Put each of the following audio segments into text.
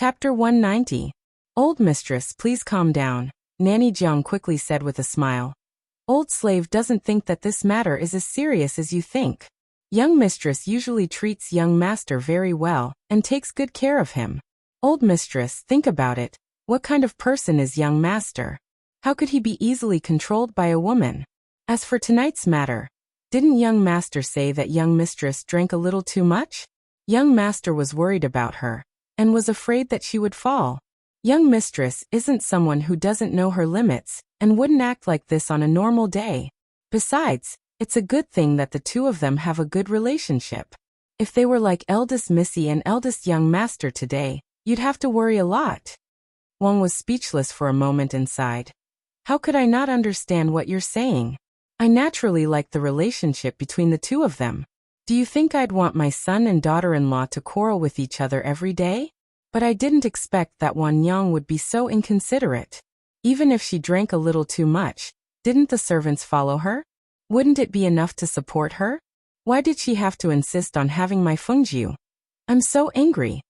Chapter 190. Old mistress, please calm down, Nanny Jiang quickly said with a smile. Old slave doesn't think that this matter is as serious as you think. Young mistress usually treats young master very well and takes good care of him. Old mistress, think about it. What kind of person is young master? How could he be easily controlled by a woman? As for tonight's matter, didn't young master say that young mistress drank a little too much? Young master was worried about her and was afraid that she would fall. Young mistress isn't someone who doesn't know her limits and wouldn't act like this on a normal day. Besides, it's a good thing that the two of them have a good relationship. If they were like eldest Missy and eldest young master today, you'd have to worry a lot. Wang was speechless for a moment and sighed. How could I not understand what you're saying? I naturally like the relationship between the two of them. Do you think I'd want my son and daughter-in-law to quarrel with each other every day? But I didn't expect that Wan Yang would be so inconsiderate. Even if she drank a little too much, didn't the servants follow her? Wouldn't it be enough to support her? Why did she have to insist on having my fengjiu? I'm so angry.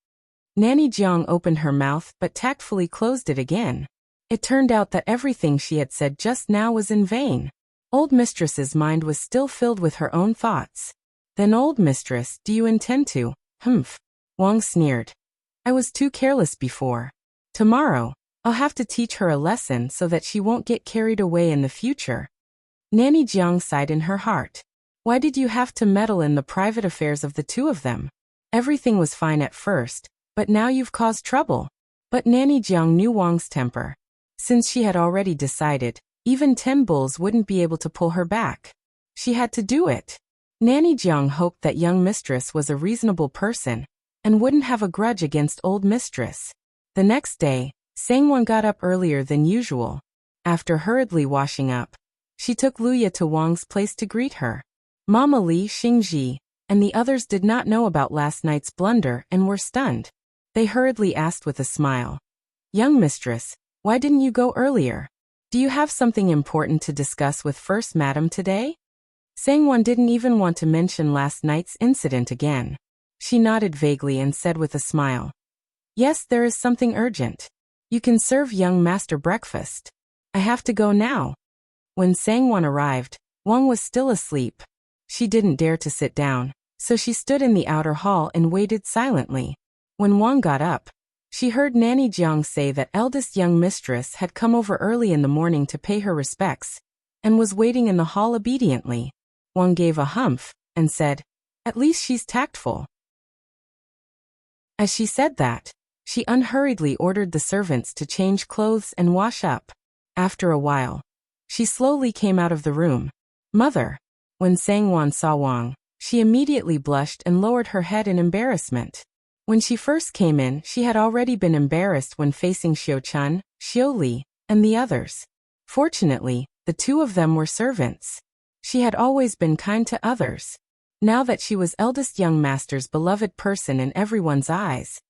Nanny Jiang opened her mouth but tactfully closed it again. It turned out that everything she had said just now was in vain. Old mistress's mind was still filled with her own thoughts. Then old mistress, do you intend to? Humph. Wang sneered. I was too careless before. Tomorrow, I'll have to teach her a lesson so that she won't get carried away in the future. Nanny Jiang sighed in her heart. Why did you have to meddle in the private affairs of the two of them? Everything was fine at first, but now you've caused trouble. But Nanny Jiang knew Wang's temper. Since she had already decided, even 10 bulls wouldn't be able to pull her back. She had to do it. Nanny Jiang hoped that young mistress was a reasonable person and wouldn't have a grudge against old mistress. The next day, Sangwon got up earlier than usual. After hurriedly washing up, she took Luya to Wang's place to greet her. Mama Li, Xingji, and the others did not know about last night's blunder and were stunned. They hurriedly asked with a smile. Young mistress, why didn't you go earlier? Do you have something important to discuss with First Madam today? Sangwon didn't even want to mention last night's incident again. She nodded vaguely and said with a smile. Yes, there is something urgent. You can serve young master breakfast. I have to go now. When Sangwon arrived, Wang was still asleep. She didn't dare to sit down, so she stood in the outer hall and waited silently. When Wang got up, she heard Nanny Jiang say that eldest young mistress had come over early in the morning to pay her respects and was waiting in the hall obediently. Wang gave a humph and said, At least she's tactful. As she said that, she unhurriedly ordered the servants to change clothes and wash up. After a while, she slowly came out of the room. Mother. When Sangwon saw Wang, she immediately blushed and lowered her head in embarrassment. When she first came in, she had already been embarrassed when facing Xiao Chun, Xiao Li, and the others. Fortunately, the two of them were servants. She had always been kind to others. Now that she was eldest young master's beloved person in everyone's eyes,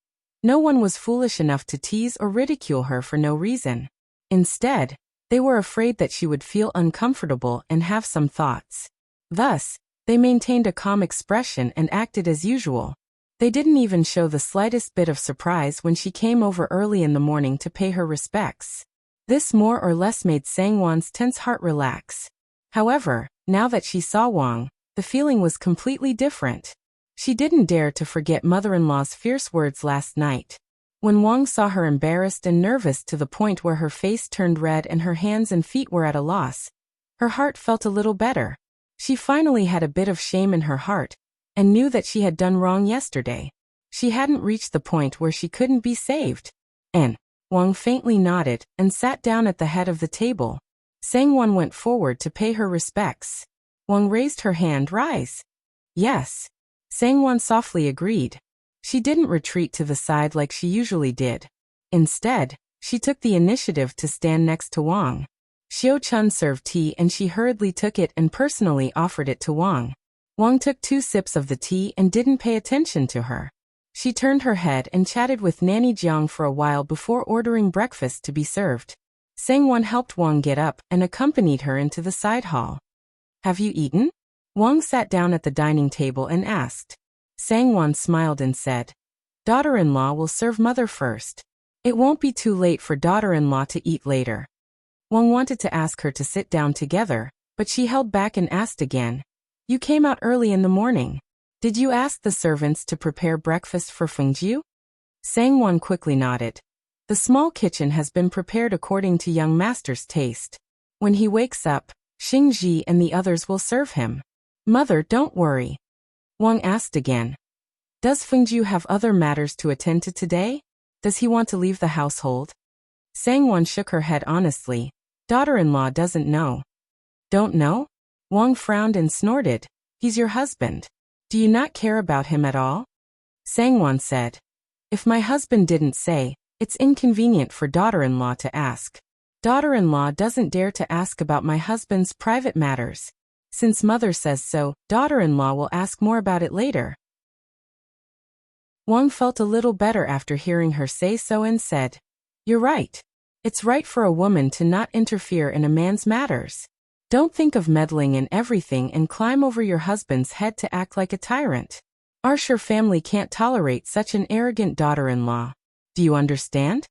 no one was foolish enough to tease or ridicule her for no reason. Instead, they were afraid that she would feel uncomfortable and have some thoughts. Thus, they maintained a calm expression and acted as usual. They didn't even show the slightest bit of surprise when she came over early in the morning to pay her respects. This more or less made Sangwon's tense heart relax. However, now that she saw Wang, the feeling was completely different. She didn't dare to forget mother-in-law's fierce words last night. When Wang saw her embarrassed and nervous to the point where her face turned red and her hands and feet were at a loss, her heart felt a little better. She finally had a bit of shame in her heart and knew that she had done wrong yesterday. She hadn't reached the point where she couldn't be saved. And Wang faintly nodded and sat down at the head of the table. Sangwon went forward to pay her respects. Wang raised her hand. Rise. Yes. Sangwon softly agreed. She didn't retreat to the side like she usually did. Instead, she took the initiative to stand next to Wang. Xiao Chun served tea and she hurriedly took it and personally offered it to Wang. Wang took 2 sips of the tea and didn't pay attention to her. She turned her head and chatted with Nanny Jiang for a while before ordering breakfast to be served. Sangwon helped Wang get up and accompanied her into the side hall. Have you eaten? Wang sat down at the dining table and asked. Sangwon smiled and said, Daughter-in-law will serve mother first. It won't be too late for daughter-in-law to eat later. Wang wanted to ask her to sit down together, but she held back and asked again. You came out early in the morning. Did you ask the servants to prepare breakfast for Fengjiu? Sangwon quickly nodded. The small kitchen has been prepared according to young master's taste. When he wakes up, Xingji and the others will serve him. Mother, don't worry. Wang asked again. Does Fengjiu have other matters to attend to today? Does he want to leave the household? Sangwon shook her head honestly. Daughter-in-law doesn't know. Don't know? Wang frowned and snorted. He's your husband. Do you not care about him at all? Sangwon said. If my husband didn't say, it's inconvenient for daughter-in-law to ask. Daughter-in-law doesn't dare to ask about my husband's private matters. Since mother says so, daughter-in-law will ask more about it later. Wang felt a little better after hearing her say so and said, You're right. It's right for a woman to not interfere in a man's matters. Don't think of meddling in everything and climb over your husband's head to act like a tyrant. Our Sher family can't tolerate such an arrogant daughter-in-law. Do you understand?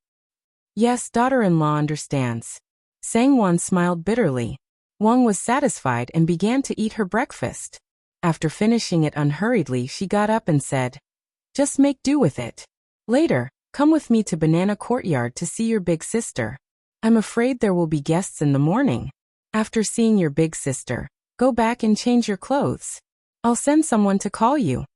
Yes, daughter-in-law understands. Sangwon smiled bitterly. Wang was satisfied and began to eat her breakfast. After finishing it unhurriedly, she got up and said, Just make do with it. Later, come with me to Banana Courtyard to see your big sister. I'm afraid there will be guests in the morning. After seeing your big sister, go back and change your clothes. I'll send someone to call you.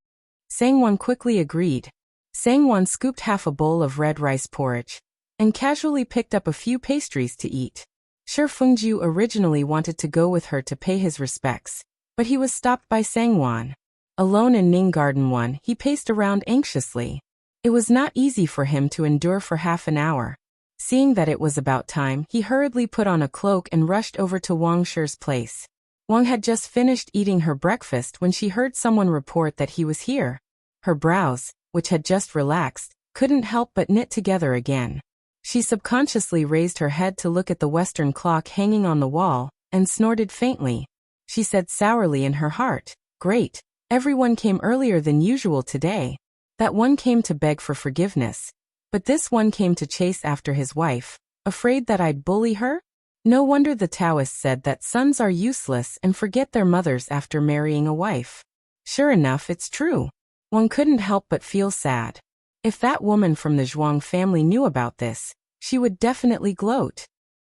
Sangwon quickly agreed. Sangwon scooped half a bowl of red rice porridge and casually picked up a few pastries to eat. Sure, Fengjiu originally wanted to go with her to pay his respects, but he was stopped by Sangwon. Alone in Ning Garden 1, he paced around anxiously. It was not easy for him to endure for half an hour. Seeing that it was about time, he hurriedly put on a cloak and rushed over to Wang Shi's place. Wang had just finished eating her breakfast when she heard someone report that he was here. Her brows, which had just relaxed, couldn't help but knit together again. She subconsciously raised her head to look at the Western clock hanging on the wall, and snorted faintly. She said sourly in her heart, Great, everyone came earlier than usual today. That one came to beg for forgiveness. But this one came to chase after his wife, afraid that I'd bully her? No wonder the Taoists said that sons are useless and forget their mothers after marrying a wife. Sure enough, it's true. One couldn't help but feel sad. If that woman from the Zhuang family knew about this, she would definitely gloat.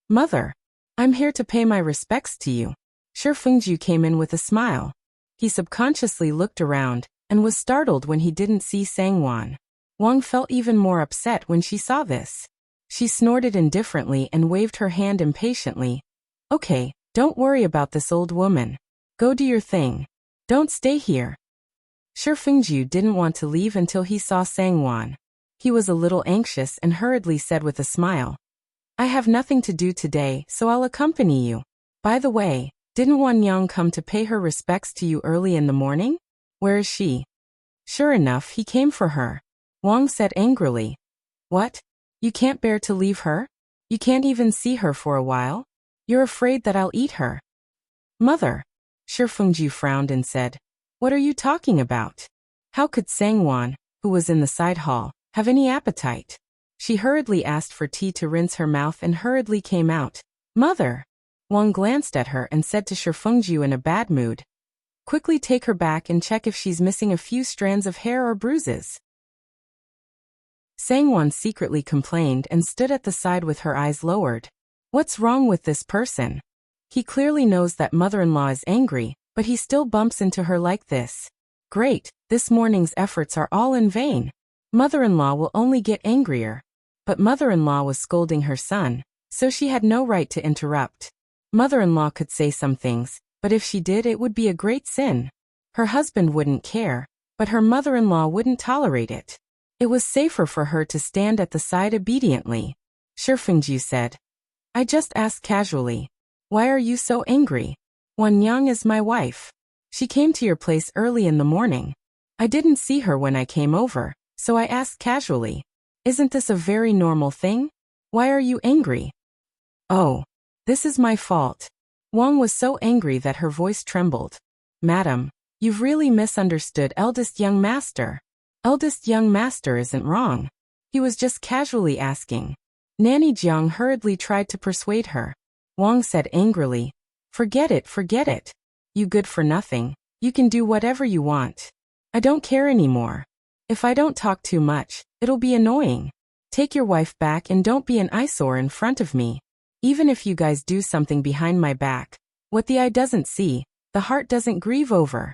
Mother, I'm here to pay my respects to you. Sure, Fengjiu came in with a smile. He subconsciously looked around and was startled when he didn't see Sangwon. Wang felt even more upset when she saw this. She snorted indifferently and waved her hand impatiently. Okay, don't worry about this old woman. Go do your thing. Don't stay here. Sure, Fengjiu didn't want to leave until he saw Sangwon. He was a little anxious and hurriedly said with a smile, I have nothing to do today, so I'll accompany you. By the way, didn't Wan Yang come to pay her respects to you early in the morning? Where is she? Sure enough, he came for her. Wang said angrily. What? You can't bear to leave her? You can't even see her for a while? You're afraid that I'll eat her. Mother. Sure, Fengjiu frowned and said, What are you talking about? How could Sangwon, who was in the side hall, have any appetite? She hurriedly asked for tea to rinse her mouth and hurriedly came out. Mother. Wang glanced at her and said to Sure Fengjiu in a bad mood, Quickly take her back and check if she's missing a few strands of hair or bruises. Sangwon secretly complained and stood at the side with her eyes lowered. What's wrong with this person? He clearly knows that mother-in-law is angry, but he still bumps into her like this. Great, this morning's efforts are all in vain. Mother-in-law will only get angrier. But mother-in-law was scolding her son, so she had no right to interrupt. Mother-in-law could say some things, but if she did, it would be a great sin. Her husband wouldn't care, but her mother-in-law wouldn't tolerate it. It was safer for her to stand at the side obediently. Sure, Fengjiu said. I just asked casually. Why are you so angry? Wan Yang is my wife. She came to your place early in the morning. I didn't see her when I came over, so I asked casually. Isn't this a very normal thing? Why are you angry? Oh, this is my fault. Wang was so angry that her voice trembled. Madam, you've really misunderstood eldest young master. Eldest young master isn't wrong. He was just casually asking. Nanny Jiang hurriedly tried to persuade her. Wang said angrily, forget it, forget it. You good for nothing. You can do whatever you want. I don't care anymore. If I don't talk too much, it'll be annoying. Take your wife back and don't be an eyesore in front of me. Even if you guys do something behind my back, what the eye doesn't see, the heart doesn't grieve over.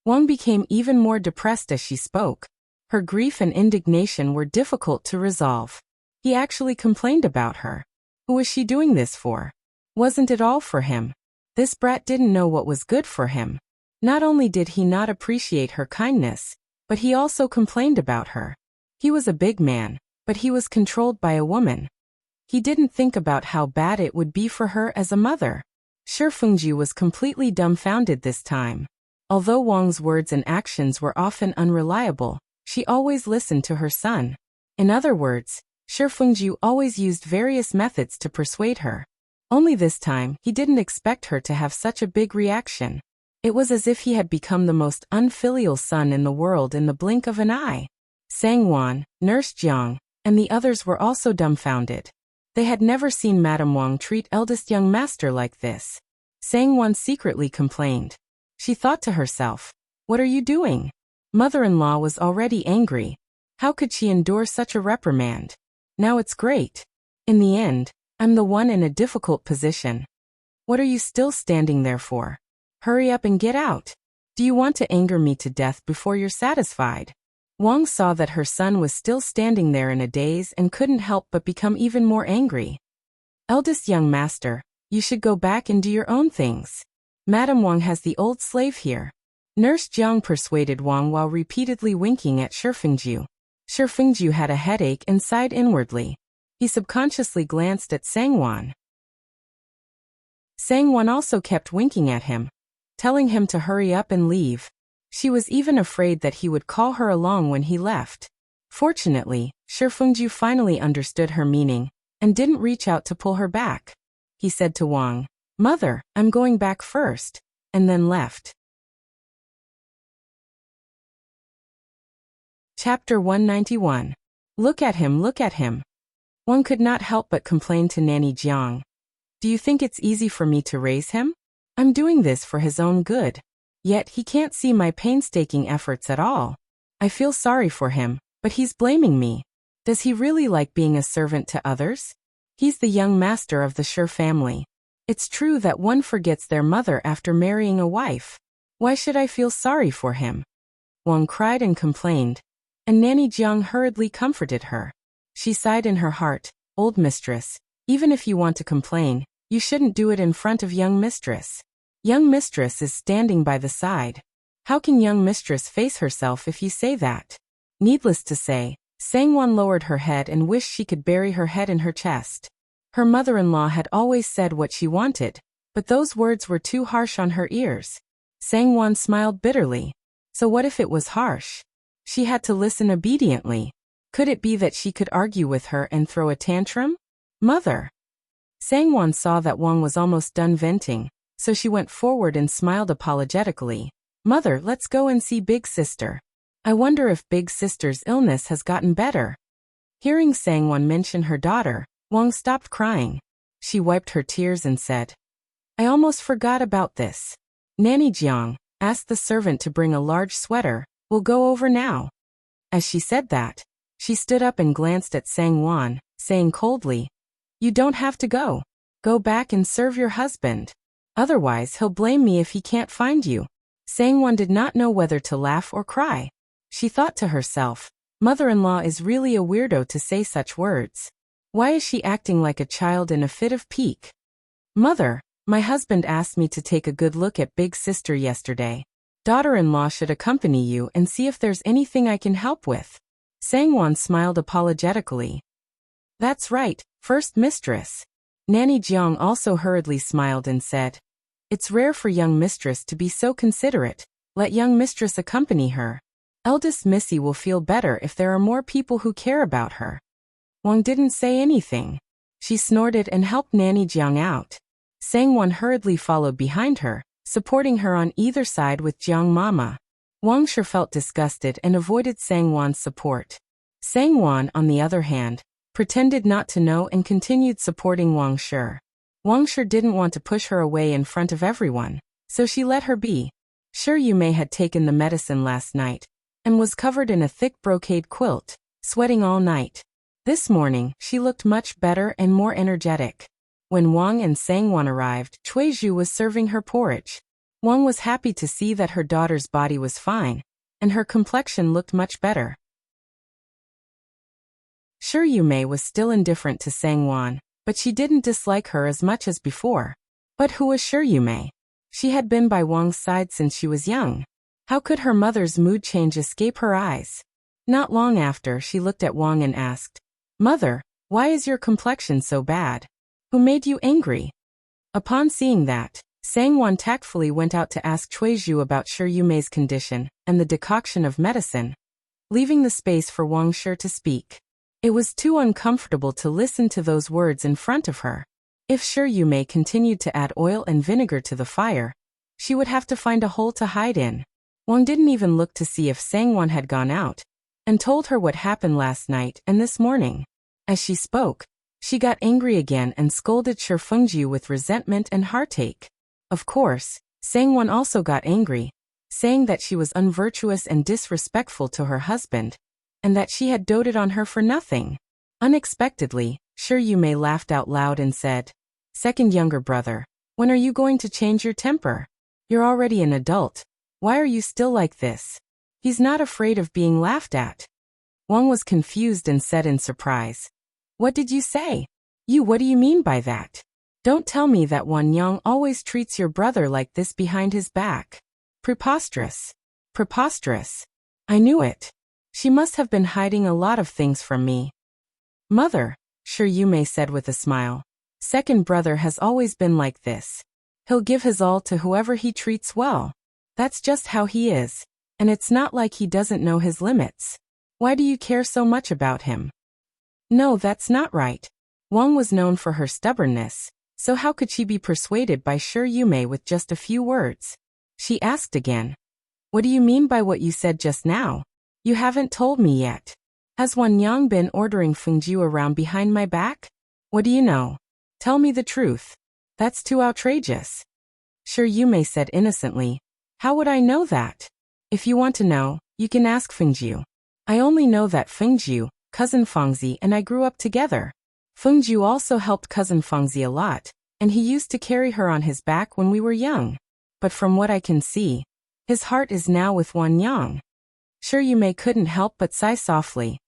Wang became even more depressed as she spoke. Her grief and indignation were difficult to resolve. He actually complained about her. Who was she doing this for? Wasn't it all for him? This brat didn't know what was good for him. Not only did he not appreciate her kindness, but he also complained about her. He was a big man, but he was controlled by a woman. He didn't think about how bad it would be for her as a mother. Shi Fengju was completely dumbfounded this time. Although Wang's words and actions were often unreliable, she always listened to her son. In other words, Shi Fengju always used various methods to persuade her. Only this time, he didn't expect her to have such a big reaction. It was as if he had become the most unfilial son in the world in the blink of an eye. Sang Wan, Nurse Jiang, and the others were also dumbfounded. They had never seen Madame Wang treat eldest young master like this. Sang Wan secretly complained. She thought to herself, what are you doing? Mother-in-law was already angry. How could she endure such a reprimand? Now it's great. In the end, I'm the one in a difficult position. What are you still standing there for? Hurry up and get out. Do you want to anger me to death before you're satisfied? Wang saw that her son was still standing there in a daze and couldn't help but become even more angry. Eldest young master, you should go back and do your own things. Madame Wang has the old slave here. Nurse Jiang persuaded Wang while repeatedly winking at Shi Fengju. Shi Fengju had a headache and sighed inwardly. He subconsciously glanced at Sangwon. Sangwon also kept winking at him, telling him to hurry up and leave. She was even afraid that he would call her along when he left. Fortunately, Shi Fengju finally understood her meaning, and didn't reach out to pull her back. He said to Wang, Mother, I'm going back first, and then left. Chapter 191. Look at him, look at him. One could not help but complain to Nanny Jiang. Do you think it's easy for me to raise him? I'm doing this for his own good. Yet he can't see my painstaking efforts at all. I feel sorry for him, but he's blaming me. Does he really like being a servant to others? He's the young master of the Shi family. It's true that one forgets their mother after marrying a wife. Why should I feel sorry for him? Wang cried and complained, and Nanny Jiang hurriedly comforted her. She sighed in her heart, Old mistress, even if you want to complain, you shouldn't do it in front of young mistress. Young mistress is standing by the side. How can young mistress face herself if you say that? Needless to say, Sangwon lowered her head and wished she could bury her head in her chest. Her mother-in-law had always said what she wanted, but those words were too harsh on her ears. Sangwon smiled bitterly. So what if it was harsh? She had to listen obediently. Could it be that she could argue with her and throw a tantrum? Mother! Sangwon saw that Wang was almost done venting, so she went forward and smiled apologetically. Mother, let's go and see Big Sister. I wonder if Big Sister's illness has gotten better. Hearing Sangwon mention her daughter, Wang stopped crying. She wiped her tears and said, I almost forgot about this. Nanny Jiang, ask the servant to bring a large sweater, we'll go over now. As she said that, she stood up and glanced at Sangwon, saying coldly, You don't have to go. Go back and serve your husband. Otherwise he'll blame me if he can't find you. Sangwon did not know whether to laugh or cry. She thought to herself, mother-in-law is really a weirdo to say such words. Why is she acting like a child in a fit of pique? Mother, my husband asked me to take a good look at Big Sister yesterday. Daughter-in-law should accompany you and see if there's anything I can help with. Sangwon smiled apologetically. That's right, first mistress. Nanny Jiang also hurriedly smiled and said, It's rare for young mistress to be so considerate. Let young mistress accompany her. Eldest Missy will feel better if there are more people who care about her. Wang didn't say anything. She snorted and helped Nanny Jiang out. Sangwon hurriedly followed behind her, supporting her on either side with Jiang Mama. Wang Shi felt disgusted and avoided Sangwon's support. Sangwon, on the other hand, pretended not to know and continued supporting Wang Shi. Wang Shi didn't want to push her away in front of everyone, so she let her be. Shi Yumei had taken the medicine last night and was covered in a thick brocade quilt, sweating all night. This morning, she looked much better and more energetic. When Wang and Sangwon arrived, Chuizhu was serving her porridge. Wang was happy to see that her daughter's body was fine, and her complexion looked much better. Shi Yumei was still indifferent to Sangwon, but she didn't dislike her as much as before. But who was Shi Yumei? She had been by Wang's side since she was young. How could her mother's mood change escape her eyes? Not long after, she looked at Wang and asked, "Mother, why is your complexion so bad? Who made you angry?" Upon seeing that, Sangwon tactfully went out to ask Chuizhu about Shi Yumei's condition and the decoction of medicine, leaving the space for Wang Shi to speak. It was too uncomfortable to listen to those words in front of her. If Shi Yumei continued to add oil and vinegar to the fire, she would have to find a hole to hide in. Wang didn't even look to see if Sangwon had gone out, and told her what happened last night and this morning. As she spoke, she got angry again and scolded Shi Fengjiu with resentment and heartache. Of course, Sangwon also got angry, saying that she was unvirtuous and disrespectful to her husband, and that she had doted on her for nothing. Unexpectedly, Shi Yumei laughed out loud and said, "Second younger brother, when are you going to change your temper? You're already an adult. Why are you still like this?" "He's not afraid of being laughed at." Wang was confused and said in surprise, "What did you say? What do you mean by that? Don't tell me that Wanyang always treats your brother like this behind his back. Preposterous. Preposterous. I knew it. She must have been hiding a lot of things from me." "Mother," Shi Yumei said with a smile, "second brother has always been like this. He'll give his all to whoever he treats well. That's just how he is, and it's not like he doesn't know his limits. Why do you care so much about him?" "No, that's not right." Wang was known for her stubbornness, so how could she be persuaded by Shi Yumei with just a few words? She asked again, "What do you mean by what you said just now? You haven't told me yet. Has Wanyang been ordering Fengjiu around behind my back? What do you know? Tell me the truth. That's too outrageous." Shi Yumei said innocently, "How would I know that? If you want to know, you can ask Fengjiu. I only know that Fengjiu, cousin Fengzi, and I grew up together. Fengjiu also helped cousin Fengzi a lot, and he used to carry her on his back when we were young. But from what I can see, his heart is now with Wanyang." Shi Yumei couldn't help but sigh softly.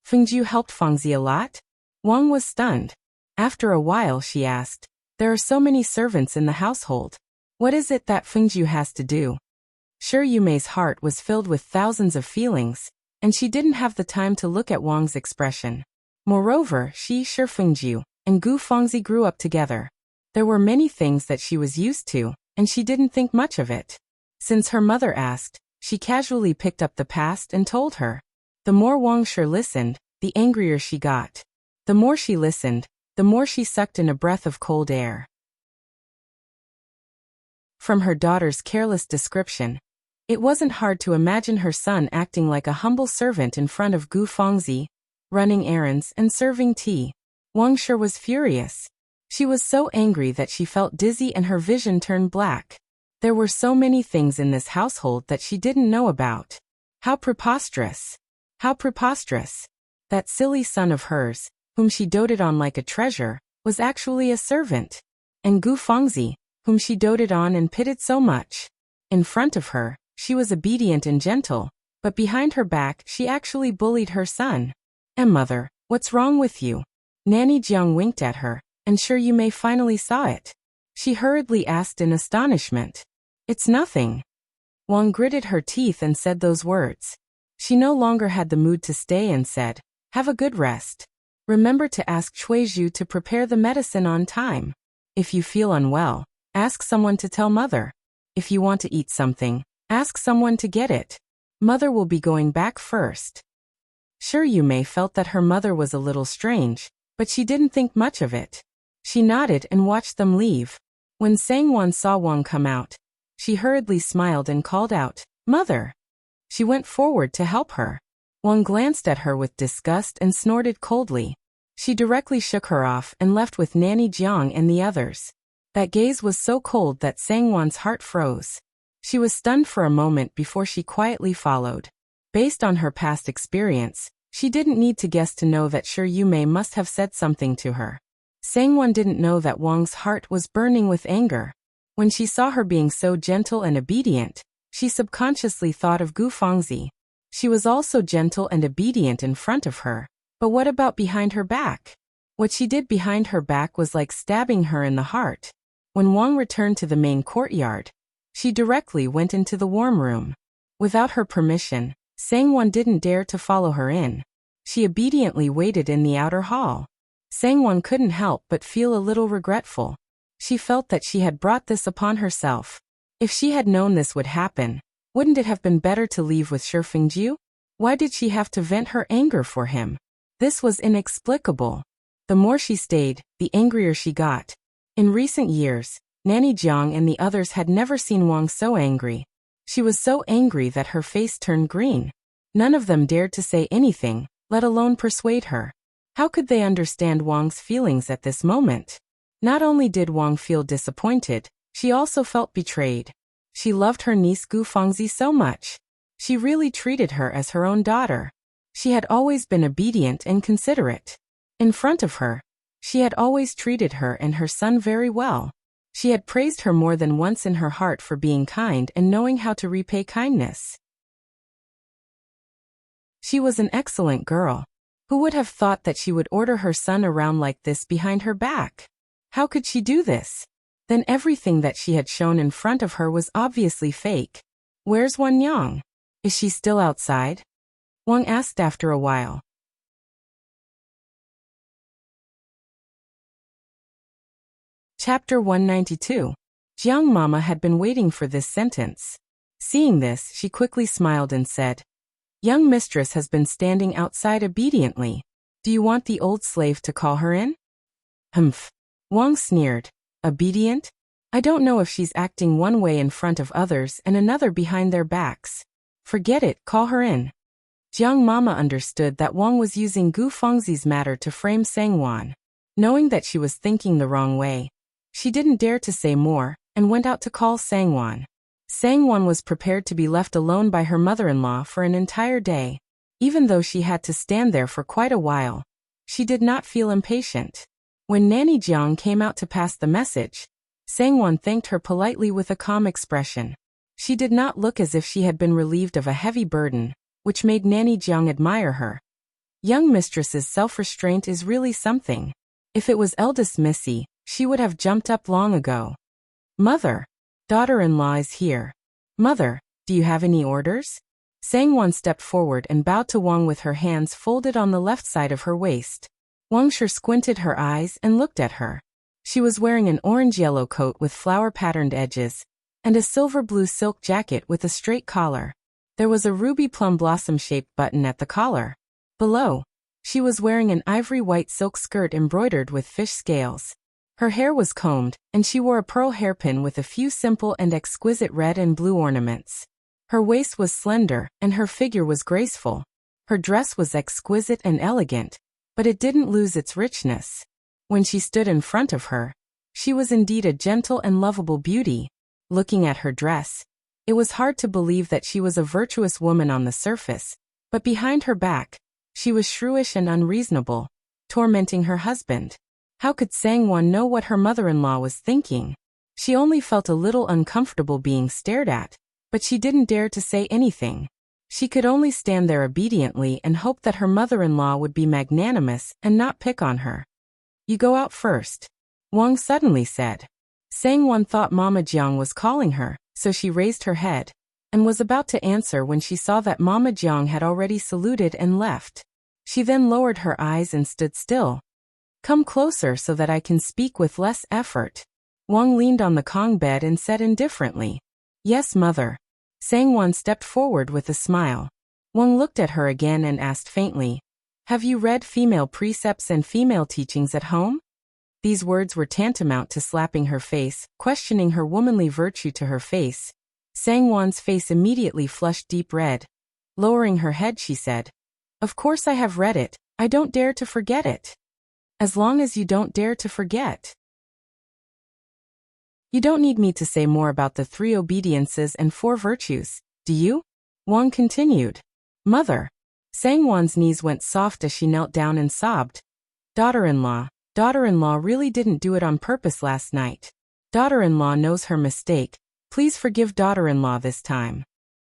"Fengjiu helped Fengzi a lot?" Wang was stunned. After a while she asked, "There are so many servants in the household. What is it that Fengjiu has to do?" Shi Yumei's heart was filled with thousands of feelings, and she didn't have the time to look at Wang's expression. Moreover, Shi Fengjiu and Gu Fengzi grew up together. There were many things that she was used to, and she didn't think much of it. Since her mother asked, she casually picked up the past and told her. The more Wang Shi listened, the angrier she got. The more she listened, the more she sucked in a breath of cold air. From her daughter's careless description, it wasn't hard to imagine her son acting like a humble servant in front of Gu Fengzi, running errands and serving tea. Wang Shi was furious. She was so angry that she felt dizzy and her vision turned black. There were so many things in this household that she didn't know about. How preposterous! How preposterous! That silly son of hers, whom she doted on like a treasure, was actually a servant. And Gu Fengzi, whom she doted on and pitied so much. In front of her, she was obedient and gentle, but behind her back she actually bullied her son. "And mother, what's wrong with you?" Nanny Jiang winked at her, and Shi Yumei finally saw it. She hurriedly asked in astonishment, "It's nothing." Wang gritted her teeth and said those words. She no longer had the mood to stay and said, "Have a good rest. Remember to ask Chuizhu to prepare the medicine on time. If you feel unwell, ask someone to tell mother. If you want to eat something, ask someone to get it. Mother will be going back first." Shi Yumei felt that her mother was a little strange, but she didn't think much of it. She nodded and watched them leave. When Sangwon saw Wang come out, she hurriedly smiled and called out, "Mother." She went forward to help her. Wang glanced at her with disgust and snorted coldly. She directly shook her off and left with Nanny Jiang and the others. That gaze was so cold that Sangwon's heart froze. She was stunned for a moment before she quietly followed. Based on her past experience, she didn't need to guess to know that Shi Yumei must have said something to her. Sangwon didn't know that Wang's heart was burning with anger. When she saw her being so gentle and obedient, she subconsciously thought of Gu Fangzi. She was also gentle and obedient in front of her. But what about behind her back? What she did behind her back was like stabbing her in the heart. When Wang returned to the main courtyard, she directly went into the warm room. Without her permission, Sangwon didn't dare to follow her in. She obediently waited in the outer hall. Sangwon couldn't help but feel a little regretful. She felt that she had brought this upon herself. If she had known this would happen, wouldn't it have been better to leave with Shi Fengjiu? Why did she have to vent her anger for him? This was inexplicable. The more she stayed, the angrier she got. In recent years, Nanny Jiang and the others had never seen Wang so angry. She was so angry that her face turned green. None of them dared to say anything, let alone persuade her. How could they understand Wang's feelings at this moment? Not only did Wang feel disappointed, she also felt betrayed. She loved her niece Gu Fangzi so much. She really treated her as her own daughter. She had always been obedient and considerate. In front of her, she had always treated her and her son very well. She had praised her more than once in her heart for being kind and knowing how to repay kindness. She was an excellent girl. Who would have thought that she would order her son around like this behind her back? How could she do this? Then everything that she had shown in front of her was obviously fake. Where's Wan Yang? Is she still outside? Wang asked after a while. Chapter 192. Jiang Mama had been waiting for this sentence. Seeing this, she quickly smiled and said, "Young mistress has been standing outside obediently. Do you want the old slave to call her in?" Humph. Wang sneered. Obedient? I don't know if she's acting one way in front of others and another behind their backs. Forget it, call her in. Jiang Mama understood that Wang was using Gu Fangzi's matter to frame Sangwon. Knowing that she was thinking the wrong way, she didn't dare to say more and went out to call Sangwon. Sangwon was prepared to be left alone by her mother-in-law for an entire day. Even though she had to stand there for quite a while, she did not feel impatient. When Nanny Jiang came out to pass the message, Sangwon thanked her politely with a calm expression. She did not look as if she had been relieved of a heavy burden, which made Nanny Jiang admire her. Young mistress's self-restraint is really something. If it was eldest Missy, she would have jumped up long ago. Mother, daughter-in-law is here. Mother, do you have any orders? Sangwon stepped forward and bowed to Wang with her hands folded on the left side of her waist. Wang Shi squinted her eyes and looked at her. She was wearing an orange-yellow coat with flower-patterned edges, and a silver-blue silk jacket with a straight collar. There was a ruby plum blossom-shaped button at the collar. Below, she was wearing an ivory-white silk skirt embroidered with fish scales. Her hair was combed, and she wore a pearl hairpin with a few simple and exquisite red and blue ornaments. Her waist was slender, and her figure was graceful. Her dress was exquisite and elegant, but it didn't lose its richness. When she stood in front of her, she was indeed a gentle and lovable beauty. Looking at her dress, it was hard to believe that she was a virtuous woman on the surface, but behind her back, she was shrewish and unreasonable, tormenting her husband. How could Sangwon know what her mother-in-law was thinking? She only felt a little uncomfortable being stared at, but she didn't dare to say anything. She could only stand there obediently and hope that her mother-in-law would be magnanimous and not pick on her. You go out first, Wang suddenly said. Sangwon thought Mama Jiang was calling her, so she raised her head, and was about to answer when she saw that Mama Jiang had already saluted and left. She then lowered her eyes and stood still. Come closer so that I can speak with less effort. Wang leaned on the Kong bed and said indifferently, Yes, mother. Sangwon stepped forward with a smile. Wang looked at her again and asked faintly, Have you read female precepts and female teachings at home? These words were tantamount to slapping her face, questioning her womanly virtue to her face. Sangwon's face immediately flushed deep red, Lowering her head, she said, "Of course I have read it. I don't dare to forget it." "As long as you don't dare to forget. You don't need me to say more about the 3 obediences and 4 virtues, do you?" Wang continued. "Mother." Sangwon's knees went soft as she knelt down and sobbed. Daughter-in-law really didn't do it on purpose last night. Daughter-in-law knows her mistake. Please forgive daughter-in-law this time."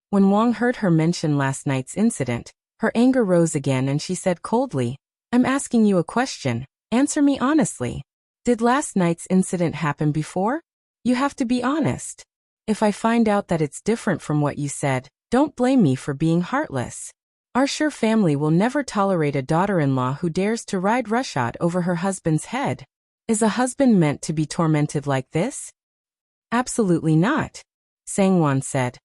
When Wang heard her mention last night's incident, her anger rose again and she said coldly, "I'm asking you a question. Answer me honestly. Did last night's incident happen before? You have to be honest. If I find out that it's different from what you said, don't blame me for being heartless. Our Sure family will never tolerate a daughter-in-law who dares to ride roughshod over her husband's head. Is a husband meant to be tormented like this?" "Absolutely not," Sangwon said.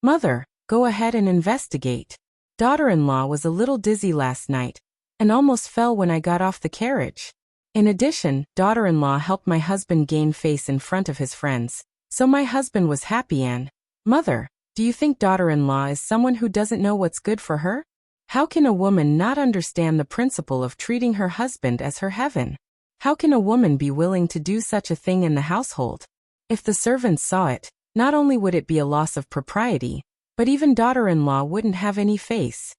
"Mother, go ahead and investigate. Daughter-in-law was a little dizzy last night and almost fell when I got off the carriage. In addition, daughter-in-law helped my husband gain face in front of his friends, so my husband was happy and, Mother, do you think daughter-in-law is someone who doesn't know what's good for her? How can a woman not understand the principle of treating her husband as her heaven? How can a woman be willing to do such a thing in the household? If the servants saw it, not only would it be a loss of propriety, but even daughter-in-law wouldn't have any face."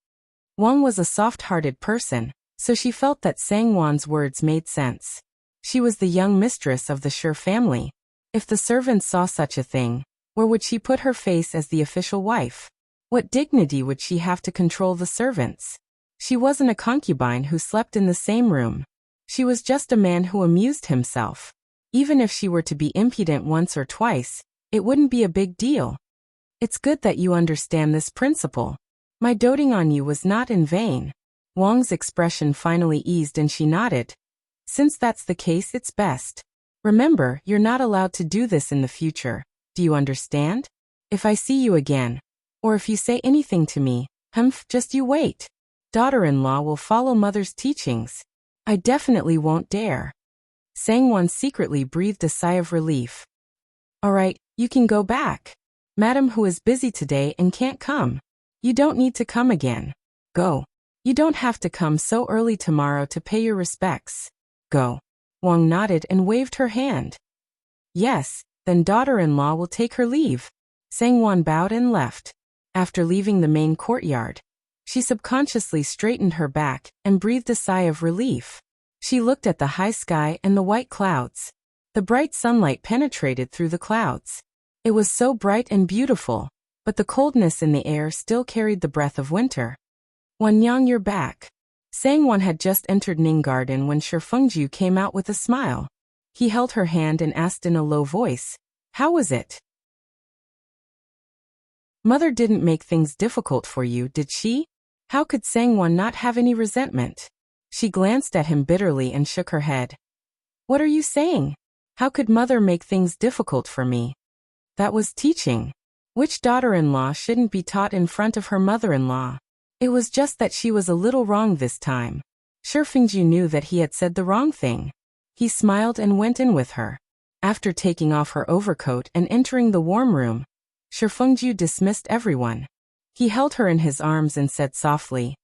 Wang was a soft-hearted person, so she felt that Sangwon's words made sense. She was the young mistress of the Sure family. If the servants saw such a thing, where would she put her face as the official wife? What dignity would she have to control the servants? She wasn't a concubine who slept in the same room. She was just a man who amused himself. Even if she were to be impudent once or twice, it wouldn't be a big deal. "It's good that you understand this principle. My doting on you was not in vain." Wang's expression finally eased and she nodded. "Since that's the case, it's best. Remember, you're not allowed to do this in the future. Do you understand? If I see you again, or if you say anything to me, just you wait. Daughter-in-law will follow mother's teachings. I definitely won't dare." Sangwon secretly breathed a sigh of relief. "All right, you can go back. Madam who is busy today and can't come. You don't need to come again. Go. You don't have to come so early tomorrow to pay your respects. Go." Wang nodded and waved her hand. "Yes, then daughter-in-law will take her leave." Sangwon bowed and left. After leaving the main courtyard, she subconsciously straightened her back and breathed a sigh of relief. She looked at the high sky and the white clouds. The bright sunlight penetrated through the clouds. It was so bright and beautiful, but the coldness in the air still carried the breath of winter. "Wanyang, you're back." Sangwon had just entered Ning Garden when Shi Fengju came out with a smile. He held her hand and asked in a low voice, "How was it?" "Mother didn't make things difficult for you, did she?" How could Sangwon not have any resentment? She glanced at him bitterly and shook her head. "What are you saying? How could mother make things difficult for me? That was teaching. Which daughter-in-law shouldn't be taught in front of her mother-in-law? It was just that she was a little wrong this time." Shi Fengju knew that he had said the wrong thing. He smiled and went in with her. After taking off her overcoat and entering the warm room, Shi Fengju dismissed everyone. He held her in his arms and said softly,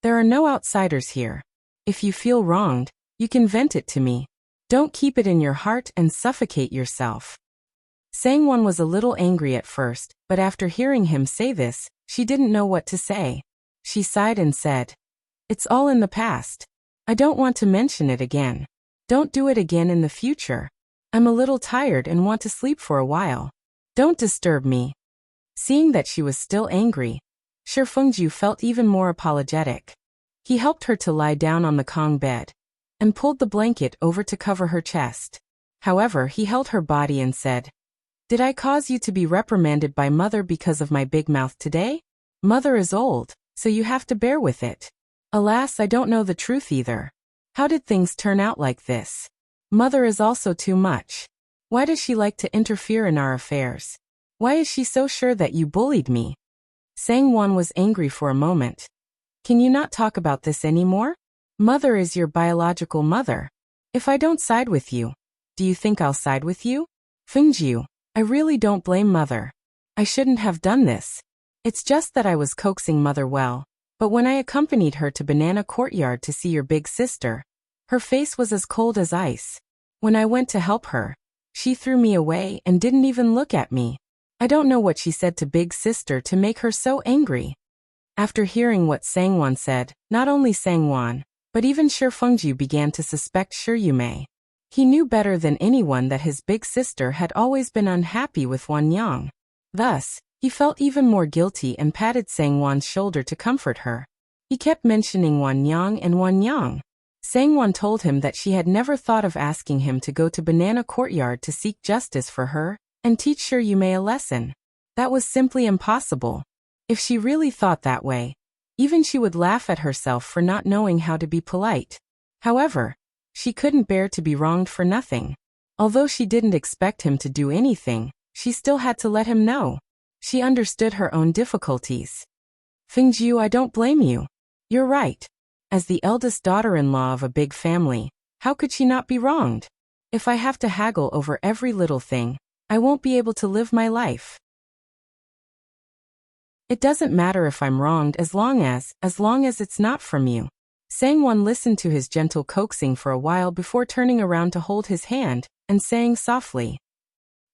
"There are no outsiders here. If you feel wronged, you can vent it to me. Don't keep it in your heart and suffocate yourself." Sangwon was a little angry at first, but after hearing him say this, she didn't know what to say. She sighed and said, "It's all in the past. I don't want to mention it again. Don't do it again in the future. I'm a little tired and want to sleep for a while. Don't disturb me." Seeing that she was still angry, Shi Fengju felt even more apologetic. He helped her to lie down on the Kong bed and pulled the blanket over to cover her chest. However, he held her body and said, "Did I cause you to be reprimanded by mother because of my big mouth today? Mother is old, so you have to bear with it. Alas, I don't know the truth either. How did things turn out like this? Mother is also too much. Why does she like to interfere in our affairs? Why is she so sure that you bullied me?" Sangwon was angry for a moment. "Can you not talk about this anymore? Mother is your biological mother. If I don't side with you, do you think I'll side with you? Fengju, I really don't blame mother. I shouldn't have done this. It's just that I was coaxing Mother well, but when I accompanied her to Banana Courtyard to see your big sister, her face was as cold as ice. When I went to help her, she threw me away and didn't even look at me. I don't know what she said to big sister to make her so angry." After hearing what Sangwon said, not only Sangwon, but even Shi Fengju began to suspect Shi Yume. He knew better than anyone that his big sister had always been unhappy with Wanyang. Thus, he felt even more guilty and patted Sangwon's shoulder to comfort her. He kept mentioning Wanyang and Wanyang. Sangwon told him that she had never thought of asking him to go to Banana Courtyard to seek justice for her and teach Shi Yume a lesson. That was simply impossible. If she really thought that way, even she would laugh at herself for not knowing how to be polite. However, she couldn't bear to be wronged for nothing. Although she didn't expect him to do anything, she still had to let him know. She understood her own difficulties. "Fengju, I don't blame you. You're right. As the eldest daughter-in-law of a big family, how could she not be wronged? If I have to haggle over every little thing, I won't be able to live my life. It doesn't matter if I'm wronged as long as it's not from you." Sangwon listened to his gentle coaxing for a while before turning around to hold his hand and saying softly,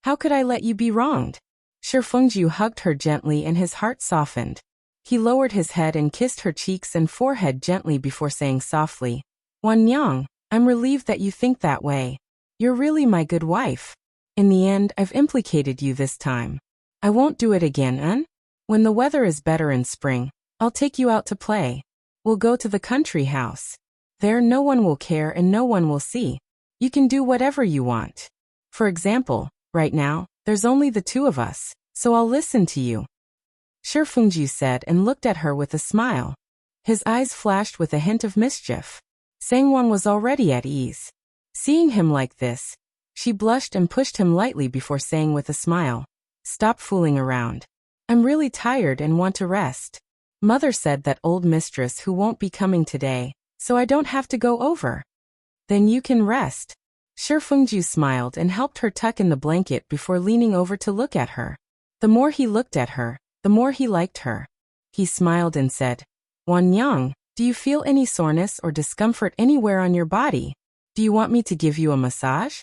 "How could I let you be wronged?" Shi Fengju hugged her gently and his heart softened. He lowered his head and kissed her cheeks and forehead gently before saying softly, "Wanyang, I'm relieved that you think that way. You're really my good wife. In the end, I've implicated you this time. I won't do it again, When the weather is better in spring, I'll take you out to play. We'll go to the country house. There no one will care and no one will see. You can do whatever you want. For example, right now, there's only the two of us, so I'll listen to you." Shi Fengju said and looked at her with a smile. His eyes flashed with a hint of mischief. Sangwon was already at ease. Seeing him like this, she blushed and pushed him lightly before saying with a smile, "Stop fooling around. I'm really tired and want to rest. Mother said that old mistress who won't be coming today, so I don't have to go over." "Then you can rest." Shi Fengju smiled and helped her tuck in the blanket before leaning over to look at her. The more he looked at her, the more he liked her. He smiled and said, "Wanyang, do you feel any soreness or discomfort anywhere on your body? Do you want me to give you a massage?"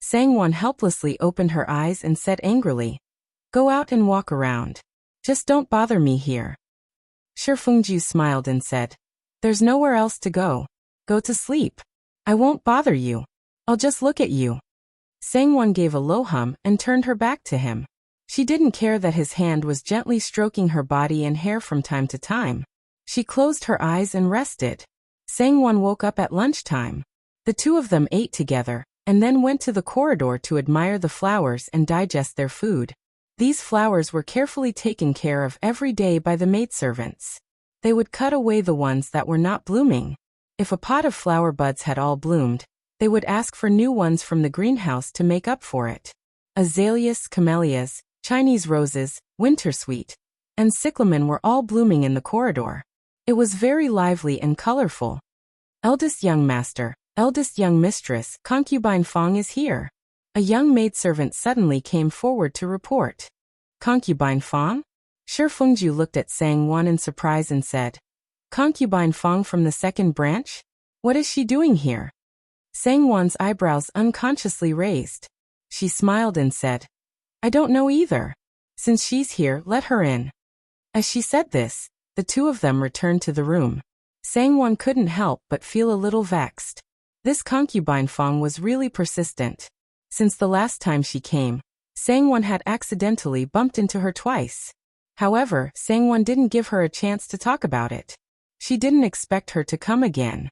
Sangwon helplessly opened her eyes and said angrily, "Go out and walk around. Just don't bother me here." Shi Fengju smiled and said, "There's nowhere else to go. Go to sleep. I won't bother you. I'll just look at you." Sangwon gave a low hum and turned her back to him. She didn't care that his hand was gently stroking her body and hair from time to time. She closed her eyes and rested. Sangwon woke up at lunchtime. The two of them ate together, and then went to the corridor to admire the flowers and digest their food. These flowers were carefully taken care of every day by the maidservants. They would cut away the ones that were not blooming. If a pot of flower buds had all bloomed, they would ask for new ones from the greenhouse to make up for it. Azaleas, camellias, Chinese roses, wintersweet, and cyclamen were all blooming in the corridor. It was very lively and colorful. "Eldest young master, eldest young mistress, concubine Fong is here." A young maidservant suddenly came forward to report. "Concubine Fong?" Shi Fengju looked at Sangwon in surprise and said, "Concubine Fong from the second branch? What is she doing here?" Sangwon's eyebrows unconsciously raised. She smiled and said, "I don't know either. Since she's here, let her in." As she said this, the two of them returned to the room. Sangwon couldn't help but feel a little vexed. This concubine Fong was really persistent. Since the last time she came, Sangwon had accidentally bumped into her twice. However, Sangwon didn't give her a chance to talk about it. She didn't expect her to come again.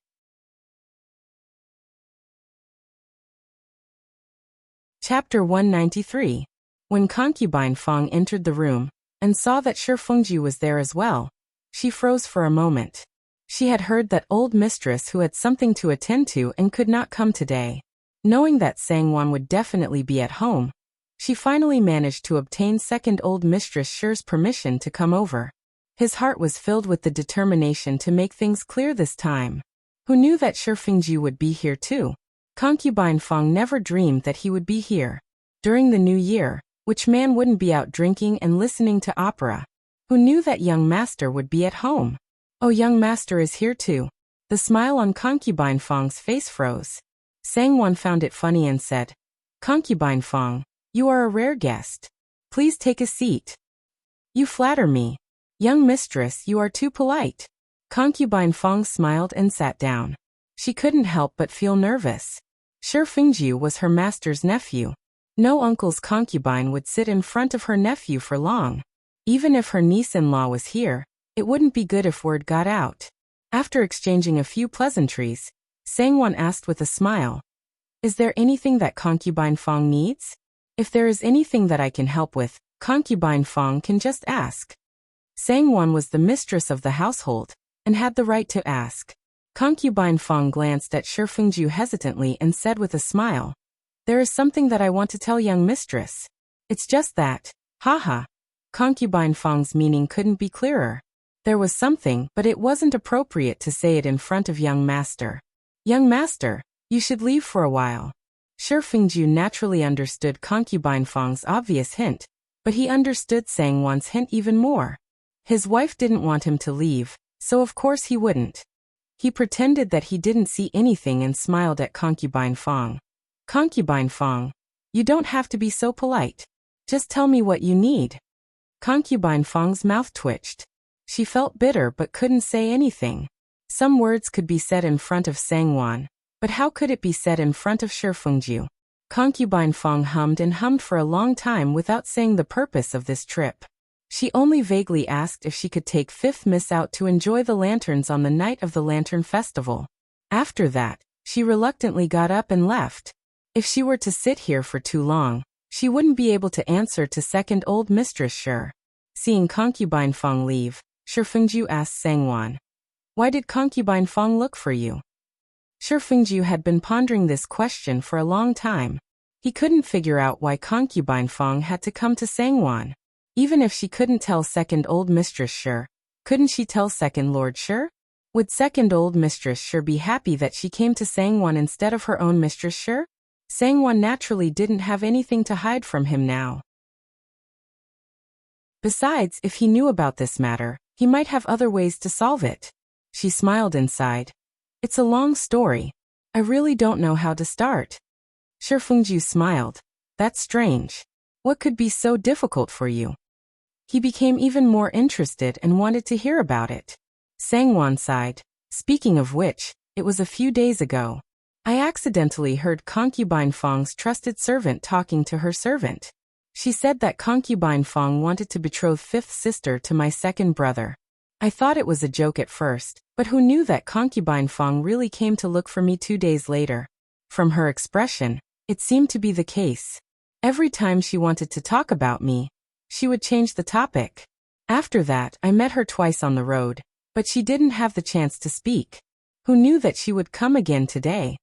Chapter 193. When concubine Fong entered the room and saw that Shi Fengju was there as well, she froze for a moment. She had heard that old mistress who had something to attend to and could not come today. Knowing that Sangwon would definitely be at home, she finally managed to obtain second old mistress Shi's permission to come over. His heart was filled with the determination to make things clear this time. Who knew that Shi Fengju would be here too? Concubine Fong never dreamed that he would be here. During the new year, which man wouldn't be out drinking and listening to opera? Who knew that young master would be at home? Oh, young master is here too. The smile on Concubine Fong's face froze. Sangwon found it funny and said, Concubine Fong, you are a rare guest. Please take a seat. You flatter me. Young mistress, you are too polite. Concubine Fong smiled and sat down. She couldn't help but feel nervous. Shi Fengju was her master's nephew. No uncle's concubine would sit in front of her nephew for long. Even if her niece-in-law was here, it wouldn't be good if word got out. After exchanging a few pleasantries, Sangwon asked with a smile, Is there anything that Concubine Fong needs? If there is anything that I can help with, Concubine Fong can just ask. Sangwon was the mistress of the household, and had the right to ask. Concubine Fong glanced at Shi Fengju hesitantly and said with a smile, There is something that I want to tell young mistress. It's just that. Haha. Concubine Fong's meaning couldn't be clearer. There was something, but it wasn't appropriate to say it in front of young master. Young master, you should leave for a while. Shi Fengju naturally understood Concubine Fong's obvious hint, but he understood Sangwon's hint even more. His wife didn't want him to leave, so of course he wouldn't. He pretended that he didn't see anything and smiled at Concubine Fong. Concubine Fong, you don't have to be so polite. Just tell me what you need. Concubine Fong's mouth twitched. She felt bitter but couldn't say anything. Some words could be said in front of Sangwon, but how could it be said in front of Shi Fengju? Concubine Fong hummed and hummed for a long time without saying the purpose of this trip. She only vaguely asked if she could take Fifth Miss out to enjoy the lanterns on the night of the Lantern Festival. After that, she reluctantly got up and left. If she were to sit here for too long, she wouldn't be able to answer to second old mistress Shi. Seeing Concubine Fong leave, Shi Fengju asked Sangwon, Why did Concubine Fong look for you? Shi Fengju had been pondering this question for a long time. He couldn't figure out why Concubine Fong had to come to Sangwon. Even if she couldn't tell second old mistress Shi, couldn't she tell second Lord Shi? Would second old mistress Shi be happy that she came to Sangwon instead of her own mistress Shi? Sangwon naturally didn't have anything to hide from him now. Besides, if he knew about this matter, he might have other ways to solve it. She smiled and sighed. It's a long story. I really don't know how to start. Shi Fengju smiled. That's strange. What could be so difficult for you? He became even more interested and wanted to hear about it. Sangwon sighed. Speaking of which, it was a few days ago. I accidentally heard Concubine Fong's trusted servant talking to her servant. She said that Concubine Fong wanted to betroth fifth sister to my second brother. I thought it was a joke at first, but who knew that Concubine Fong really came to look for me 2 days later? From her expression, it seemed to be the case. Every time she wanted to talk about me, she would change the topic. After that, I met her twice on the road, but she didn't have the chance to speak. Who knew that she would come again today?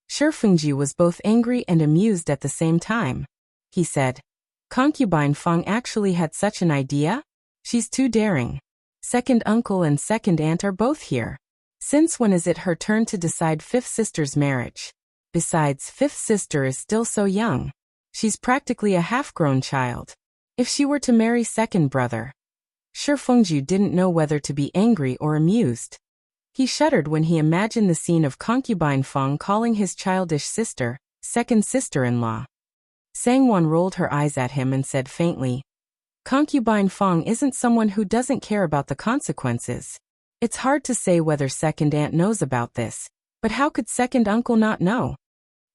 Shi Fengju was both angry and amused at the same time. He said, Concubine Fong actually had such an idea? She's too daring. Second uncle and second aunt are both here. Since when is it her turn to decide fifth sister's marriage? Besides, fifth sister is still so young. She's practically a half-grown child. If she were to marry second brother. Shi Fengju didn't know whether to be angry or amused. He shuddered when he imagined the scene of Concubine Fong calling his childish sister, second sister-in-law. Sangwon rolled her eyes at him and said faintly, Concubine Fong isn't someone who doesn't care about the consequences. It's hard to say whether second aunt knows about this, but how could second uncle not know?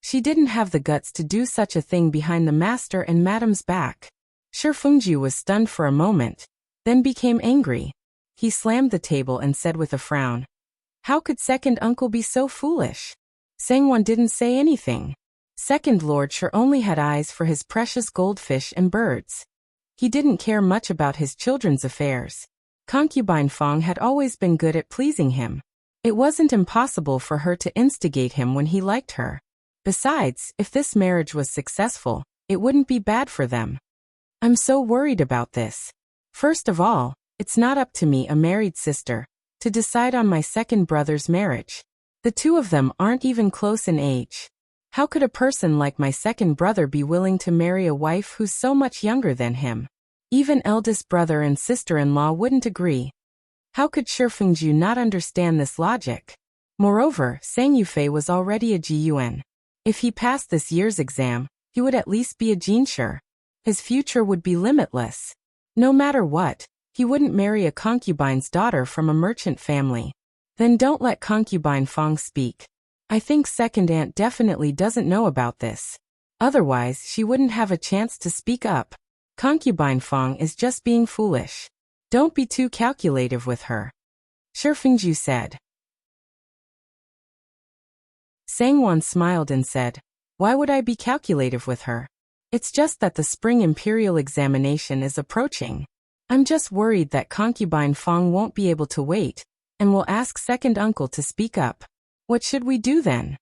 She didn't have the guts to do such a thing behind the master and madam's back. Shi Fengju was stunned for a moment, then became angry. He slammed the table and said with a frown, How could second uncle be so foolish? Sangwon didn't say anything. Second Lord Shi only had eyes for his precious goldfish and birds. He didn't care much about his children's affairs. Concubine Fong had always been good at pleasing him. It wasn't impossible for her to instigate him when he liked her. Besides, if this marriage was successful, it wouldn't be bad for them. I'm so worried about this. First of all, it's not up to me, a married sister, to decide on my second brother's marriage. The two of them aren't even close in age. How could a person like my second brother be willing to marry a wife who's so much younger than him? Even eldest brother and sister-in-law wouldn't agree. How could Shi Fengju not understand this logic? Moreover, Sang Yufei was already a GUN. If he passed this year's exam, he would at least be a Jinshi. His future would be limitless. No matter what, he wouldn't marry a concubine's daughter from a merchant family. Then don't let concubine Fong speak. I think second aunt definitely doesn't know about this. Otherwise, she wouldn't have a chance to speak up. Concubine Fong is just being foolish. Don't be too calculative with her. Shi Fengju said. Sangwon smiled and said, why would I be calculative with her? It's just that the spring imperial examination is approaching. I'm just worried that concubine Fong won't be able to wait, and will ask second uncle to speak up. What should we do then?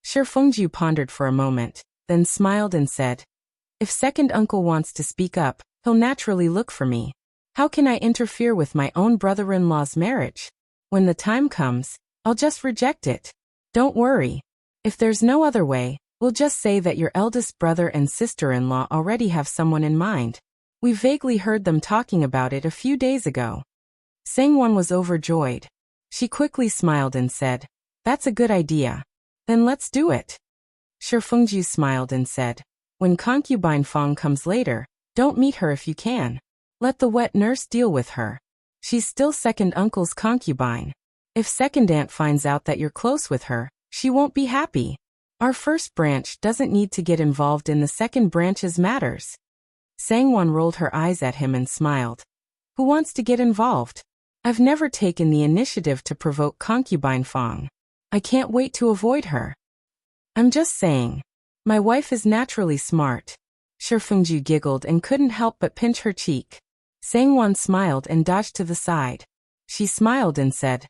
Shi Fengju pondered for a moment, then smiled and said, if second uncle wants to speak up, he'll naturally look for me. How can I interfere with my own brother-in-law's marriage? When the time comes, I'll just reject it. Don't worry. If there's no other way, we'll just say that your eldest brother and sister-in-law already have someone in mind. We vaguely heard them talking about it a few days ago. Sangwon was overjoyed. She quickly smiled and said, that's a good idea. Then let's do it. Shi Fengju smiled and said, when concubine Fong comes later, don't meet her if you can. Let the wet nurse deal with her. She's still second uncle's concubine. If second aunt finds out that you're close with her, she won't be happy. Our first branch doesn't need to get involved in the second branch's matters. Sangwon rolled her eyes at him and smiled. Who wants to get involved? I've never taken the initiative to provoke concubine Fong. I can't wait to avoid her. I'm just saying. My wife is naturally smart. Shi Fengju giggled and couldn't help but pinch her cheek. Sangwon smiled and dodged to the side. She smiled and said,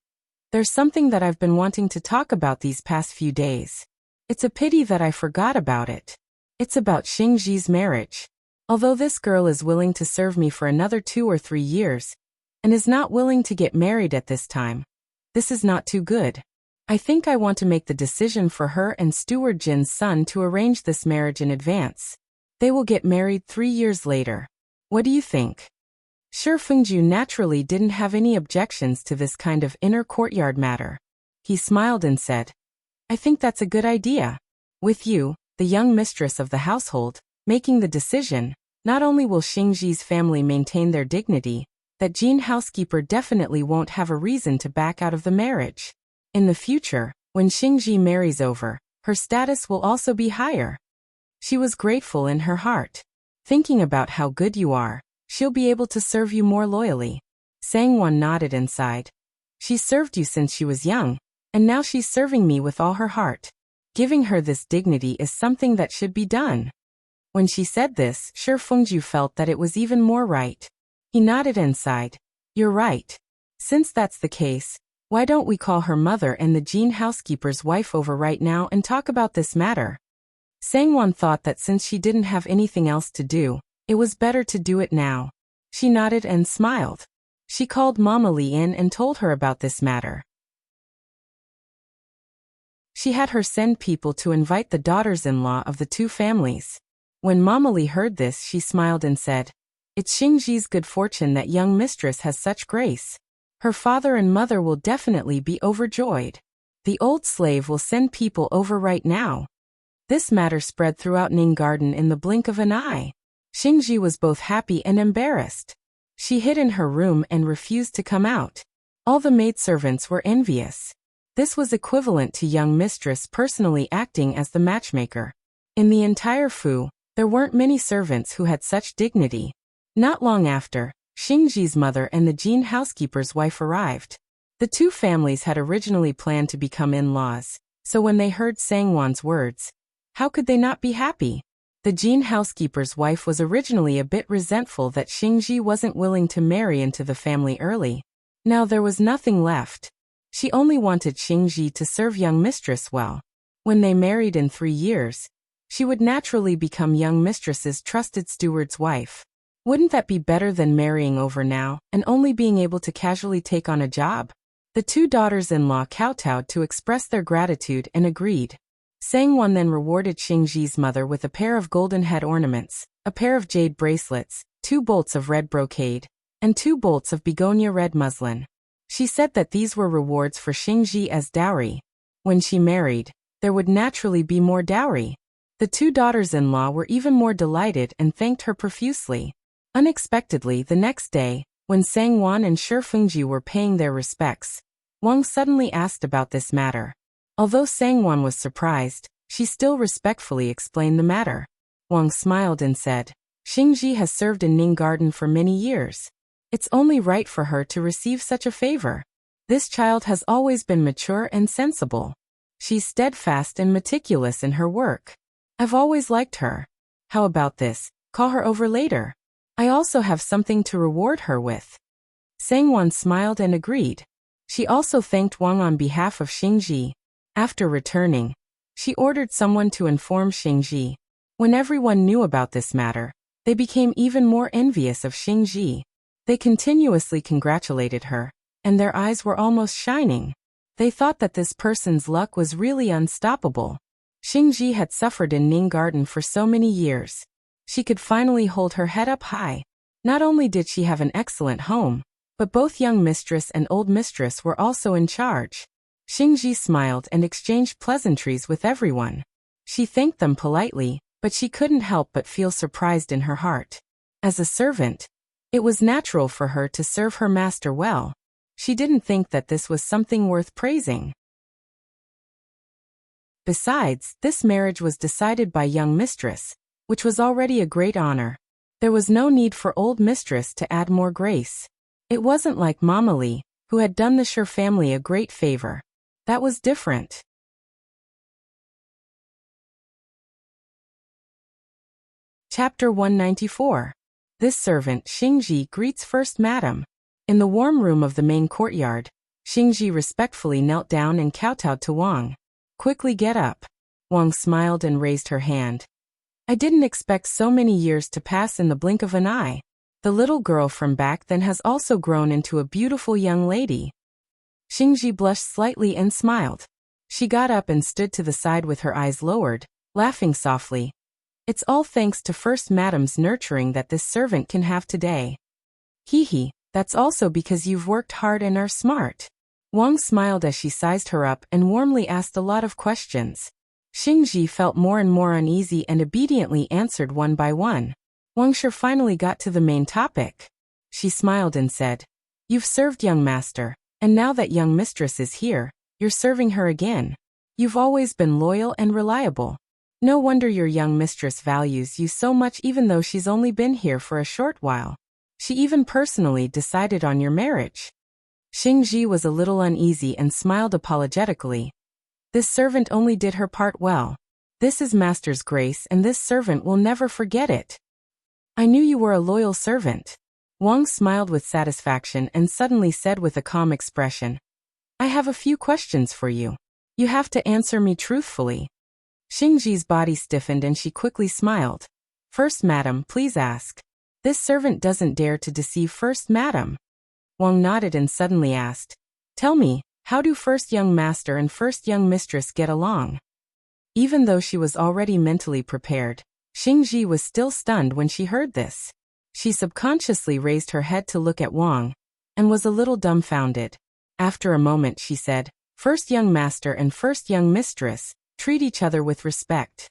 there's something that I've been wanting to talk about these past few days. It's a pity that I forgot about it. It's about Xingji's marriage. Although this girl is willing to serve me for another 2 or 3 years, and is not willing to get married at this time, this is not too good. I think I want to make the decision for her and Steward Jin's son to arrange this marriage in advance. They will get married 3 years later. What do you think? Shi Fengju naturally didn't have any objections to this kind of inner courtyard matter. He smiled and said, I think that's a good idea. With you, the young mistress of the household, making the decision, not only will Xingji's family maintain their dignity, that Jin housekeeper definitely won't have a reason to back out of the marriage. In the future, when Xingji marries over, her status will also be higher. She was grateful in her heart. Thinking about how good you are, she'll be able to serve you more loyally. Sangwon nodded and sighed. She served you since she was young, and now she's serving me with all her heart. Giving her this dignity is something that should be done. When she said this, Shi Fengju felt that it was even more right. He nodded and sighed. You're right. Since that's the case, why don't we call her mother and the Jin housekeeper's wife over right now and talk about this matter? Sangwon thought that since she didn't have anything else to do, it was better to do it now. She nodded and smiled. She called Mama Li in and told her about this matter. She had her send people to invite the daughters-in-law of the 2 families. When Mama Li heard this, she smiled and said, it's Xingji's good fortune that young mistress has such grace. Her father and mother will definitely be overjoyed. The old slave will send people over right now. This matter spread throughout Ning Garden in the blink of an eye. Xingji was both happy and embarrassed. She hid in her room and refused to come out. All the maidservants were envious. This was equivalent to young mistress personally acting as the matchmaker. In the entire Fu, there weren't many servants who had such dignity. Not long after, Xingji's mother and the Jin housekeeper's wife arrived. The 2 families had originally planned to become in-laws, so when they heard Sangwon's words, how could they not be happy? The Jin housekeeper's wife was originally a bit resentful that Xingji wasn't willing to marry into the family early. Now there was nothing left. She only wanted Xingji to serve young mistress well. When they married in 3 years, she would naturally become young mistress's trusted steward's wife. Wouldn't that be better than marrying over now and only being able to casually take on a job? The 2 daughters-in-law kowtowed to express their gratitude and agreed. Sangwon then rewarded Xingji's mother with a pair of golden head ornaments, a pair of jade bracelets, 2 bolts of red brocade, and 2 bolts of begonia red muslin. She said that these were rewards for Xingji as dowry. When she married, there would naturally be more dowry. The 2 daughters-in-law were even more delighted and thanked her profusely. Unexpectedly, the next day, when Sangwon and Shi Fengji were paying their respects, Wang suddenly asked about this matter. Although Sangwon was surprised, she still respectfully explained the matter. Wang smiled and said, Xingji has served in Ning Garden for many years. It's only right for her to receive such a favor. This child has always been mature and sensible. She's steadfast and meticulous in her work. I've always liked her. How about this? Call her over later. I also have something to reward her with. Sangwon smiled and agreed. She also thanked Wang on behalf of Xingji. After returning, she ordered someone to inform Xingji. When everyone knew about this matter, they became even more envious of Xingji. They continuously congratulated her, and their eyes were almost shining. They thought that this person's luck was really unstoppable. Xingji had suffered in Ning Garden for so many years. She could finally hold her head up high. Not only did she have an excellent home, but both young mistress and old mistress were also in charge. Xingji smiled and exchanged pleasantries with everyone. She thanked them politely, but she couldn't help but feel surprised in her heart. As a servant, it was natural for her to serve her master well. She didn't think that this was something worth praising. Besides, this marriage was decided by young mistress, which was already a great honor. There was no need for old mistress to add more grace. It wasn't like Mama Li, who had done the Shi family a great favor. That was different. Chapter 194. This servant, Xingji, greets First Madam. In the warm room of the main courtyard, Xingji respectfully knelt down and kowtowed to Wang. Quickly get up. Wang smiled and raised her hand. I didn't expect so many years to pass in the blink of an eye. The little girl from back then has also grown into a beautiful young lady. Xingji blushed slightly and smiled. She got up and stood to the side with her eyes lowered, laughing softly. It's all thanks to First Madam's nurturing that this servant can have today. Hee, that's also because you've worked hard and are smart. Wang smiled as she sized her up and warmly asked a lot of questions. Xingji felt more and more uneasy and obediently answered one by one. Wang Shi finally got to the main topic. She smiled and said, You've served young master, and now that young mistress is here, you're serving her again. You've always been loyal and reliable. No wonder your young mistress values you so much even though she's only been here for a short while. She even personally decided on your marriage. Xingji was a little uneasy and smiled apologetically. This servant only did her part well. This is master's grace and this servant will never forget it. I knew you were a loyal servant. Wang smiled with satisfaction and suddenly said with a calm expression, I have a few questions for you. You have to answer me truthfully. Xingji's body stiffened and she quickly smiled. First Madam, please ask. This servant doesn't dare to deceive First Madam. Wang nodded and suddenly asked, Tell me, how do First Young Master and First Young Mistress get along? Even though she was already mentally prepared, Xingji was still stunned when she heard this. She subconsciously raised her head to look at Wang, and was a little dumbfounded. After a moment she said, First Young Master and First Young Mistress, treat each other with respect.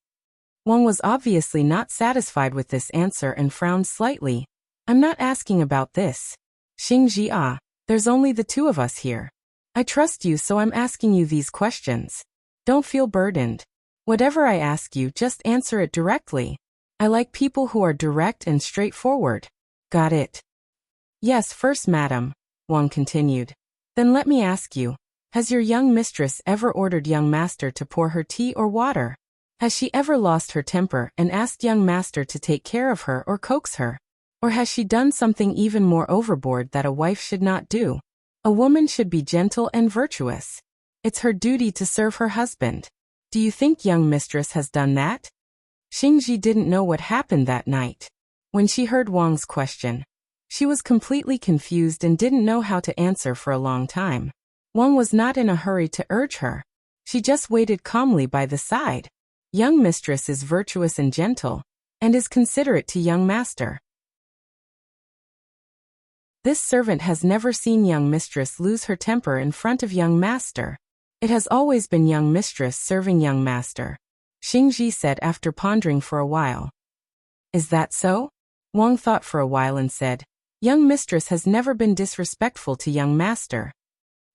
Wang was obviously not satisfied with this answer and frowned slightly. I'm not asking about this. Xingji, there's only the two of us here. I trust you so I'm asking you these questions. Don't feel burdened. Whatever I ask you, just answer it directly. I like people who are direct and straightforward. Got it? Yes, First Madam, Wang continued. Then let me ask you, has your young mistress ever ordered young master to pour her tea or water? Has she ever lost her temper and asked young master to take care of her or coax her? Or has she done something even more overboard that a wife should not do? A woman should be gentle and virtuous. It's her duty to serve her husband. Do you think young mistress has done that? Xingji didn't know what happened that night. When she heard Wang's question, she was completely confused and didn't know how to answer for a long time. Wang was not in a hurry to urge her. She just waited calmly by the side. Young mistress is virtuous and gentle, and is considerate to young master. This servant has never seen young mistress lose her temper in front of young master. It has always been young mistress serving young master, Xingji said after pondering for a while. Is that so? Wang thought for a while and said, young mistress has never been disrespectful to young master.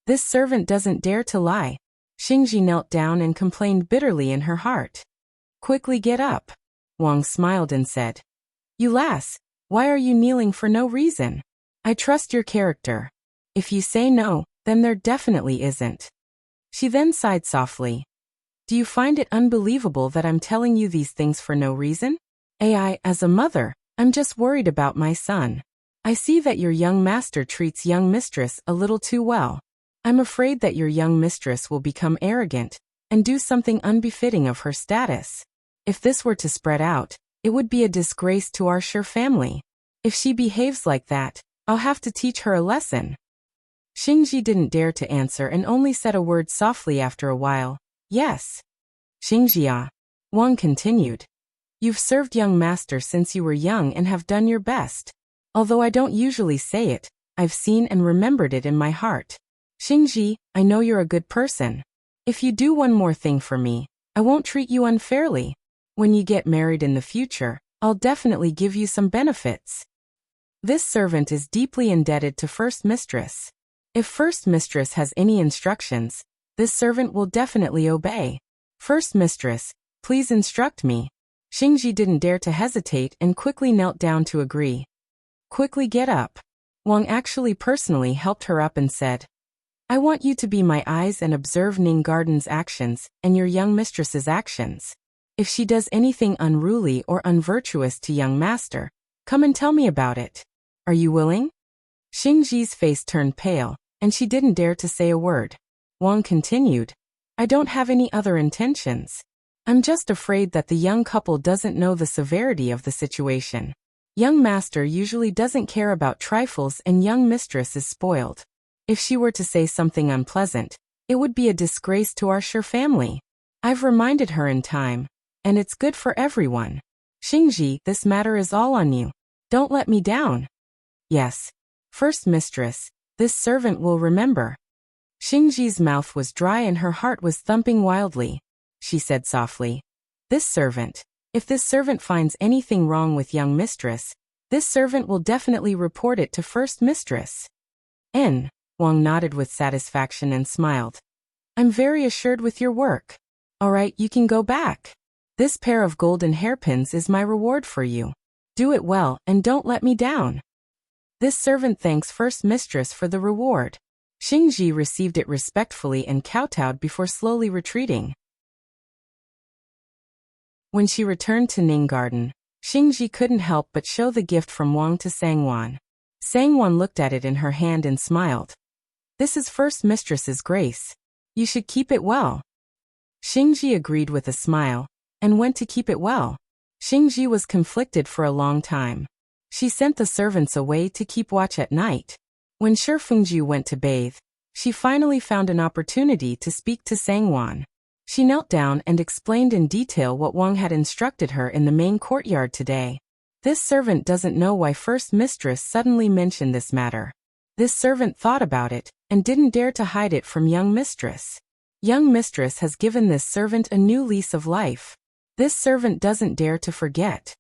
This servant doesn't dare to lie. Xingji knelt down and complained bitterly in her heart. Quickly get up. Wang smiled and said, you lass, why are you kneeling for no reason? I trust your character. If you say no, then there definitely isn't. She then sighed softly. Do you find it unbelievable that I'm telling you these things for no reason? As a mother, I'm just worried about my son. I see that your young master treats young mistress a little too well. I'm afraid that your young mistress will become arrogant and do something unbefitting of her status. If this were to spread out, it would be a disgrace to our Sure family. If she behaves like that, I'll have to teach her a lesson. Xingji didn't dare to answer and only said a word softly after a while. Yes. Xingjia. Wang continued. You've served young master since you were young and have done your best. Although I don't usually say it, I've seen and remembered it in my heart. Xingji, I know you're a good person. If you do one more thing for me, I won't treat you unfairly. When you get married in the future, I'll definitely give you some benefits. This servant is deeply indebted to first mistress. If first mistress has any instructions, this servant will definitely obey. First mistress, please instruct me. Xingji didn't dare to hesitate and quickly knelt down to agree. Quickly get up. Wang actually personally helped her up and said, I want you to be my eyes and observe Ning Garden's actions and your young mistress's actions. If she does anything unruly or unvirtuous to young master, come and tell me about it. Are you willing? Xingji's face turned pale, and she didn't dare to say a word. Wang continued, I don't have any other intentions. I'm just afraid that the young couple doesn't know the severity of the situation. Young master usually doesn't care about trifles and young mistress is spoiled. If she were to say something unpleasant, it would be a disgrace to our Sure family. I've reminded her in time, and it's good for everyone. Xingji, this matter is all on you. Don't let me down. Yes. First mistress, this servant will remember. Xingji's mouth was dry and her heart was thumping wildly. She said softly, this servant, if this servant finds anything wrong with young mistress, this servant will definitely report it to first mistress. Wang nodded with satisfaction and smiled. I'm very assured with your work. All right, you can go back. This pair of golden hairpins is my reward for you. Do it well and don't let me down. This servant thanks first mistress for the reward. Xingji received it respectfully and kowtowed before slowly retreating. When she returned to Ning Garden, Xingji couldn't help but show the gift from Wang to Sangwan. Sangwan looked at it in her hand and smiled. This is first mistress's grace. You should keep it well. Xingji agreed with a smile, and went to keep it well. Xingji was conflicted for a long time. She sent the servants away to keep watch at night. When Shi Fengju went to bathe, she finally found an opportunity to speak to Sangwan. She knelt down and explained in detail what Wang had instructed her in the main courtyard today. This servant doesn't know why first mistress suddenly mentioned this matter. This servant thought about it, and didn't dare to hide it from young mistress. Young mistress has given this servant a new lease of life. This servant doesn't dare to forget.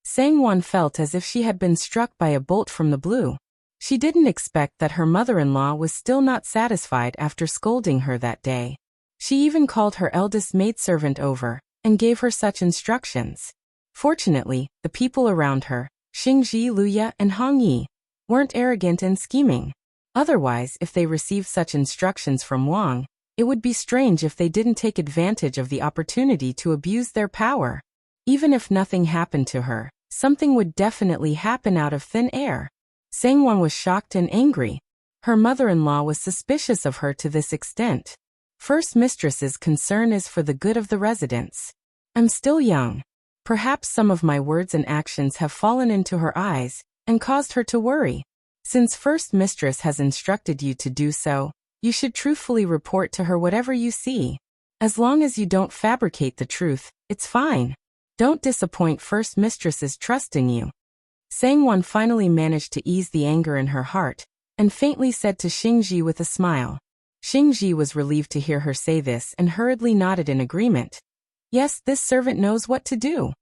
Sangwan felt as if she had been struck by a bolt from the blue. She didn't expect that her mother-in-law was still not satisfied after scolding her that day. She even called her eldest maidservant over, and gave her such instructions. Fortunately, the people around her, Xingji, Luya, and Hong Yi, weren't arrogant and scheming. Otherwise, if they received such instructions from Wang, it would be strange if they didn't take advantage of the opportunity to abuse their power. Even if nothing happened to her, something would definitely happen out of thin air. Sangwan was shocked and angry. Her mother-in-law was suspicious of her to this extent. First mistress's concern is for the good of the residents. I'm still young. Perhaps some of my words and actions have fallen into her eyes, and caused her to worry. Since first mistress has instructed you to do so, you should truthfully report to her whatever you see. As long as you don't fabricate the truth, it's fine. Don't disappoint first mistress's trust in you. Sang-won finally managed to ease the anger in her heart, and faintly said to Xingji with a smile. Xingji was relieved to hear her say this and hurriedly nodded in agreement. Yes, this servant knows what to do.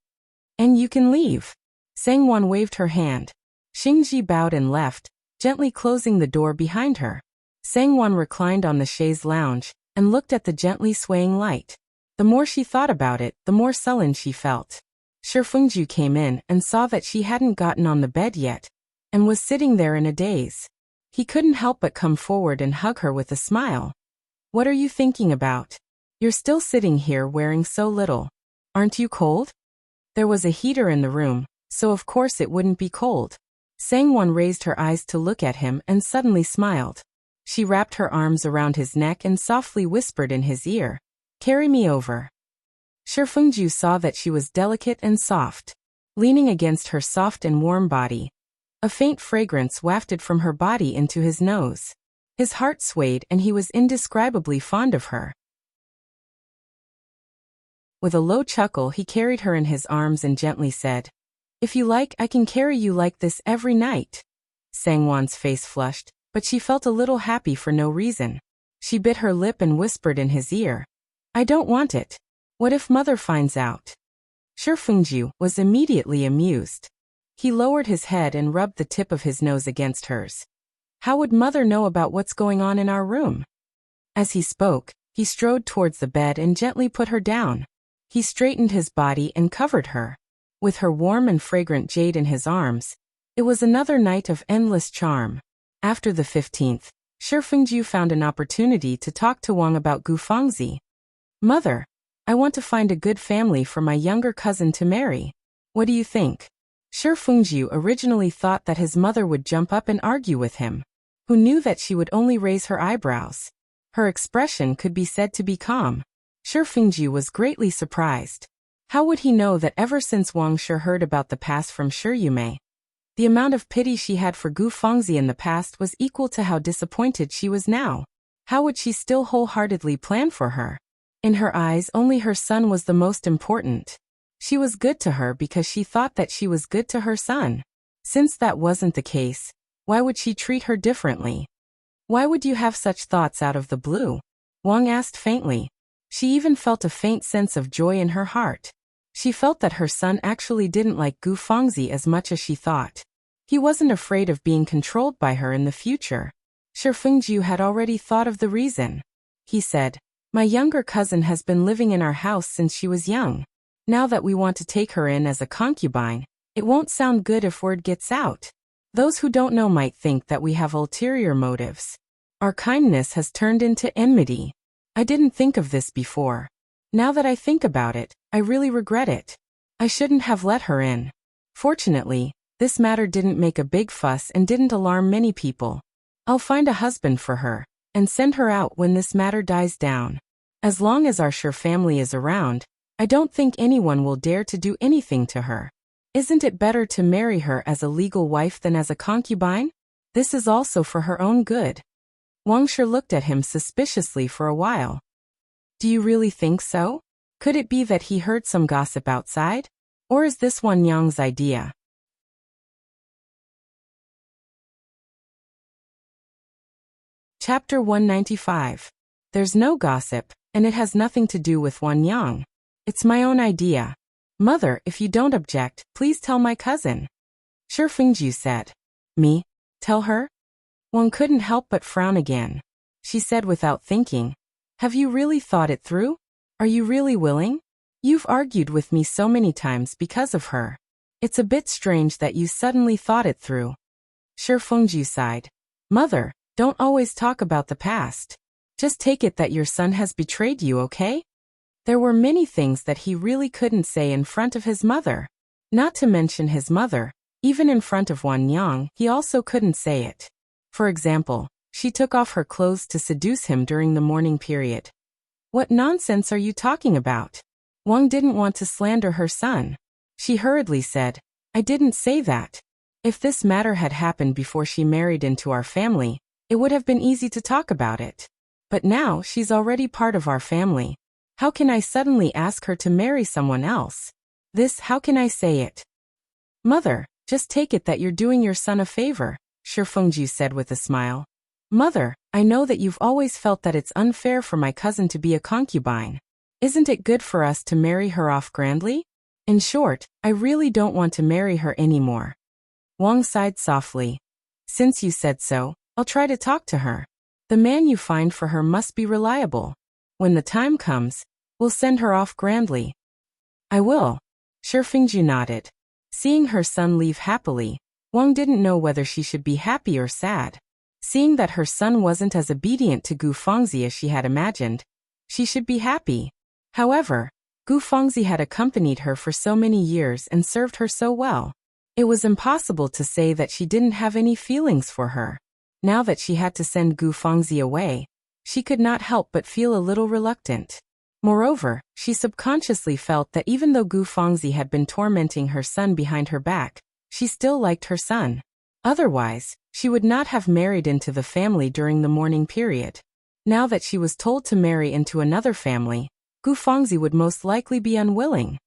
And you can leave. Sang-won waved her hand. Xingji bowed and left, gently closing the door behind her. Sang-won reclined on the chaise lounge and looked at the gently swaying light. The more she thought about it, the more sullen she felt. Shi Fengju came in and saw that she hadn't gotten on the bed yet, and was sitting there in a daze. He couldn't help but come forward and hug her with a smile. What are you thinking about? You're still sitting here wearing so little. Aren't you cold? There was a heater in the room, so of course it wouldn't be cold. Sang-won raised her eyes to look at him and suddenly smiled. She wrapped her arms around his neck and softly whispered in his ear, "Carry me over." Shi Fengju saw that she was delicate and soft. Leaning against her soft and warm body, a faint fragrance wafted from her body into his nose. His heart swayed and he was indescribably fond of her. With a low chuckle, he carried her in his arms and gently said, "If you like, I can carry you like this every night." Sang-won's face flushed, but she felt a little happy for no reason. She bit her lip and whispered in his ear, "I don't want it. What if mother finds out?" Shi Fengju was immediately amused. He lowered his head and rubbed the tip of his nose against hers. "How would mother know about what's going on in our room?" As he spoke, he strode towards the bed and gently put her down. He straightened his body and covered her. With her warm and fragrant jade in his arms, it was another night of endless charm. After the 15th, Shi Fengju found an opportunity to talk to Wang about Gu Fangzi. "Mother, I want to find a good family for my younger cousin to marry. What do you think?" Shi Fengju originally thought that his mother would jump up and argue with him. Who knew that she would only raise her eyebrows? Her expression could be said to be calm. Shi Fengju was greatly surprised. How would he know that ever since Wang Shi heard about the past from Shi Yume, the amount of pity she had for Gu Fangzi in the past was equal to how disappointed she was now? How would she still wholeheartedly plan for her? In her eyes, only her son was the most important. She was good to her because she thought that she was good to her son. Since that wasn't the case, why would she treat her differently? "Why would you have such thoughts out of the blue?" Wang asked faintly. She even felt a faint sense of joy in her heart. She felt that her son actually didn't like Gu Fangzi as much as she thought. He wasn't afraid of being controlled by her in the future. Shi Fengju had already thought of the reason. He said, "My younger cousin has been living in our house since she was young. Now that we want to take her in as a concubine, it won't sound good if word gets out. Those who don't know might think that we have ulterior motives. Our kindness has turned into enmity. I didn't think of this before. Now that I think about it, I really regret it. I shouldn't have let her in." Fortunately, this matter didn't make a big fuss and didn't alarm many people. "I'll find a husband for her and send her out when this matter dies down. As long as our Shi family is around, I don't think anyone will dare to do anything to her. Isn't it better to marry her as a legal wife than as a concubine? This is also for her own good." Wang Shi looked at him suspiciously for a while. "Do you really think so? Could it be that he heard some gossip outside? Or is this Wan Yang's idea?" Chapter 195. There's no gossip, and it has nothing to do with Wan Yang. It's my own idea. Mother, if you don't object, please tell my cousin. Shi Fengju said. Me? Tell her? Wang couldn't help but frown again. She said without thinking, "Have you really thought it through? Are you really willing? You've argued with me so many times because of her. It's a bit strange that you suddenly thought it through." Shi Fengju sighed. "Mother, don't always talk about the past. Just take it that your son has betrayed you, okay?" There were many things that he really couldn't say in front of his mother. Not to mention his mother, even in front of Wan Yang, he also couldn't say it. For example, she took off her clothes to seduce him during the mourning period. What nonsense are you talking about? Wang didn't want to slander her son. She hurriedly said, "I didn't say that. If this matter had happened before she married into our family, it would have been easy to talk about it. But now she's already part of our family. How can I suddenly ask her to marry someone else? How can I say it?" "Mother, Just take it that you're doing your son a favor, Shi Fengju said with a smile. Mother, I know that you've always felt that it's unfair for my cousin to be a concubine. Isn't it good for us to marry her off grandly? In short, I really don't want to marry her anymore. Wang sighed softly. Since you said so, I'll try to talk to her. The man you find for her must be reliable. When the time comes, we'll send her off grandly. I will. Shi Fengju nodded. Seeing her son leave happily, Wang didn't know whether she should be happy or sad. Seeing that her son wasn't as obedient to Gu Fengzi as she had imagined, she should be happy. However, Gu Fengzi had accompanied her for so many years and served her so well. It was impossible to say that she didn't have any feelings for her. Now that she had to send Gu Fengzi away, she could not help but feel a little reluctant. Moreover, she subconsciously felt that even though Gu Fengzi had been tormenting her son behind her back, she still liked her son. Otherwise, she would not have married into the family during the mourning period. Now that she was told to marry into another family, Gu Fengzi would most likely be unwilling.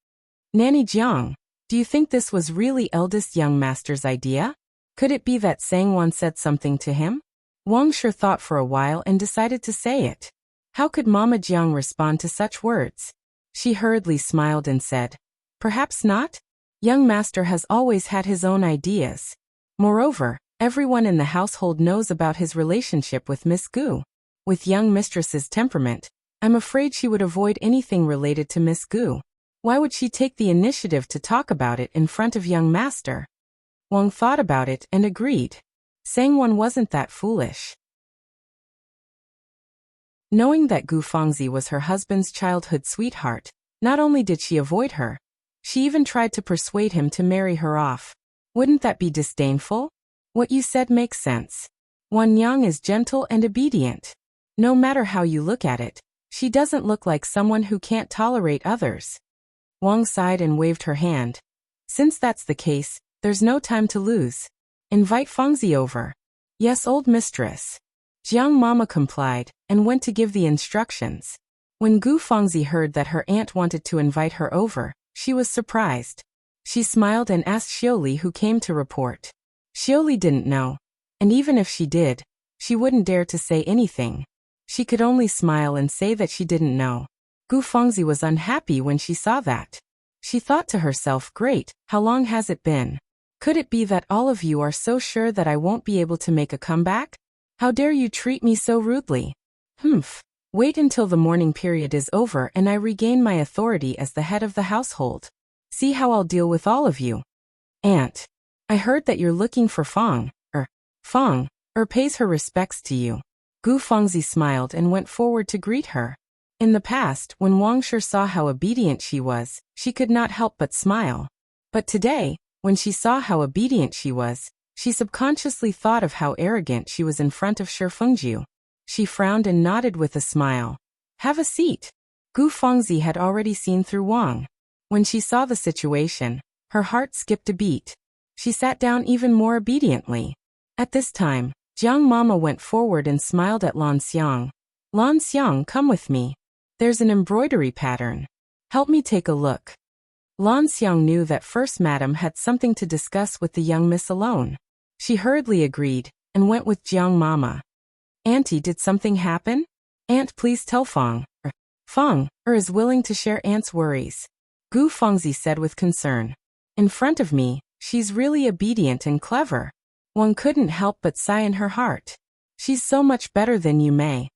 Nanny Jiang, do you think this was really eldest young master's idea? Could it be that Sangwon said something to him? Wang Shi thought for a while and decided to say it. How could Mama Jiang respond to such words? She hurriedly smiled and said, perhaps not? Young master has always had his own ideas. Moreover, everyone in the household knows about his relationship with Miss Gu. With young mistress's temperament, I'm afraid she would avoid anything related to Miss Gu. Why would she take the initiative to talk about it in front of young master? Wang thought about it and agreed. Sangwon wasn't that foolish. Knowing that Gu Fengzi was her husband's childhood sweetheart, not only did she avoid her, she even tried to persuade him to marry her off. Wouldn't that be disdainful? What you said makes sense. Wan Yang is gentle and obedient. No matter how you look at it, she doesn't look like someone who can't tolerate others. Wang sighed and waved her hand. Since that's the case, there's no time to lose. Invite Fengzi over. Yes, old mistress. Jiang Mama complied and went to give the instructions. When Gu Fengzi heard that her aunt wanted to invite her over, she was surprised. She smiled and asked Xiuli who came to report. Xiuli didn't know, and even if she did, she wouldn't dare to say anything. She could only smile and say that she didn't know. Gu Fengzi was unhappy when she saw that. She thought to herself, great, how long has it been? Could it be that all of you are so sure that I won't be able to make a comeback? How dare you treat me so rudely? Wait until the mourning period is over and I regain my authority as the head of the household. See how I'll deal with all of you. Aunt, I heard that you're looking for Feng pays her respects to you. Gu Fengzi smiled and went forward to greet her. In the past, when Wang Shi saw how obedient she was, she could not help but smile. But today, when she saw how obedient she was, she subconsciously thought of how arrogant she was in front of Shi Fengju. She frowned and nodded with a smile. Have a seat. Gu Fengzi had already seen through Wang. When she saw the situation, her heart skipped a beat. She sat down even more obediently. At this time, Jiang Mama went forward and smiled at Lan Xiang. Lan Xiang, come with me. There's an embroidery pattern. Help me take a look. Lan Xiang knew that First Madam had something to discuss with the young miss alone. She hurriedly agreed, and went with Jiang Mama. Auntie, did something happen? Aunt, please tell Feng is willing to share Aunt's worries. Gu Fengzi said with concern. In front of me, she's really obedient and clever. One couldn't help but sigh in her heart. She's so much better than you may.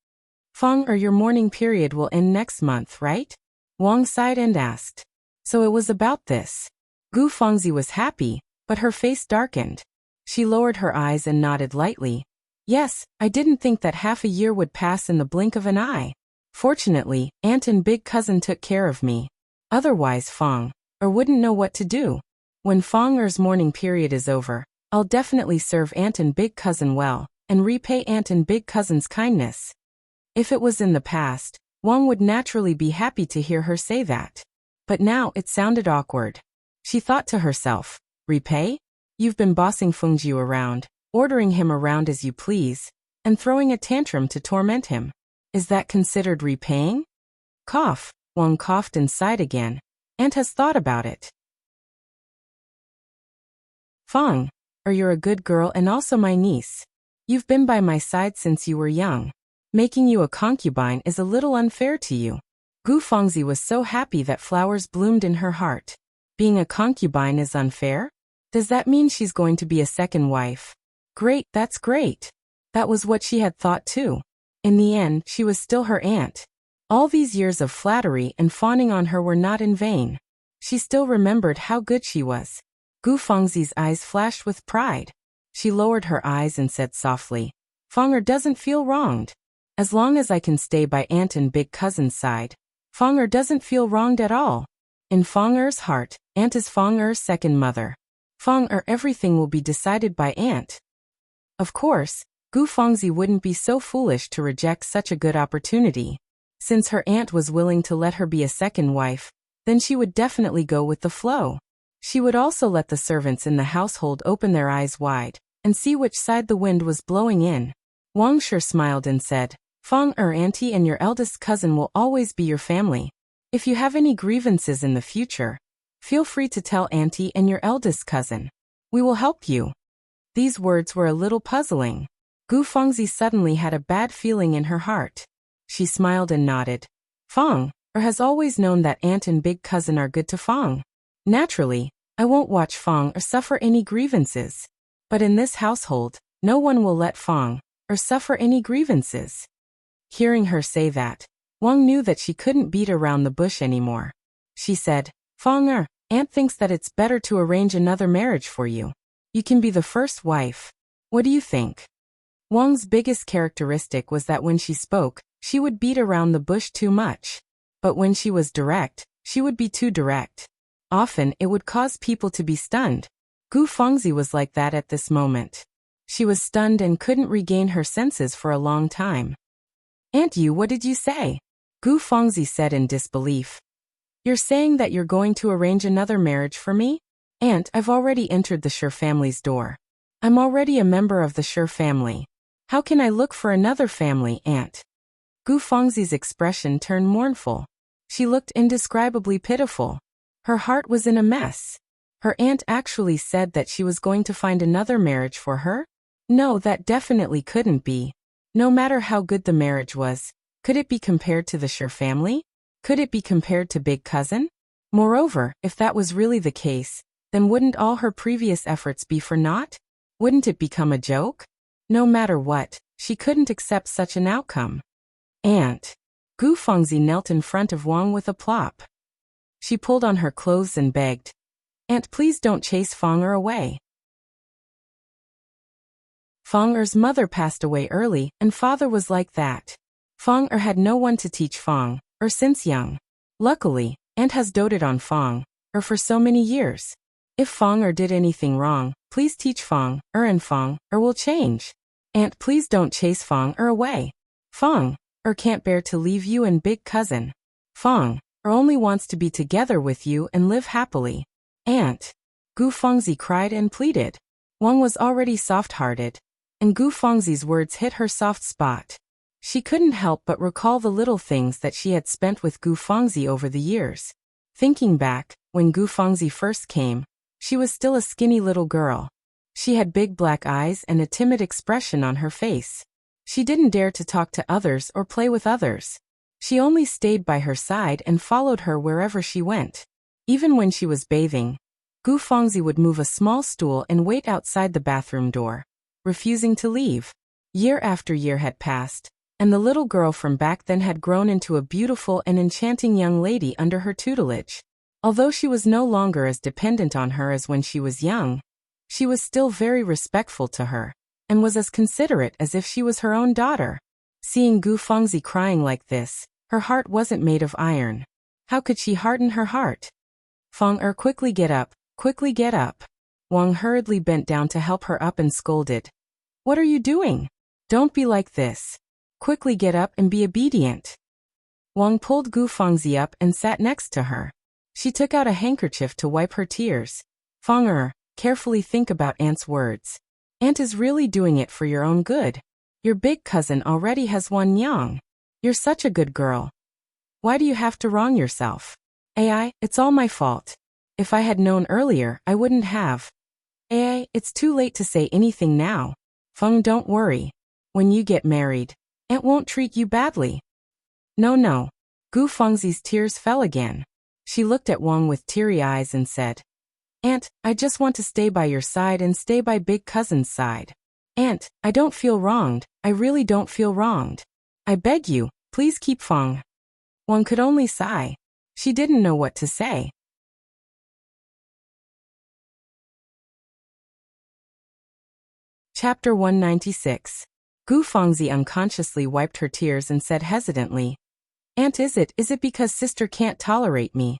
Your mourning period will end next month, right? Wang sighed and asked. So it was about this. Gu Fengzi was happy, but her face darkened. She lowered her eyes and nodded lightly. Yes, I didn't think that half a year would pass in the blink of an eye. Fortunately, Aunt and big cousin took care of me. Otherwise wouldn't know what to do. When Feng's mourning period is over, I'll definitely serve Aunt and big cousin well, and repay Aunt and big cousin's kindness. If it was in the past, Wang would naturally be happy to hear her say that. But now it sounded awkward. She thought to herself, repay? You've been bossing Fengju around, ordering him around as you please, and throwing a tantrum to torment him. Is that considered repaying? Cough. Wang coughed and sighed again. Aunt has thought about it. Fong, or you're a good girl and also my niece. You've been by my side since you were young. Making you a concubine is a little unfair to you. Gu Fengzi was so happy that flowers bloomed in her heart. Being a concubine is unfair? Does that mean she's going to be a second wife? Great, that's great. That was what she had thought too. In the end, she was still her aunt. All these years of flattery and fawning on her were not in vain. She still remembered how good she was. Gu Fengzi's eyes flashed with pride. She lowered her eyes and said softly, Feng doesn't feel wronged. As long as I can stay by aunt and big cousin's side, Feng doesn't feel wronged at all. In Feng's heart, aunt is Feng's second mother. Feng everything will be decided by aunt. Of course, Gu Fengzi wouldn't be so foolish to reject such a good opportunity. Since her aunt was willing to let her be a second wife, then she would definitely go with the flow. She would also let the servants in the household open their eyes wide and see which side the wind was blowing in. Wang Shi smiled and said, Feng auntie and your eldest cousin will always be your family. If you have any grievances in the future, feel free to tell auntie and your eldest cousin. We will help you. These words were a little puzzling. Gu Fengzi suddenly had a bad feeling in her heart. She smiled and nodded. Feng has always known that aunt and big cousin are good to Feng. Naturally, I won't watch Feng suffer any grievances. But in this household, no one will let Feng suffer any grievances. Hearing her say that, Wang knew that she couldn't beat around the bush anymore. She said, Feng aunt thinks that it's better to arrange another marriage for you. You can be the first wife. What do you think? Wang's biggest characteristic was that when she spoke, she would beat around the bush too much. But when she was direct, she would be too direct. Often it would cause people to be stunned. Gu Fengzi was like that at this moment. She was stunned and couldn't regain her senses for a long time. Aunt Yu, what did you say? Gu Fengzi said in disbelief. You're saying that you're going to arrange another marriage for me? Aunt, I've already entered the Shi family's door. I'm already a member of the Shi family. How can I look for another family, aunt? Gu Fengzi's expression turned mournful. She looked indescribably pitiful. Her heart was in a mess. Her aunt actually said that she was going to find another marriage for her? No, that definitely couldn't be. No matter how good the marriage was, could it be compared to the Shi family? Could it be compared to big cousin? Moreover, if that was really the case, then wouldn't all her previous efforts be for naught? Wouldn't it become a joke? No matter what, she couldn't accept such an outcome. Aunt. Gu Fengzi knelt in front of Wang with a plop. She pulled on her clothes and begged, Aunt, please don't chase Feng away. Feng's mother passed away early, and father was like that. Feng had no one to teach Feng since young. Luckily, Aunt has doted on Feng for so many years. If Feng did anything wrong, please teach Feng and Feng will change. Aunt, please don't chase Feng away. Feng can't bear to leave you and big cousin. Feng only wants to be together with you and live happily. Aunt. Gu Fengzi cried and pleaded. Wang was already soft-hearted, and Gu Fengzi's words hit her soft spot. She couldn't help but recall the little things that she had spent with Gu Fengzi over the years. Thinking back, when Gu Fengzi first came, she was still a skinny little girl. She had big black eyes and a timid expression on her face. She didn't dare to talk to others or play with others. She only stayed by her side and followed her wherever she went. Even when she was bathing, Gu Fengzi would move a small stool and wait outside the bathroom door, refusing to leave. Year after year had passed, and the little girl from back then had grown into a beautiful and enchanting young lady under her tutelage. Although she was no longer as dependent on her as when she was young, she was still very respectful to her, and was as considerate as if she was her own daughter. Seeing Gu Fengzi crying like this, her heart wasn't made of iron. How could she harden her heart? Feng quickly get up, quickly get up. Wang hurriedly bent down to help her up and scolded. What are you doing? Don't be like this. Quickly get up and be obedient. Wang pulled Gu Fengzi up and sat next to her. She took out a handkerchief to wipe her tears. Feng carefully think about Aunt's words. Aunt is really doing it for your own good. Your big cousin already has one Yang. You're such a good girl. Why do you have to wrong yourself? It's all my fault. If I had known earlier, I wouldn't have. It's too late to say anything now. Feng, don't worry. When you get married, Aunt won't treat you badly. No. Gu Fengzi's tears fell again. She looked at Wang with teary eyes and said, Aunt, I just want to stay by your side and stay by big cousin's side. Aunt, I don't feel wronged. I really don't feel wronged. I beg you, please keep Feng. Wang could only sigh. She didn't know what to say. Chapter 196. Gu Fengzi unconsciously wiped her tears and said hesitantly, Aunt, is it because sister can't tolerate me?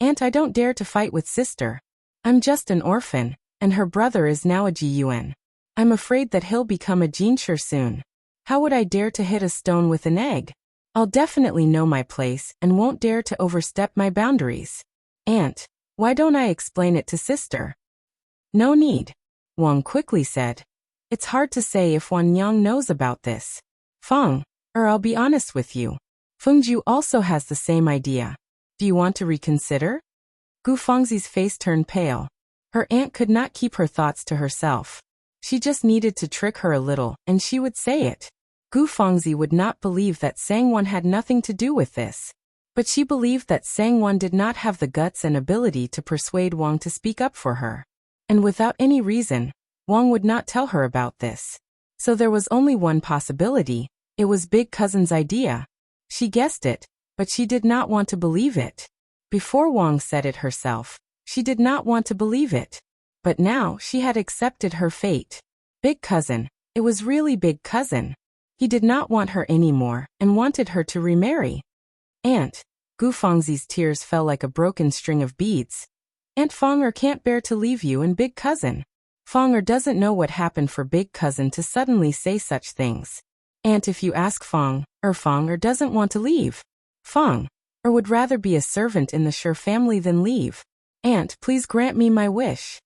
Aunt, I don't dare to fight with sister. I'm just an orphan, and her brother is now a Gun. I'm afraid that he'll become a Jinshi soon. How would I dare to hit a stone with an egg? I'll definitely know my place and won't dare to overstep my boundaries. Aunt, why don't I explain it to sister? No need, Wang quickly said. It's hard to say if Wan Yang knows about this. Feng, I'll be honest with you. Fengju also has the same idea. Do you want to reconsider? Gu Fengzi's face turned pale. Her aunt could not keep her thoughts to herself. She just needed to trick her a little, and she would say it. Gu Fengzi would not believe that Sangwon had nothing to do with this. But she believed that Sangwon did not have the guts and ability to persuade Wang to speak up for her. And without any reason, Wang would not tell her about this. So there was only one possibility. It was big cousin's idea. She guessed it, but she did not want to believe it. Before Wang said it herself, she did not want to believe it. But now she had accepted her fate. Big cousin, it was really big cousin. He did not want her anymore and wanted her to remarry. Aunt, Gu Fengzi's tears fell like a broken string of beads. Aunt Fenger can't bear to leave you and big cousin. Fenger doesn't know what happened for big cousin to suddenly say such things. Aunt, if you ask Fenger doesn't want to leave. Fenger would rather be a servant in the Shi family than leave. Aunt, please grant me my wish.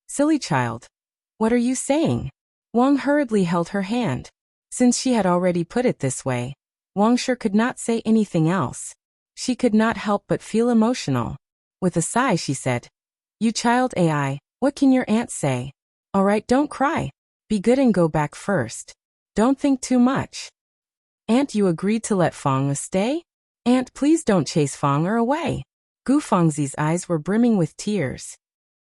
Silly child. What are you saying? Wang hurriedly held her hand. Since she had already put it this way, Wang Shi could not say anything else. She could not help but feel emotional. With a sigh she said, You child AI, what can your aunt say? Alright, don't cry. Be good and go back first. Don't think too much. Aunt, you agreed to let Fenger stay? Aunt, please don't chase Fenger away. Gu Fengzi's eyes were brimming with tears.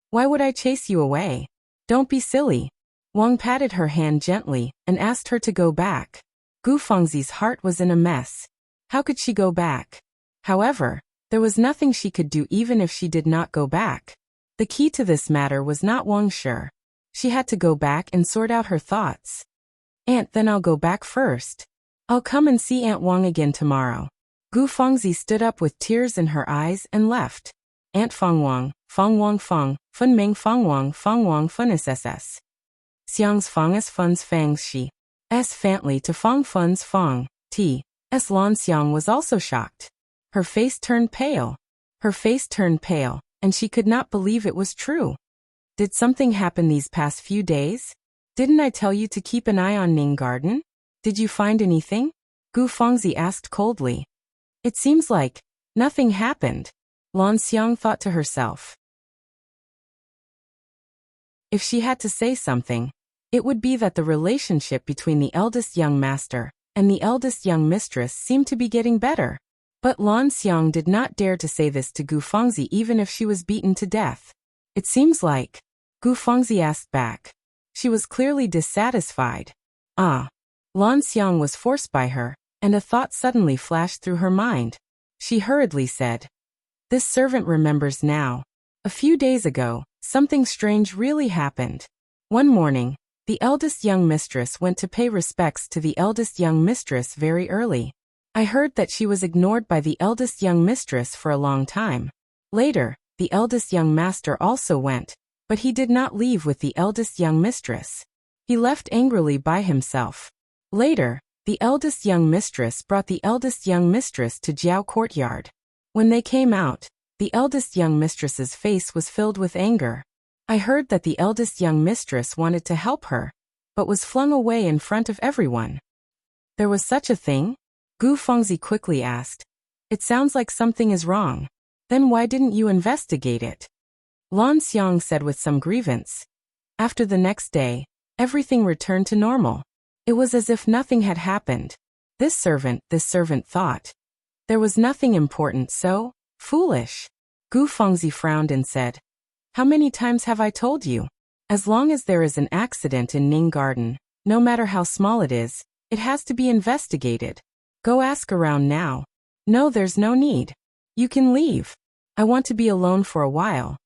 Why would I chase you away? Don't be silly. Wang patted her hand gently and asked her to go back. Gu Fengzi's heart was in a mess. How could she go back? However, there was nothing she could do even if she did not go back. The key to this matter was not Wang Shi. She had to go back and sort out her thoughts. Aunt, then I'll go back first. I'll come and see Aunt Wang again tomorrow. Gu Fengzi stood up with tears in her eyes and left. Aunt Feng Wang Fun Ming Feng Wang Fun SSS. Xiang's Feng Fun's Fang Shi. S Fantly to Feng Fun's Feng, T. S Lan Xiang was also shocked. Her face turned pale. And she could not believe it was true. Did something happen these past few days? Didn't I tell you to keep an eye on Ning Garden? Did you find anything? Gu Fengzi asked coldly. It seems like nothing happened, Lan Xiang thought to herself. If she had to say something, it would be that the relationship between the eldest young master and the eldest young mistress seemed to be getting better. But Lan Xiang did not dare to say this to Gu Fengzi even if she was beaten to death. It seems like, Gu Fengzi asked back. She was clearly dissatisfied. Lan Xiang was forced by her, and a thought suddenly flashed through her mind. She hurriedly said, This servant remembers now. A few days ago, something strange really happened. One morning, the eldest young mistress went to pay respects to the eldest young mistress very early. I heard that she was ignored by the eldest young mistress for a long time. Later, the eldest young master also went, but he did not leave with the eldest young mistress. He left angrily by himself. Later, the eldest young mistress brought the eldest young mistress to Jiao courtyard. When they came out, the eldest young mistress's face was filled with anger. I heard that the eldest young mistress wanted to help her, but was flung away in front of everyone. There was such a thing? Gu Fengzi quickly asked. It sounds like something is wrong. Then why didn't you investigate it? Lan Xiang said with some grievance. After the next day, everything returned to normal. It was as if nothing had happened. This servant thought. There was nothing important, so foolish. Gu Fengzi frowned and said, "How many times have I told you? As long as there is an accident in Ning Garden, no matter how small it is, it has to be investigated. Go ask around now." "No, there's no need. You can leave. I want to be alone for a while."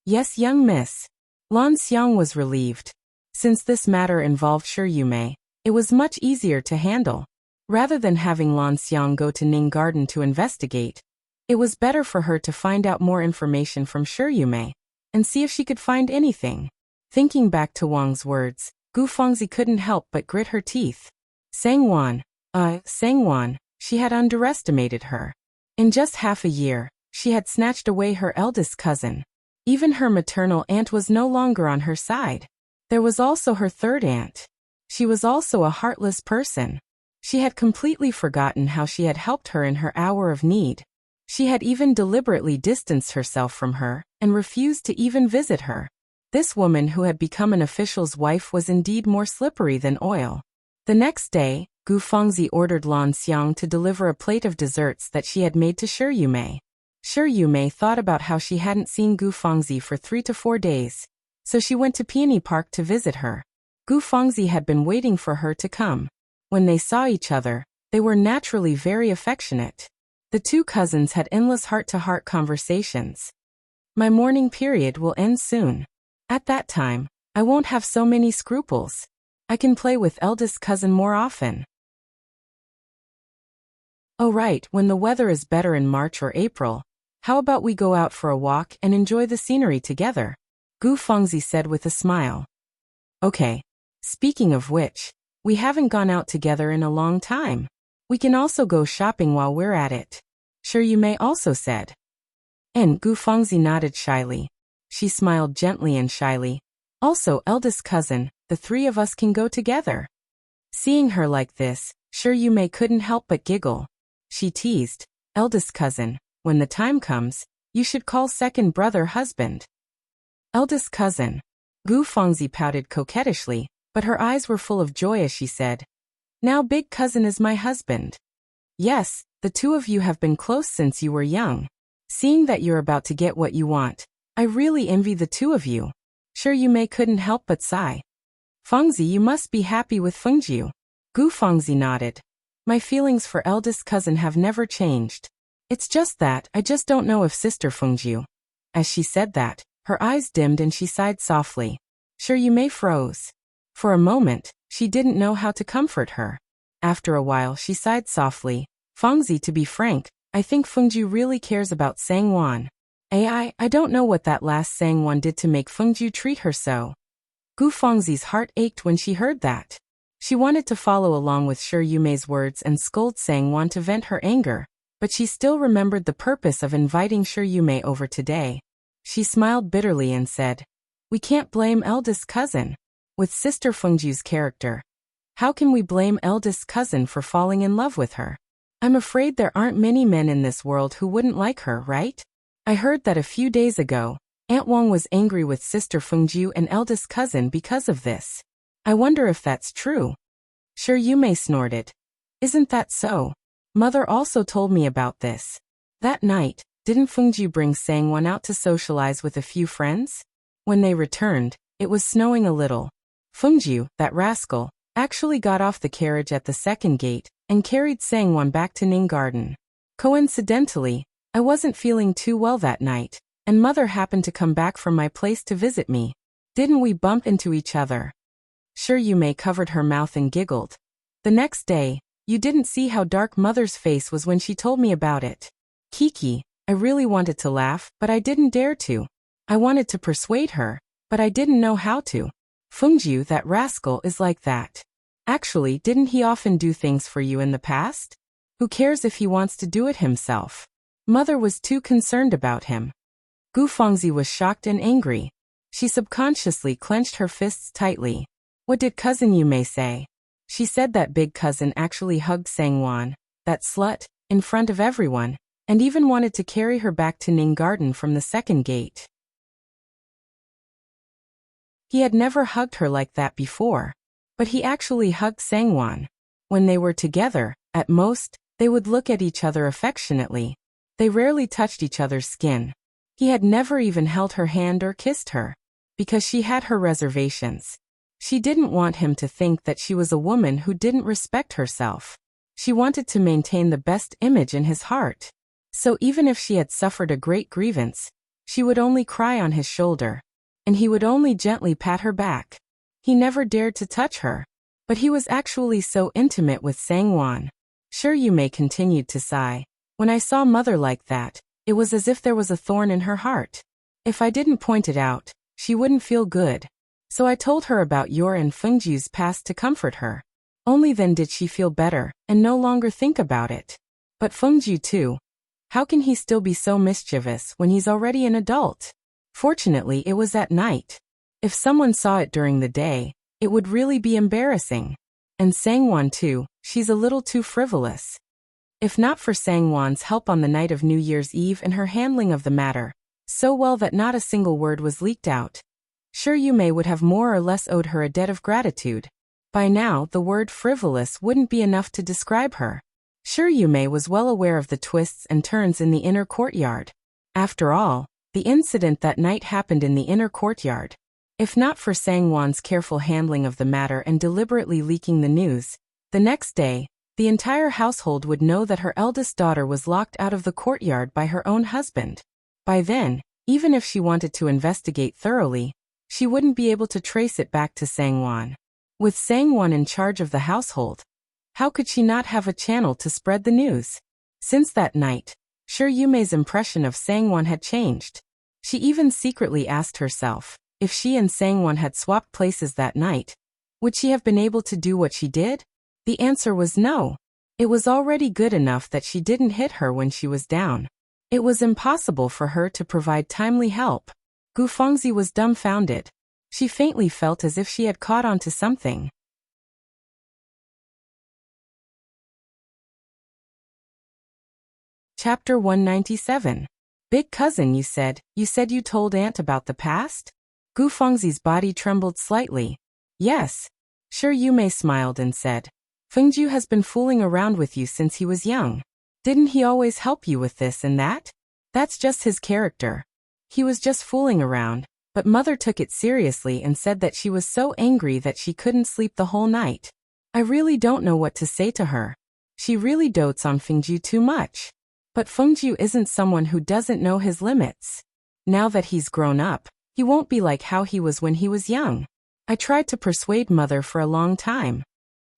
"Yes, young miss." Lan Xiang was relieved. Since this matter involved Shi Yume, it was much easier to handle. Rather than having Lan Xiang go to Ning Garden to investigate, it was better for her to find out more information from Shi Yume and see if she could find anything. Thinking back to Wang's words, Gu Fengzi couldn't help but grit her teeth. Sang Wan, she had underestimated her. In just half a year, she had snatched away her eldest cousin. Even her maternal aunt was no longer on her side. There was also her third aunt. She was also a heartless person. She had completely forgotten how she had helped her in her hour of need. She had even deliberately distanced herself from her and refused to even visit her. This woman who had become an official's wife was indeed more slippery than oil. The next day, Gu Fengzi ordered Lan Xiang to deliver a plate of desserts that she had made to Shi Yume. Shi Yume thought about how she hadn't seen Gu Fengzi for 3 to 4 days, so she went to Peony Park to visit her. Gu Fengzi had been waiting for her to come. When they saw each other, they were naturally very affectionate. The two cousins had endless heart-to-heart conversations. "My mourning period will end soon. At that time, I won't have so many scruples. I can play with eldest cousin more often." "Oh right, when the weather is better in March or April, how about we go out for a walk and enjoy the scenery together?" Gu Fengzi said with a smile. "Okay. Speaking of which, we haven't gone out together in a long time. We can also go shopping while we're at it," Shi Yume also said. And Gu Fengzi nodded shyly. She smiled gently and shyly. "Also, eldest cousin, the three of us can go together." Seeing her like this, Shi Yume couldn't help but giggle. She teased, "Eldest cousin, when the time comes, you should call second brother husband." "Eldest cousin." Gu Fengzi pouted coquettishly, but her eyes were full of joy as she said, "Now big cousin is my husband." "Yes, the two of you have been close since you were young. Seeing that you're about to get what you want, I really envy the two of you." Shi Yume couldn't help but sigh. "Fengzi, you must be happy with Fengjiu." Gu Fengzi nodded. "My feelings for eldest cousin have never changed. It's just that I just don't know if sister Fengjiu." As she said that, her eyes dimmed and she sighed softly. Shi Yume froze. For a moment, she didn't know how to comfort her. After a while she sighed softly. "Fengzi, to be frank, I think Fengjiu really cares about Sangwan. I don't know what that last Sangwan did to make Fengjiu treat her so." Gu Fengzi's heart ached when she heard that. She wanted to follow along with Shi Yume's words and scold Sangwan to vent her anger, but she still remembered the purpose of inviting Shi Yume over today. She smiled bitterly and said, "We can't blame eldest cousin. With sister Fengjiu's character, how can we blame eldest cousin for falling in love with her? I'm afraid there aren't many men in this world who wouldn't like her, right? I heard that a few days ago, Aunt Wang was angry with sister Fengjiu and eldest cousin because of this. I wonder if that's true." Shi Yume snorted. "Isn't that so? Mother also told me about this. That night, didn't Fengjiu bring Sangwan out to socialize with a few friends? When they returned, it was snowing a little. Fengjiu, that rascal, actually got off the carriage at the second gate and carried Sangwan back to Ning Garden. Coincidentally, I wasn't feeling too well that night, and Mother happened to come back from my place to visit me. Didn't we bump into each other?" Shi Yume covered her mouth and giggled. "The next day, you didn't see how dark Mother's face was when she told me about it. Kiki, I really wanted to laugh, but I didn't dare to. I wanted to persuade her, but I didn't know how to. Fengjiu, that rascal, is like that. Actually, didn't he often do things for you in the past? Who cares if he wants to do it himself? Mother was too concerned about him." Gu Fengzi was shocked and angry. She subconsciously clenched her fists tightly. What did cousin Yume say? She said that big cousin actually hugged Sangwan, that slut, in front of everyone, and even wanted to carry her back to Ning Garden from the second gate. He had never hugged her like that before. But he actually hugged Sangwon. When they were together, at most, they would look at each other affectionately. They rarely touched each other's skin. He had never even held her hand or kissed her. Because she had her reservations. She didn't want him to think that she was a woman who didn't respect herself. She wanted to maintain the best image in his heart. So even if she had suffered a great grievance, she would only cry on his shoulder. And he would only gently pat her back. He never dared to touch her. But he was actually so intimate with Sangwon. Sure, Yume continued to sigh. When I saw mother like that, it was as if there was a thorn in her heart. If I didn't point it out, she wouldn't feel good. So I told her about your and Fengju's past to comfort her. Only then did she feel better, and no longer think about it. But Fengju too. How can he still be so mischievous when he's already an adult? Fortunately, it was at night. If someone saw it during the day, it would really be embarrassing. And Sangwon too, she's a little too frivolous. If not for Sangwon's help on the night of New Year's Eve and her handling of the matter, so well that not a single word was leaked out, sure Yume would have more or less owed her a debt of gratitude. By now, the word frivolous wouldn't be enough to describe her. Sure Yume was well aware of the twists and turns in the inner courtyard. After all, the incident that night happened in the inner courtyard. If not for Sangwon's careful handling of the matter and deliberately leaking the news, the next day, the entire household would know that her eldest daughter was locked out of the courtyard by her own husband. By then, even if she wanted to investigate thoroughly, she wouldn't be able to trace it back to Sangwon. With Sangwon in charge of the household, how could she not have a channel to spread the news? Since that night, sure Yume's impression of Sangwon had changed. She even secretly asked herself, if she and Sangwon had swapped places that night, would she have been able to do what she did? The answer was no. It was already good enough that she didn't hit her when she was down. It was impossible for her to provide timely help. Gu Fengzi was dumbfounded. She faintly felt as if she had caught on to something. Chapter 197. Big cousin, you said you told Aunt about the past? Gu Fengzi's body trembled slightly. Yes. Sure Yume smiled and said, Fengju has been fooling around with you since he was young. Didn't he always help you with this and that? That's just his character. He was just fooling around, but mother took it seriously and said that she was so angry that she couldn't sleep the whole night. I really don't know what to say to her. She really dotes on Fengju too much. But Fengju isn't someone who doesn't know his limits. Now that he's grown up, he won't be like how he was when he was young. I tried to persuade mother for a long time.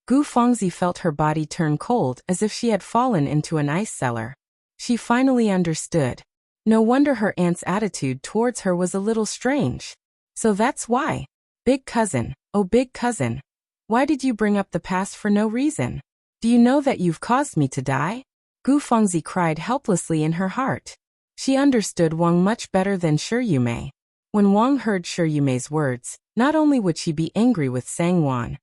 Gu Fengzi felt her body turn cold as if she had fallen into an ice cellar. She finally understood. No wonder her aunt's attitude towards her was a little strange. So that's why. Big cousin, oh big cousin. Why did you bring up the past for no reason? Do you know that you've caused me to die? Gu Fengzi cried helplessly in her heart. She understood Wang much better than Sure Yume. When Wang heard Sure Yume's words, not only would she be angry with Sangwon,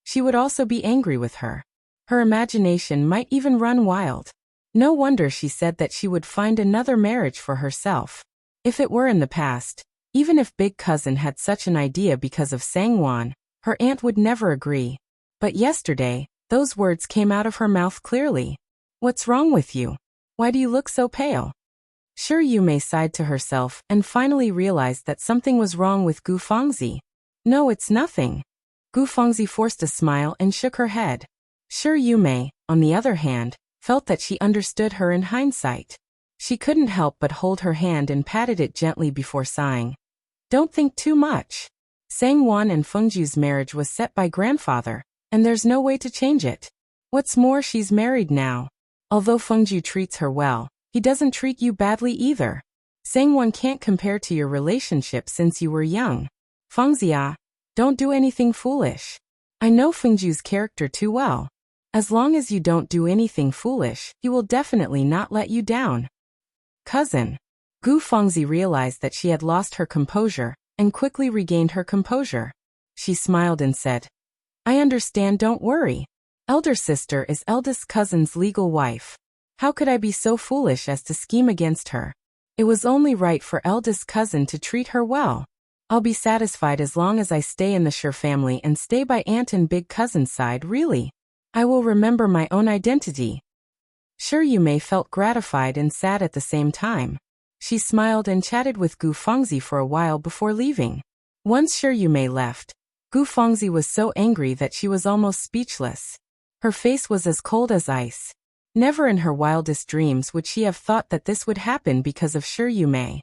she would also be angry with her. Her imagination might even run wild. No wonder she said that she would find another marriage for herself. If it were in the past, even if Big Cousin had such an idea because of Sangwon, her aunt would never agree. But yesterday, those words came out of her mouth clearly. What's wrong with you? Why do you look so pale? Sure Yume sighed to herself and finally realized that something was wrong with Gu Fengzi. No, it's nothing. Gu Fengzi forced a smile and shook her head. Sure Yume, on the other hand, felt that she understood her in hindsight. She couldn't help but hold her hand and patted it gently before sighing. Don't think too much. Sangwon and Fengju's marriage was set by grandfather, and there's no way to change it. What's more, she's married now. Although Fengju treats her well, he doesn't treat you badly either. Sangwon can't compare to your relationship since you were young. Fengzi, don't do anything foolish. I know Fengju's character too well. As long as you don't do anything foolish, he will definitely not let you down. Cousin. Gu Fengzi realized that she had lost her composure, and quickly regained her composure. She smiled and said, I understand, don't worry. Elder sister is eldest cousin's legal wife. How could I be so foolish as to scheme against her? It was only right for eldest cousin to treat her well. I'll be satisfied as long as I stay in the Shi family and stay by aunt and big cousin's side, really. I will remember my own identity. Shi Yumei felt gratified and sad at the same time. She smiled and chatted with Gu Fengzi for a while before leaving. Once Shi Yumei left, Gu Fengzi was so angry that she was almost speechless. Her face was as cold as ice. Never in her wildest dreams would she have thought that this would happen because of Shi Yumei.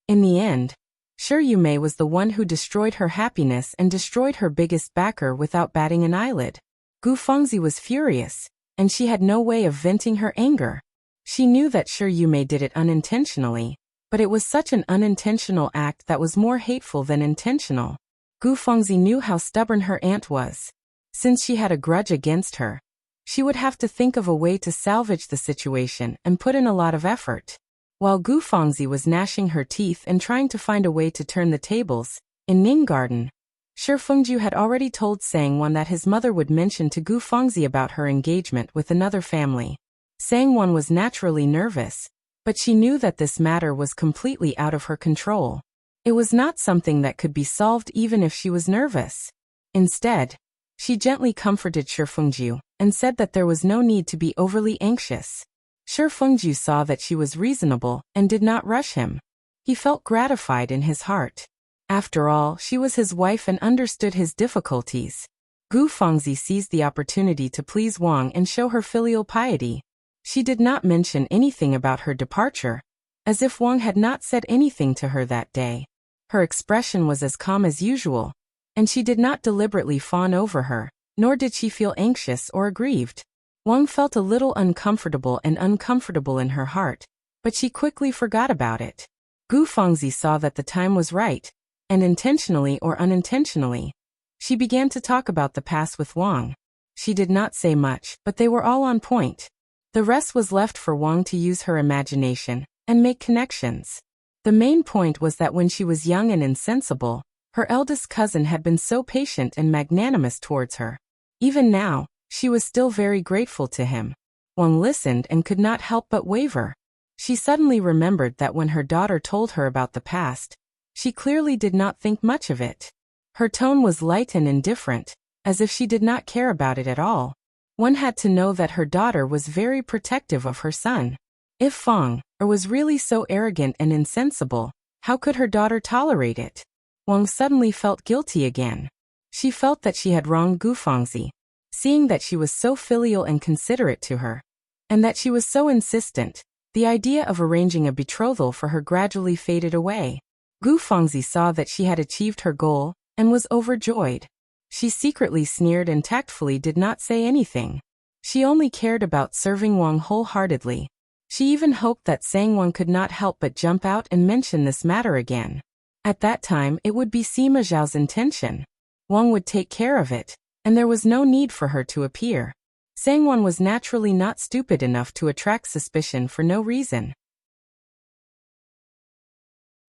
In the end, Shi Yumei was the one who destroyed her happiness and destroyed her biggest backer without batting an eyelid. Gu Fengzi was furious, and she had no way of venting her anger. She knew that Shi Yumei did it unintentionally, but it was such an unintentional act that was more hateful than intentional. Gu Fengzi knew how stubborn her aunt was. Since she had a grudge against her, she would have to think of a way to salvage the situation and put in a lot of effort. While Gu Fengzi was gnashing her teeth and trying to find a way to turn the tables, in Ning Garden, Shi Fengju had already told Sangwon that his mother would mention to Gu Fengzi about her engagement with another family. Sangwon was naturally nervous, but she knew that this matter was completely out of her control. It was not something that could be solved even if she was nervous. Instead, she gently comforted Shi Fengju and said that there was no need to be overly anxious. Shi Fengju saw that she was reasonable and did not rush him. He felt gratified in his heart. After all, she was his wife and understood his difficulties. Gu Fengzi seized the opportunity to please Wang and show her filial piety. She did not mention anything about her departure, as if Wang had not said anything to her that day. Her expression was as calm as usual, and she did not deliberately fawn over her, nor did she feel anxious or aggrieved. Wang felt a little uncomfortable in her heart, but she quickly forgot about it. Gu Fengzi saw that the time was right, and intentionally or unintentionally, she began to talk about the past with Wang. She did not say much, but they were all on point. The rest was left for Wang to use her imagination and make connections. The main point was that when she was young and insensible, her eldest cousin had been so patient and magnanimous towards her. Even now, she was still very grateful to him. Wang listened and could not help but waver. She suddenly remembered that when her daughter told her about the past, she clearly did not think much of it. Her tone was light and indifferent, as if she did not care about it at all. One had to know that her daughter was very protective of her son. If Feng was really so arrogant and insensible, how could her daughter tolerate it? Wang suddenly felt guilty again. She felt that she had wronged Gu Fengzi, seeing that she was so filial and considerate to her, and that she was so insistent. The idea of arranging a betrothal for her gradually faded away. Gu Fengzi saw that she had achieved her goal and was overjoyed. She secretly sneered and tactfully did not say anything. She only cared about serving Wang wholeheartedly. She even hoped that Sangwon could not help but jump out and mention this matter again. At that time it would be Sima Zhao's intention. Wang would take care of it, and there was no need for her to appear. Sangwon was naturally not stupid enough to attract suspicion for no reason.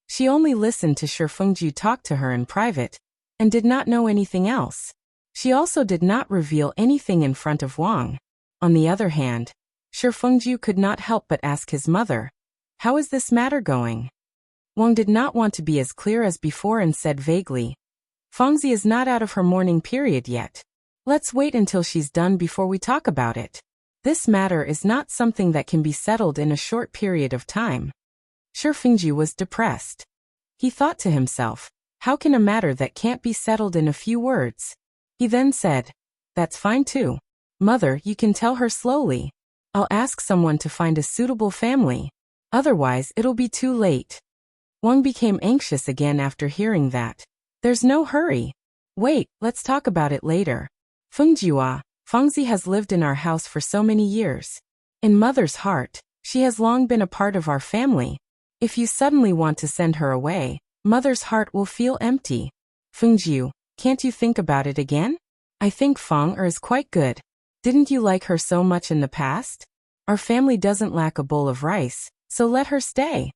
She only listened to Shi Fengju talk to her in private, and did not know anything else. She also did not reveal anything in front of Wang. On the other hand, Shi Fengju could not help but ask his mother, "How is this matter going?" Wang did not want to be as clear as before and said vaguely, "Fengzi is not out of her mourning period yet. Let's wait until she's done before we talk about it. This matter is not something that can be settled in a short period of time." Shi Fengju was depressed. He thought to himself, how can a matter that can't be settled in a few words? He then said, "That's fine too. Mother, you can tell her slowly. I'll ask someone to find a suitable family. Otherwise, it'll be too late." Wang became anxious again after hearing that. "There's no hurry. Wait, let's talk about it later. Fengjiua, Fengzi has lived in our house for so many years. In Mother's heart, she has long been a part of our family. If you suddenly want to send her away, Mother's heart will feel empty. Fengjiu, can't you think about it again? I think Feng is quite good. Didn't you like her so much in the past? Our family doesn't lack a bowl of rice, so let her stay."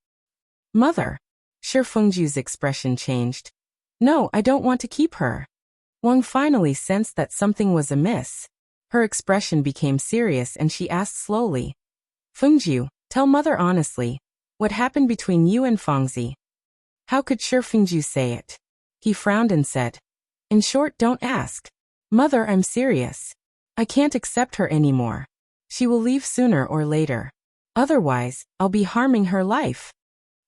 "Mother." Shi Fengju's expression changed. "No, I don't want to keep her." Wang finally sensed that something was amiss. Her expression became serious and she asked slowly, "Fengju, tell Mother honestly, What happened between you and Fangzi? How could Shifengju say it? He frowned and said, in short, don't ask. Mother, I'm serious. I can't accept her anymore. She will leave sooner or later. Otherwise, I'll be harming her life.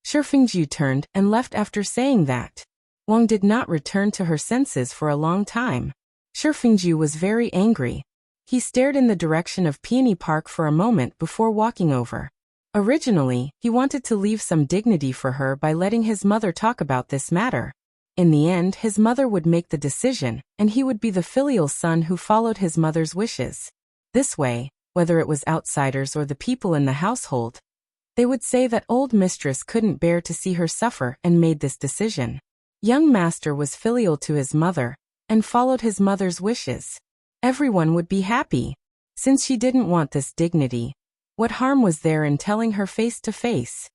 Shifengju turned and left after saying that. Wang did not return to her senses for a long time. Shifengju was very angry. He stared in the direction of Peony Park for a moment before walking over. Originally, he wanted to leave some dignity for her by letting his mother talk about this matter. In the end, his mother would make the decision, and he would be the filial son who followed his mother's wishes. This way, whether it was outsiders or the people in the household, they would say that old mistress couldn't bear to see her suffer and made this decision. Young master was filial to his mother, and followed his mother's wishes. Everyone would be happy. Since she didn't want this dignity, what harm was there in telling her face to face?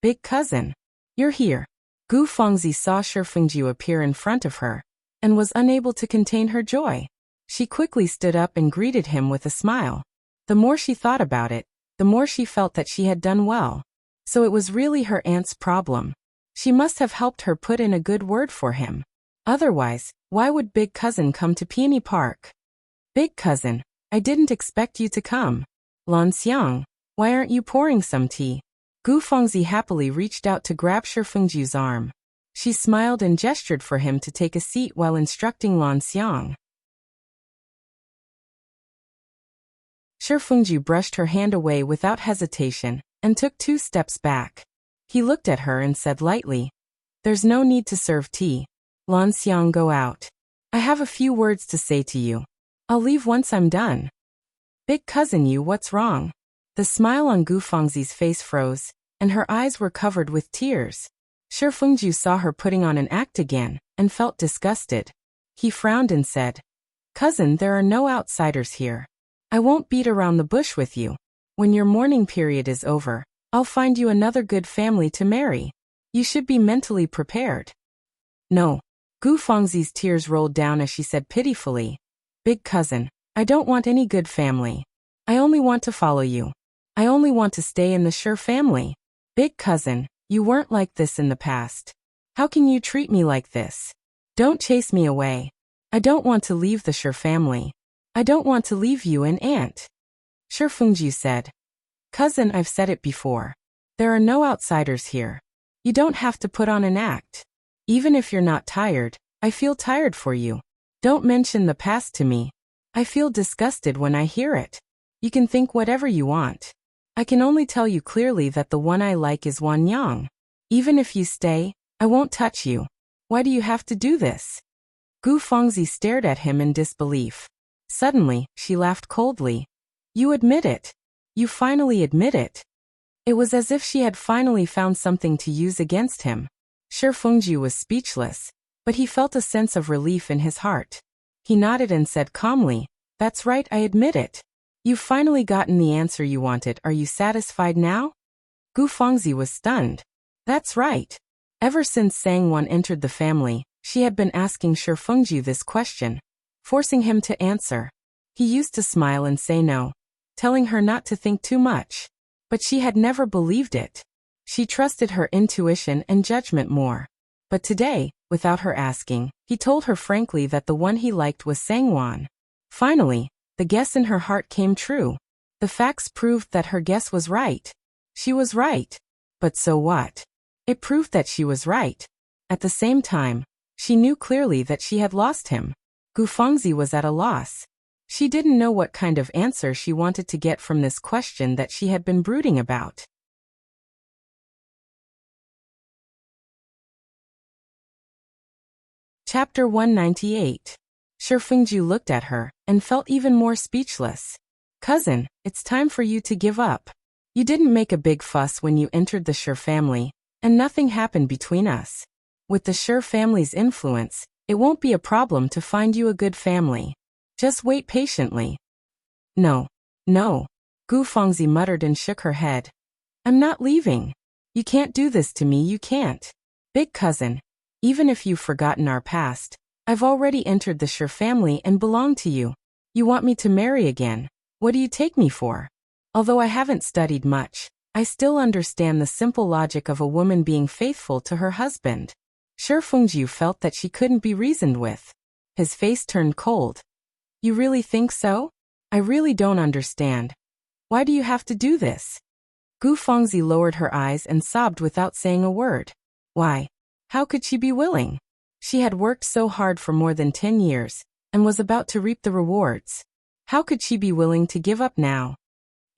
Big cousin, you're here. Gu Fangzi saw Shifengju appear in front of her, and was unable to contain her joy. She quickly stood up and greeted him with a smile. The more she thought about it, the more she felt that she had done well. So it was really her aunt's problem. She must have helped her put in a good word for him. Otherwise, why would big cousin come to Peony Park? Big cousin, I didn't expect you to come. Lan Xiang, why aren't you pouring some tea? Gu Fangzi happily reached out to grab Shifengju's arm. She smiled and gestured for him to take a seat while instructing Lan Xiang. Shifengju brushed her hand away without hesitation, and took 2 steps back. He looked at her and said lightly, there's no need to serve tea. Lan Xiang, go out. I have a few words to say to you. I'll leave once I'm done. Big cousin, you, what's wrong? The smile on Gu Fangzi's face froze, and her eyes were covered with tears. Shifengju saw her putting on an act again, and felt disgusted. He frowned and said, cousin, there are no outsiders here. I won't beat around the bush with you. When your mourning period is over, I'll find you another good family to marry. You should be mentally prepared. No. Gu Fangzi's tears rolled down as she said pitifully, big cousin, I don't want any good family. I only want to follow you. I only want to stay in the Shi family. Big cousin, you weren't like this in the past. How can you treat me like this? Don't chase me away. I don't want to leave the Shi family. I don't want to leave you and aunt. Shifengju said, cousin, I've said it before. There are no outsiders here. You don't have to put on an act. Even if you're not tired, I feel tired for you. Don't mention the past to me. I feel disgusted when I hear it. You can think whatever you want. I can only tell you clearly that the one I like is Wan Yang. Even if you stay, I won't touch you. Why do you have to do this? Gu Fangzi stared at him in disbelief. Suddenly, she laughed coldly. You admit it. You finally admit it. It was as if she had finally found something to use against him. Shifengju was speechless, but he felt a sense of relief in his heart. He nodded and said calmly, that's right, I admit it. You've finally gotten the answer you wanted. Are you satisfied now? Gu Fangzi was stunned. That's right. Ever since Sangwon entered the family, she had been asking Shifengju this question, forcing him to answer. He used to smile and say no, telling her not to think too much. But she had never believed it. She trusted her intuition and judgment more. But today, without her asking, he told her frankly that the one he liked was Sangwon. Finally, the guess in her heart came true. The facts proved that her guess was right. She was right. But so what? It proved that she was right. At the same time, she knew clearly that she had lost him. Gu Fangzi was at a loss. She didn't know what kind of answer she wanted to get from this question that she had been brooding about. Chapter 198. Shifengju looked at her, and felt even more speechless. Cousin, it's time for you to give up. You didn't make a big fuss when you entered the Shi family, and nothing happened between us. With the Shi family's influence, it won't be a problem to find you a good family. Just wait patiently. No. Gu Fangzi muttered and shook her head. I'm not leaving. You can't do this to me, you can't. Big cousin, even if you've forgotten our past, I've already entered the Shi family and belong to you. You want me to marry again. What do you take me for? Although I haven't studied much, I still understand the simple logic of a woman being faithful to her husband. Shi Fengju felt that she couldn't be reasoned with. His face turned cold. You really think so? I really don't understand. Why do you have to do this? Gu Fengzi lowered her eyes and sobbed without saying a word. Why? How could she be willing? She had worked so hard for more than 10 years, and was about to reap the rewards. How could she be willing to give up now?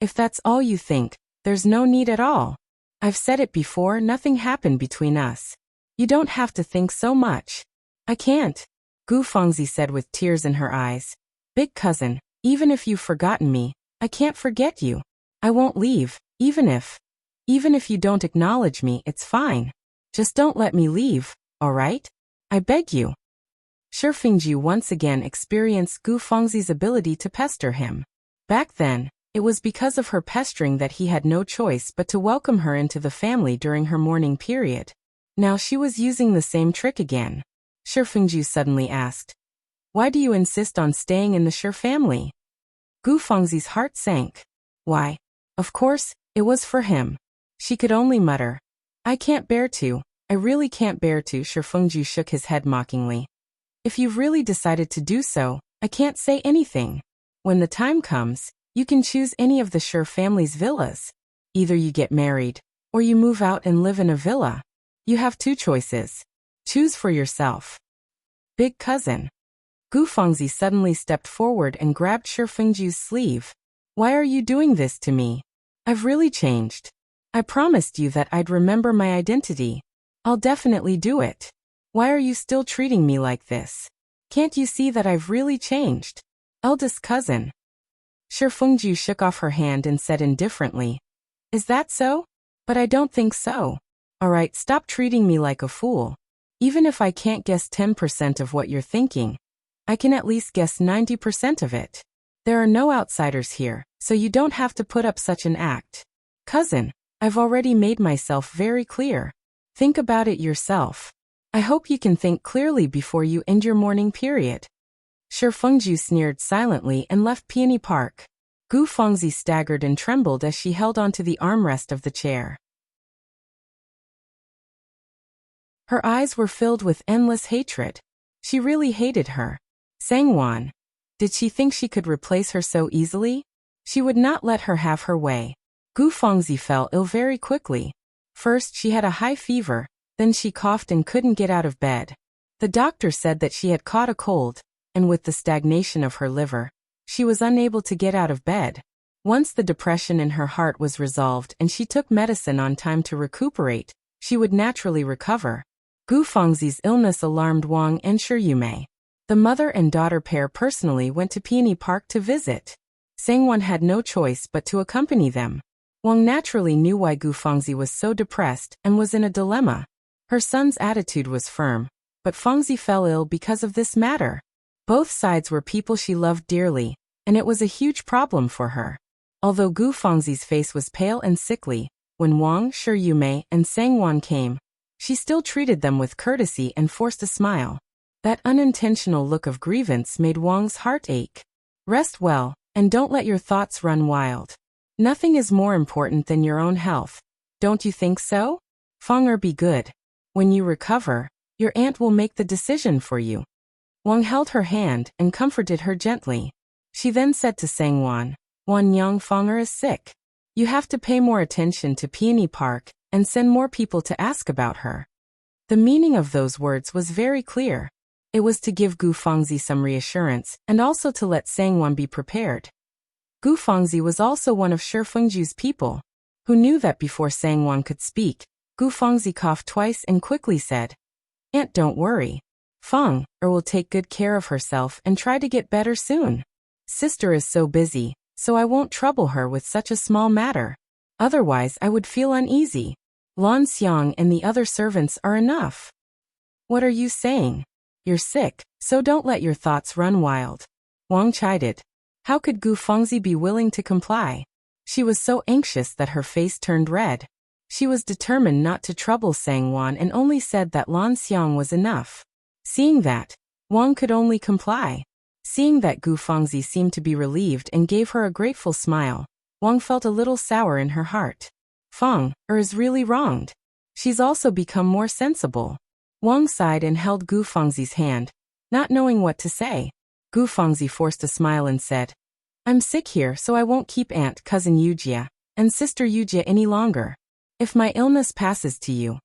If that's all you think, there's no need at all. I've said it before, nothing happened between us. You don't have to think so much. I can't, Gu Fengzi said with tears in her eyes. Big cousin, even if you've forgotten me, I can't forget you. I won't leave, even if you don't acknowledge me, it's fine. Just don't let me leave, all right? I beg you. Shi Fengju once again experienced Gu Fengzi's ability to pester him. Back then, it was because of her pestering that he had no choice but to welcome her into the family during her mourning period. Now she was using the same trick again. Shi Fengju suddenly asked, "Why do you insist on staying in the Shi family?" Gu Fengzi's heart sank. Why? Of course, it was for him. She could only mutter, I really can't bear to. Shi Fengju shook his head mockingly. If you've really decided to do so, I can't say anything. When the time comes, you can choose any of the Shi family's villas. Either you get married, or you move out and live in a villa. You have 2 choices. Choose for yourself. Big cousin. Gu Fengzi suddenly stepped forward and grabbed Shi Fengju's sleeve. Why are you doing this to me? I've really changed. I promised you that I'd remember my identity. I'll definitely do it. Why are you still treating me like this? Can't you see that I've really changed? Eldest cousin. Shi Fengju shook off her hand and said indifferently, Is that so? But I don't think so. Alright, stop treating me like a fool. Even if I can't guess 10% of what you're thinking, I can at least guess 90% of it. There are no outsiders here, so you don't have to put up such an act. Cousin, I've already made myself very clear. Think about it yourself. I hope you can think clearly before you end your mourning period. Shi Fengju sneered silently and left Peony Park. Gu Fengzi staggered and trembled as she held onto the armrest of the chair. Her eyes were filled with endless hatred. She really hated her. Sangwon. Did she think she could replace her so easily? She would not let her have her way. Gu Fengzi fell ill very quickly. First she had a high fever, then she coughed and couldn't get out of bed. The doctor said that she had caught a cold, and with the stagnation of her liver, she was unable to get out of bed. Once the depression in her heart was resolved and she took medicine on time to recuperate, she would naturally recover. Gu Fengzi's illness alarmed Wang and Shi Yume. The mother and daughter pair personally went to Peony Park to visit. Sangwon had no choice but to accompany them. Wang naturally knew why Gu Fengzi was so depressed and was in a dilemma. Her son's attitude was firm, but Fengzi fell ill because of this matter. Both sides were people she loved dearly, and it was a huge problem for her. Although Gu Fengzi's face was pale and sickly, when Wang, Shi Yume, and Sangwon came, she still treated them with courtesy and forced a smile. That unintentional look of grievance made Wang's heart ache. Rest well, and don't let your thoughts run wild. Nothing is more important than your own health. Don't you think so? Feng be good. When you recover, your aunt will make the decision for you. Wang held her hand and comforted her gently. She then said to Sangwon, Wan Yang Fenger is sick. You have to pay more attention to Peony Park and send more people to ask about her. The meaning of those words was very clear. It was to give Gu Fengzi some reassurance and also to let Sangwon be prepared. Gu Fengzi was also one of Shi Fengju's people, who knew that before Sangwon could speak, Gu Fengzi coughed twice and quickly said, Aunt, don't worry. Feng will take good care of herself and try to get better soon. Sister is so busy, so I won't trouble her with such a small matter. Otherwise I would feel uneasy. Lan Xiang and the other servants are enough. What are you saying? You're sick, so don't let your thoughts run wild. Wang chided. How could Gu Fengzi be willing to comply? She was so anxious that her face turned red. She was determined not to trouble Sangwon and only said that Lan Xiang was enough. Seeing that, Wang could only comply. Seeing that Gu Fengzi seemed to be relieved and gave her a grateful smile, Wang felt a little sour in her heart. Fong, is really wronged. She's also become more sensible. Wang sighed and held Gu Fengzi's hand, not knowing what to say. Gu Fengzi forced a smile and said, I'm sick here, so I won't keep Aunt Cousin Yujia and Sister Yujia any longer. If my illness passes to you,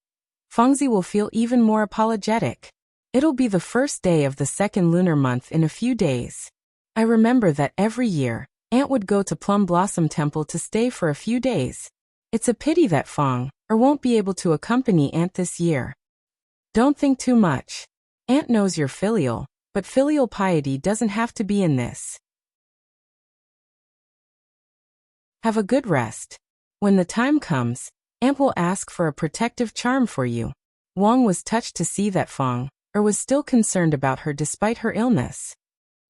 Fengzi will feel even more apologetic. It'll be the first day of the second lunar month in a few days. I remember that every year, Aunt would go to Plum Blossom Temple to stay for a few days. It's a pity that Fong, won't be able to accompany Aunt this year. Don't think too much. Aunt knows you're filial, but filial piety doesn't have to be in this. Have a good rest. When the time comes, Aunt will ask for a protective charm for you. Wang was touched to see that Fong, was still concerned about her despite her illness.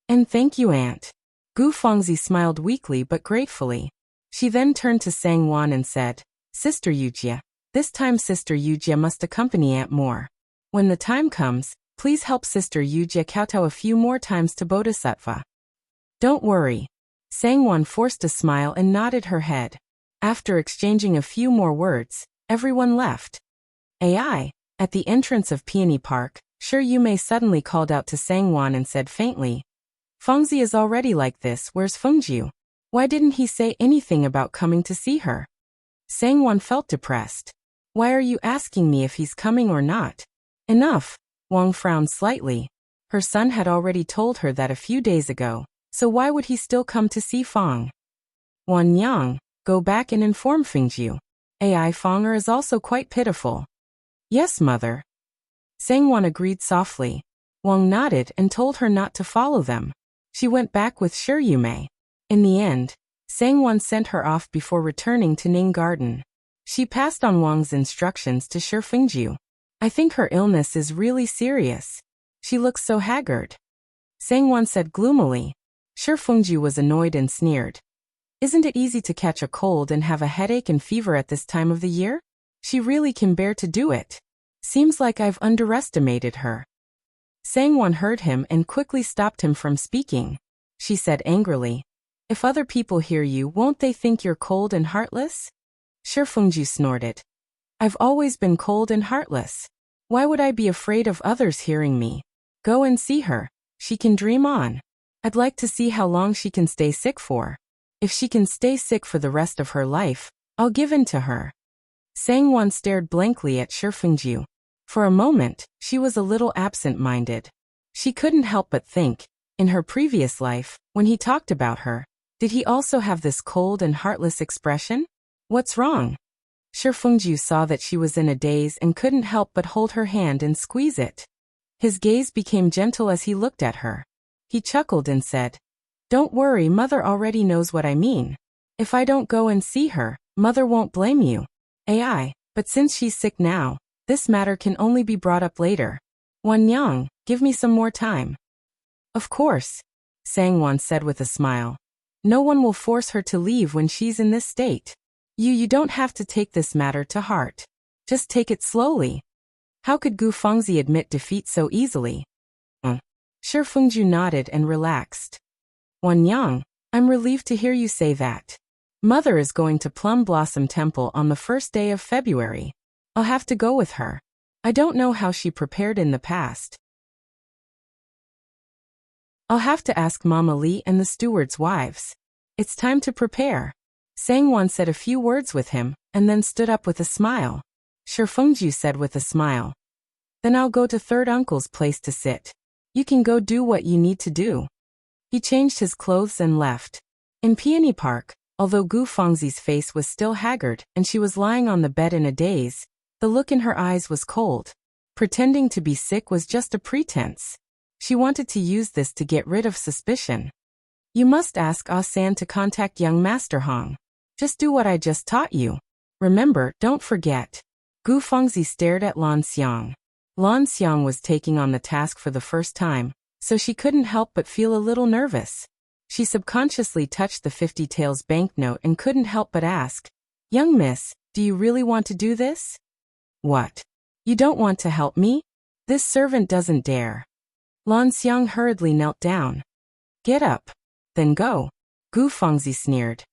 And thank you, Aunt. Gu Fengzi smiled weakly but gratefully. She then turned to Sang Wan and said, Sister Yujia, this time Sister Yujia must accompany Aunt more. When the time comes, please help Sister Yujia kowtow a few more times to Bodhisattva. Don't worry. Sang Wan forced a smile and nodded her head. After exchanging a few more words, everyone left. Ai, at the entrance of Peony Park, Shi Yumei suddenly called out to Sang Wan and said faintly, Fengzi is already like this, where's Fengjiu? Why didn't he say anything about coming to see her? Sang Wan felt depressed. Why are you asking me if he's coming or not? Enough. Wang frowned slightly. Her son had already told her that a few days ago, so why would he still come to see Fong? Wan Yang, go back and inform Fengjiu. Ai Fonger is also quite pitiful. Yes, mother. Sang Wan agreed softly. Wang nodded and told her not to follow them. She went back with Shi Yumei. In the end, Sang Wan sent her off before returning to Ning Garden. She passed on Wang's instructions to Shi Fengjiu. I think her illness is really serious. She looks so haggard. Sang Wan said gloomily. Shi Fengjiu was annoyed and sneered. Isn't it easy to catch a cold and have a headache and fever at this time of the year? She really can bear to do it. Seems like I've underestimated her. Sang Wan heard him and quickly stopped him from speaking. She said angrily, if other people hear you, won't they think you're cold and heartless? Shi Fengjiu snorted. I've always been cold and heartless. Why would I be afraid of others hearing me? Go and see her. She can dream on. I'd like to see how long she can stay sick for. If she can stay sick for the rest of her life, I'll give in to her. Sang Wan stared blankly at Shi Fengjiu. For a moment, she was a little absent-minded. She couldn't help but think, in her previous life, when he talked about her, did he also have this cold and heartless expression? What's wrong? Shi Fengjiu saw that she was in a daze and couldn't help but hold her hand and squeeze it. His gaze became gentle as he looked at her. He chuckled and said, Don't worry, Mother already knows what I mean. If I don't go and see her, Mother won't blame you. Ai, but since she's sick now, this matter can only be brought up later. Wan Yang, give me some more time. Of course, Sang Wan said with a smile. No one will force her to leave when she's in this state. You don't have to take this matter to heart. Just take it slowly. How could Gu Fengzi admit defeat so easily? Shi Fengjiu nodded and relaxed. Wan Yang, I'm relieved to hear you say that. Mother is going to Plum Blossom Temple on the first day of February. I'll have to go with her. I don't know how she prepared in the past. I'll have to ask Mama Li and the steward's wives. It's time to prepare. Sang Wan said a few words with him, and then stood up with a smile. Shi Fengjiu said with a smile. Then I'll go to third uncle's place to sit. You can go do what you need to do. He changed his clothes and left. In Peony Park, although Gu Fengzi's face was still haggard and she was lying on the bed in a daze, the look in her eyes was cold. Pretending to be sick was just a pretense. She wanted to use this to get rid of suspicion. You must ask Ah-san to contact young Master Hong. Just do what I just taught you. Remember, don't forget. Gu Fengzi stared at Lan Xiang. Lan Xiang was taking on the task for the first time, so she couldn't help but feel a little nervous. She subconsciously touched the 50 taels banknote and couldn't help but ask, Young miss, do you really want to do this? What? You don't want to help me? This servant doesn't dare. Lan Xiang hurriedly knelt down. Get up. Then go. Gu Fengzi sneered.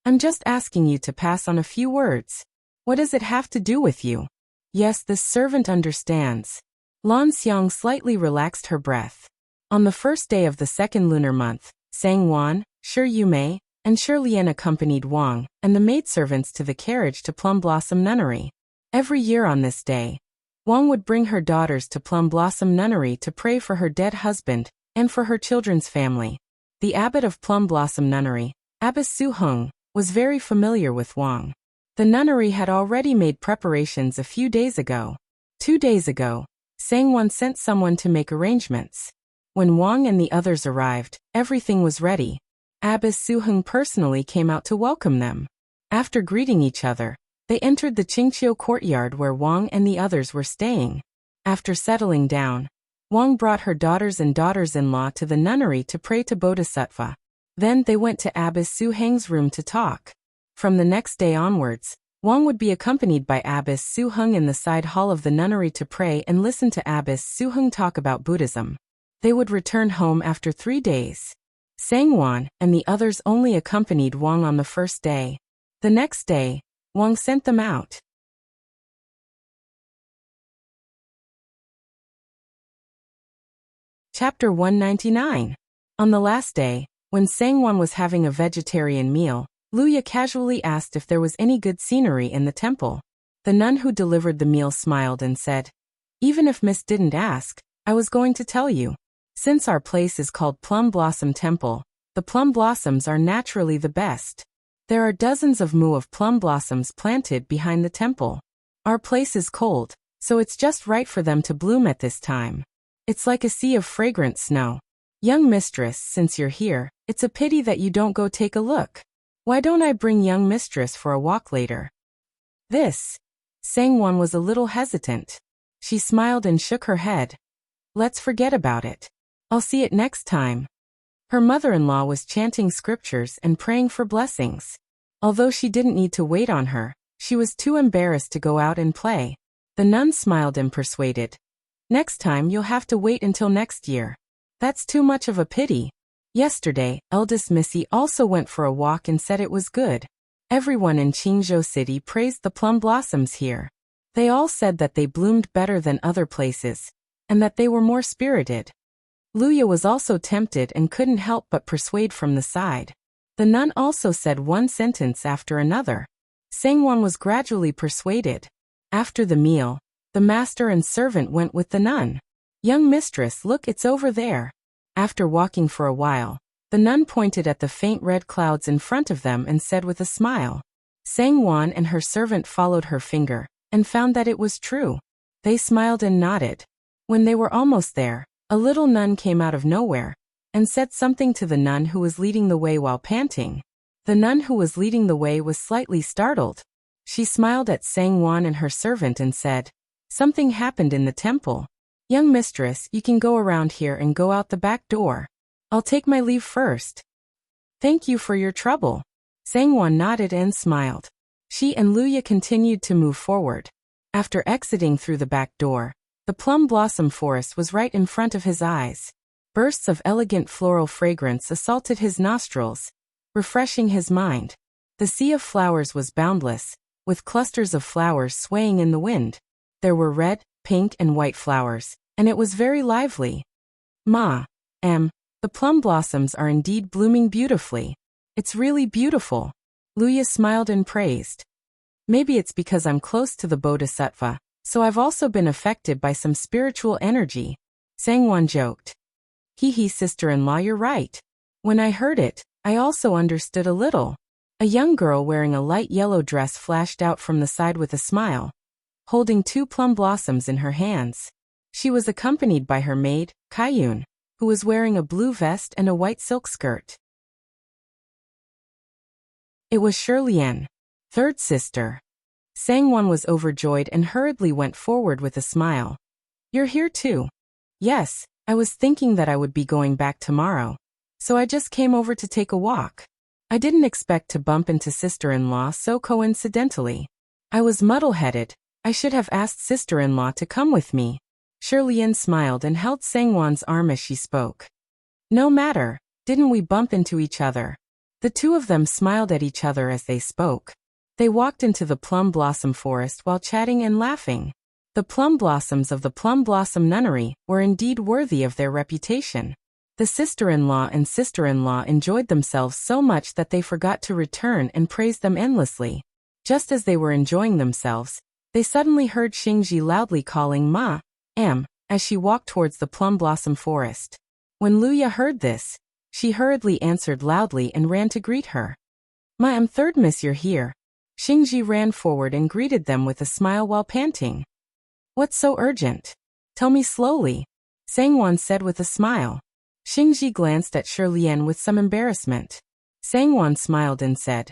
I'm just asking you to pass on a few words. What does it have to do with you? Yes, this servant understands. Lan Xiang slightly relaxed her breath. On the first day of the second lunar month, Sang Wan, Shi Yumei, and Shi Lian accompanied Wang and the maidservants to the carriage to Plum Blossom Nunnery. Every year on this day, Wang would bring her daughters to Plum Blossom Nunnery to pray for her dead husband and for her children's family. The abbot of Plum Blossom Nunnery, Abbess Su Heng, was very familiar with Wang. The nunnery had already made preparations a few days ago. 2 days ago, Sang Wan sent someone to make arrangements. When Wang and the others arrived, everything was ready. Abbess Su Heng personally came out to welcome them. After greeting each other, they entered the Qingqiu courtyard where Wang and the others were staying. After settling down, Wang brought her daughters and daughters-in-law to the nunnery to pray to Bodhisattva. Then they went to Abbess Su Heng's room to talk. From the next day onwards, Wang would be accompanied by Abbess Su Heng in the side hall of the nunnery to pray and listen to Abbess Su Heng talk about Buddhism. They would return home after 3 days. Sang Wan and the others only accompanied Wang on the first day. The next day, Wang sent them out. Chapter 199. On the last day, when Sang Wan was having a vegetarian meal, Luya casually asked if there was any good scenery in the temple. The nun who delivered the meal smiled and said, "Even if Miss didn't ask, I was going to tell you. Since our place is called Plum Blossom Temple, the plum blossoms are naturally the best. There are dozens of mu of plum blossoms planted behind the temple. Our place is cold, so it's just right for them to bloom at this time. It's like a sea of fragrant snow. Young mistress, since you're here, it's a pity that you don't go take a look. Why don't I bring young mistress for a walk later?" This. Sang Wan was a little hesitant. She smiled and shook her head. "Let's forget about it. I'll see it next time." Her mother-in-law was chanting scriptures and praying for blessings. Although she didn't need to wait on her, she was too embarrassed to go out and play. The nun smiled and persuaded. "Next time you'll have to wait until next year. That's too much of a pity." Yesterday, eldest Missy also went for a walk and said it was good. Everyone in Qingzhou City praised the plum blossoms here. They all said that they bloomed better than other places, and that they were more spirited. Luya was also tempted and couldn't help but persuade from the side. The nun also said one sentence after another. Sang Wan was gradually persuaded. After the meal, the master and servant went with the nun. "Young mistress, look, it's over there." After walking for a while, the nun pointed at the faint red clouds in front of them and said with a smile. Sang Wan and her servant followed her finger, and found that it was true. They smiled and nodded. When they were almost there, a little nun came out of nowhere, and said something to the nun who was leading the way while panting. The nun who was leading the way was slightly startled. She smiled at Sang Wan and her servant and said, "Something happened in the temple. Young mistress, you can go around here and go out the back door. I'll take my leave first." "Thank you for your trouble." Sang Wan nodded and smiled. She and Luya continued to move forward. After exiting through the back door, the plum blossom forest was right in front of his eyes. Bursts of elegant floral fragrance assaulted his nostrils, refreshing his mind. The sea of flowers was boundless, with clusters of flowers swaying in the wind. There were red, pink and white flowers, and it was very lively. The plum blossoms are indeed blooming beautifully. It's really beautiful." Luya smiled and praised. "Maybe it's because I'm close to the Bodhisattva, so I've also been affected by some spiritual energy." Sang Wan joked. "Hee, sister-in-law, you're right. When I heard it, I also understood a little." A young girl wearing a light yellow dress flashed out from the side with a smile, holding 2 plum blossoms in her hands. She was accompanied by her maid, Kaiyun, who was wearing a blue vest and a white silk skirt. It was Shi Lian, third sister. Sang Wan was overjoyed and hurriedly went forward with a smile. "You're here too?" "Yes, I was thinking that I would be going back tomorrow, so I just came over to take a walk. I didn't expect to bump into sister-in-law so coincidentally. I was muddle-headed. I should have asked sister-in-law to come with me." Shi Lian smiled and held Sang Wan's arm as she spoke. "No matter, didn't we bump into each other?" The two of them smiled at each other as they spoke. They walked into the plum blossom forest while chatting and laughing. The plum blossoms of the Plum Blossom Nunnery were indeed worthy of their reputation. The sister-in-law and sister-in-law enjoyed themselves so much that they forgot to return and praise them endlessly. Just as they were enjoying themselves, they suddenly heard Xingji loudly calling Ma, as she walked towards the plum blossom forest. When Luya heard this, she hurriedly answered loudly and ran to greet her. Ma, third miss, you're here. Xingji ran forward and greeted them with a smile while panting. What's so urgent? Tell me slowly, Sangwon said with a smile. Xingji glanced at Shirlian with some embarrassment. Sangwon smiled and said,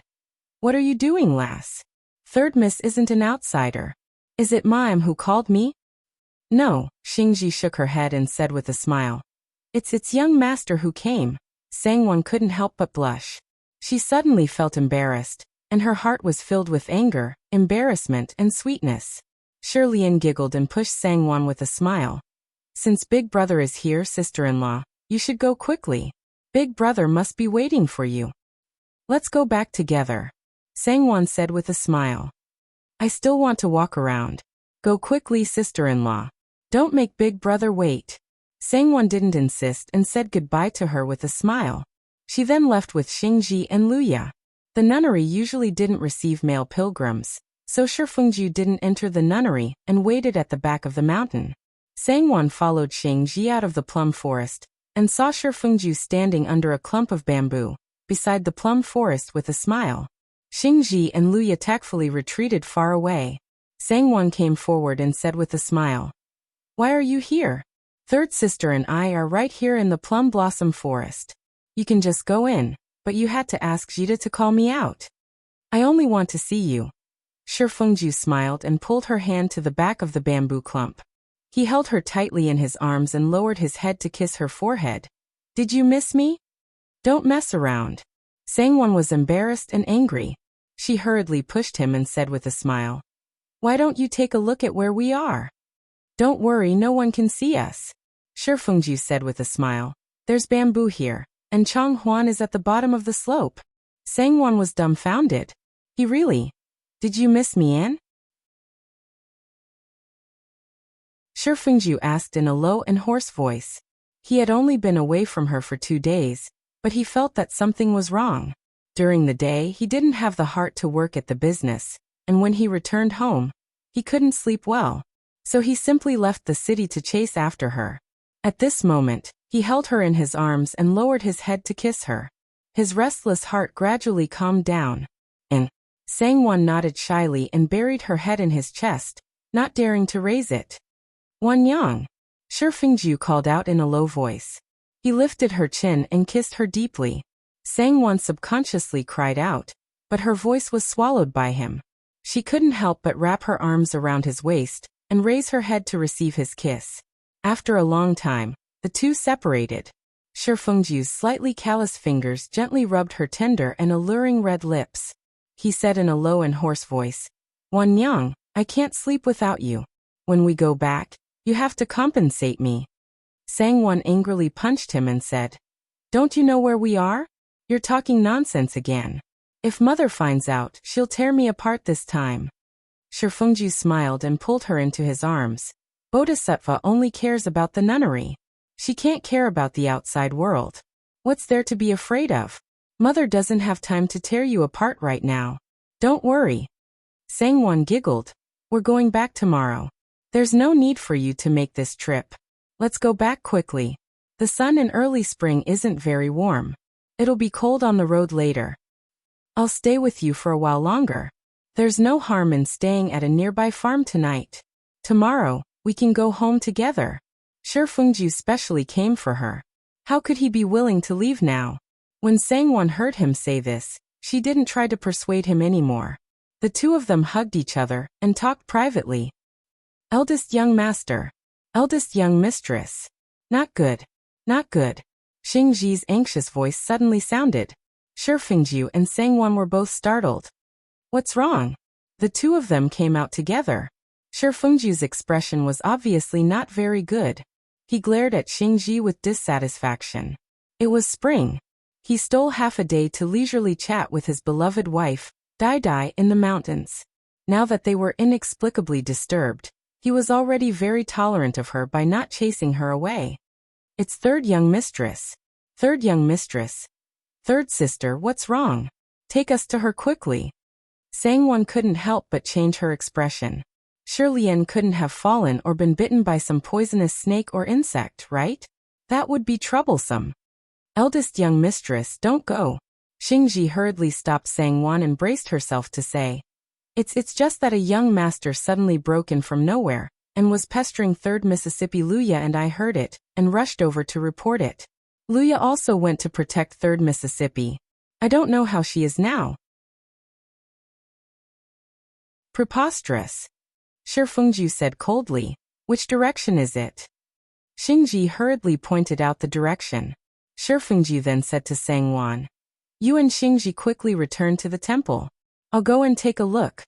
What are you doing, lass? Third miss isn't an outsider. Is it Ma who called me? No, Xingji shook her head and said with a smile. It's its young master who came. Sangwon couldn't help but blush. She suddenly felt embarrassed, and her heart was filled with anger, embarrassment, and sweetness. Shirlian giggled and pushed Sangwon with a smile. Since Big Brother is here, sister-in-law, you should go quickly. Big Brother must be waiting for you. Let's go back together, Sangwon said with a smile. I still want to walk around. Go quickly, sister-in-law. Don't make Big Brother wait. Sangwon didn't insist and said goodbye to her with a smile. She then left with Xingji and Luya. The nunnery usually didn't receive male pilgrims, so Shifengju didn't enter the nunnery and waited at the back of the mountain. Sangwon followed Xingji out of the plum forest and saw Shifengju standing under a clump of bamboo beside the plum forest with a smile. Xingji and Luya tactfully retreated far away. Sangwon came forward and said with a smile, Why are you here? Third sister and I are right here in the plum blossom forest. You can just go in, but you had to ask Jita to call me out. I only want to see you. Shifengju smiled and pulled her hand to the back of the bamboo clump. He held her tightly in his arms and lowered his head to kiss her forehead. Did you miss me? Don't mess around. Sangwon was embarrassed and angry. She hurriedly pushed him and said with a smile, Why don't you take a look at where we are? Don't worry, no one can see us. Shifengju said with a smile. There's bamboo here, and Chong Huan is at the bottom of the slope. Sangwon was dumbfounded. He really? Did you miss me, Anne? Shifengju asked in a low and hoarse voice. He had only been away from her for 2 days, but he felt that something was wrong. During the day, he didn't have the heart to work at the business, and when he returned home, he couldn't sleep well. So he simply left the city to chase after her. At this moment, he held her in his arms and lowered his head to kiss her. His restless heart gradually calmed down. Sangwon nodded shyly and buried her head in his chest, not daring to raise it. Wanyang, Shifengju called out in a low voice. He lifted her chin and kissed her deeply. Sangwon subconsciously cried out, but her voice was swallowed by him. She couldn't help but wrap her arms around his waist and raise her head to receive his kiss. After a long time, the two separated. Shifengju's slightly callous fingers gently rubbed her tender and alluring red lips. He said in a low and hoarse voice, Wanyang, I can't sleep without you. When we go back, you have to compensate me. Sangwon angrily punched him and said, Don't you know where we are? You're talking nonsense again. If mother finds out, she'll tear me apart this time. Shifengju smiled and pulled her into his arms. Bodhisattva only cares about the nunnery. She can't care about the outside world. What's there to be afraid of? Mother doesn't have time to tear you apart right now. Don't worry. Sangwon giggled. We're going back tomorrow. There's no need for you to make this trip. Let's go back quickly. The sun in early spring isn't very warm. It'll be cold on the road later. I'll stay with you for a while longer. There's no harm in staying at a nearby farm tonight. Tomorrow, we can go home together. Shifengju specially came for her. How could he be willing to leave now? When Sangwon heard him say this, she didn't try to persuade him anymore. The two of them hugged each other and talked privately. Eldest young master. Eldest young mistress. Not good. Not good. Xingji's anxious voice suddenly sounded. Shifengju and Sangwon were both startled. What's wrong? The two of them came out together. Shifengju's expression was obviously not very good. He glared at Xingji with dissatisfaction. It was spring. He stole half a day to leisurely chat with his beloved wife, Die in the mountains. Now that they were inexplicably disturbed, he was already very tolerant of her by not chasing her away. It's third young mistress. Third young mistress. Third sister, what's wrong? Take us to her quickly. Sangwon couldn't help but change her expression. Shirlien couldn't have fallen or been bitten by some poisonous snake or insect, right? That would be troublesome. Eldest young mistress, don't go. Xingji hurriedly stopped Sangwon and braced herself to say, It's just that a young master suddenly broke in from nowhere, and was pestering 3rd Mississippi Luya, and I heard it, and rushed over to report it. Luya also went to protect 3rd Mississippi. I don't know how she is now. Preposterous. Shi Fengju said coldly. Which direction is it? Xingji hurriedly pointed out the direction. Shi Fengju then said to Sangwon, You and Xingji quickly return to the temple. I'll go and take a look.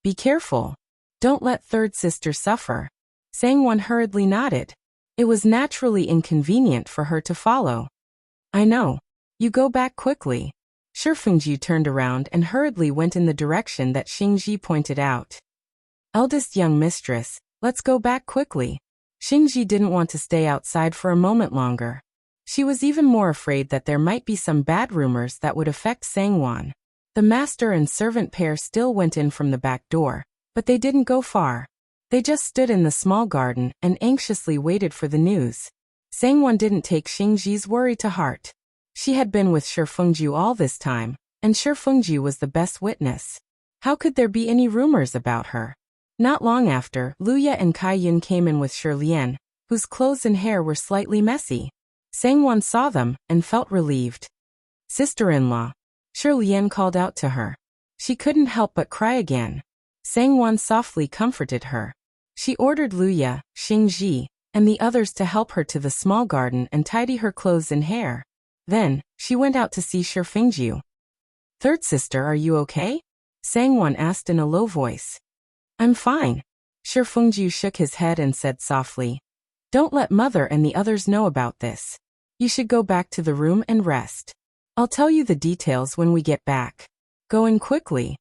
Be careful. Don't let third sister suffer. Sangwon hurriedly nodded. It was naturally inconvenient for her to follow. I know. You go back quickly. Shi Fengju turned around and hurriedly went in the direction that Xingji pointed out. Eldest young mistress, let's go back quickly. Xingji didn't want to stay outside for a moment longer. She was even more afraid that there might be some bad rumors that would affect Sangwon. The master and servant pair still went in from the back door, but they didn't go far. They just stood in the small garden and anxiously waited for the news. Sangwon didn't take Xingji's worry to heart. She had been with Shi Fengju all this time, and Shi Fengju was the best witness. How could there be any rumors about her? Not long after, Luya and Kai Yun came in with Shirlien, whose clothes and hair were slightly messy. Sangwon saw them and felt relieved. Sister-in-law. Shirlien called out to her. She couldn't help but cry again. Sangwon softly comforted her. She ordered Luya, Xingji, and the others to help her to the small garden and tidy her clothes and hair. Then, she went out to see Shi Fengju. Third sister, are you okay? Sangwon asked in a low voice. I'm fine. Shi Fengju shook his head and said softly. Don't let mother and the others know about this. You should go back to the room and rest. I'll tell you the details when we get back. Go in quickly.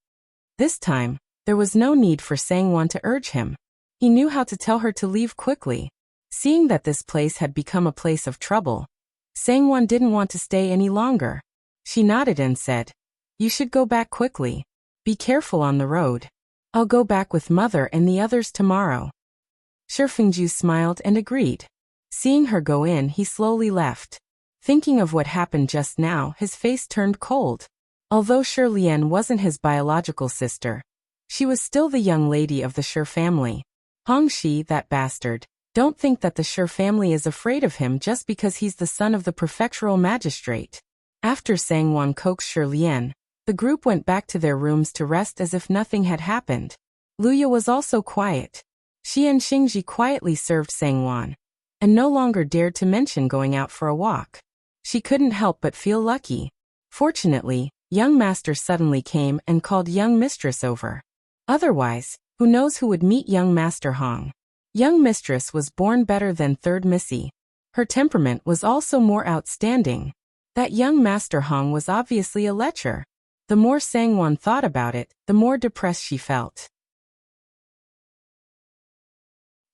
This time, there was no need for Sangwon to urge him. He knew how to tell her to leave quickly. Seeing that this place had become a place of trouble, Sangwon didn't want to stay any longer. She nodded and said, You should go back quickly. Be careful on the road. I'll go back with mother and the others tomorrow. Shi Fengju smiled and agreed. Seeing her go in, he slowly left. Thinking of what happened just now, his face turned cold. Although Shirlien wasn't his biological sister, she was still the young lady of the Shi family. Hongxi, that bastard. Don't think that the Shi family is afraid of him just because he's the son of the prefectural magistrate. After Sangwon coaxed Shirlien, the group went back to their rooms to rest as if nothing had happened. Luya was also quiet. She and Xingji quietly served Sangwon, and no longer dared to mention going out for a walk. She couldn't help but feel lucky. Fortunately, young master suddenly came and called young mistress over. Otherwise, who knows who would meet young master Hong. Young mistress was born better than third Missy. Her temperament was also more outstanding. That young master Hong was obviously a lecher. The more Sangwon thought about it, the more depressed she felt.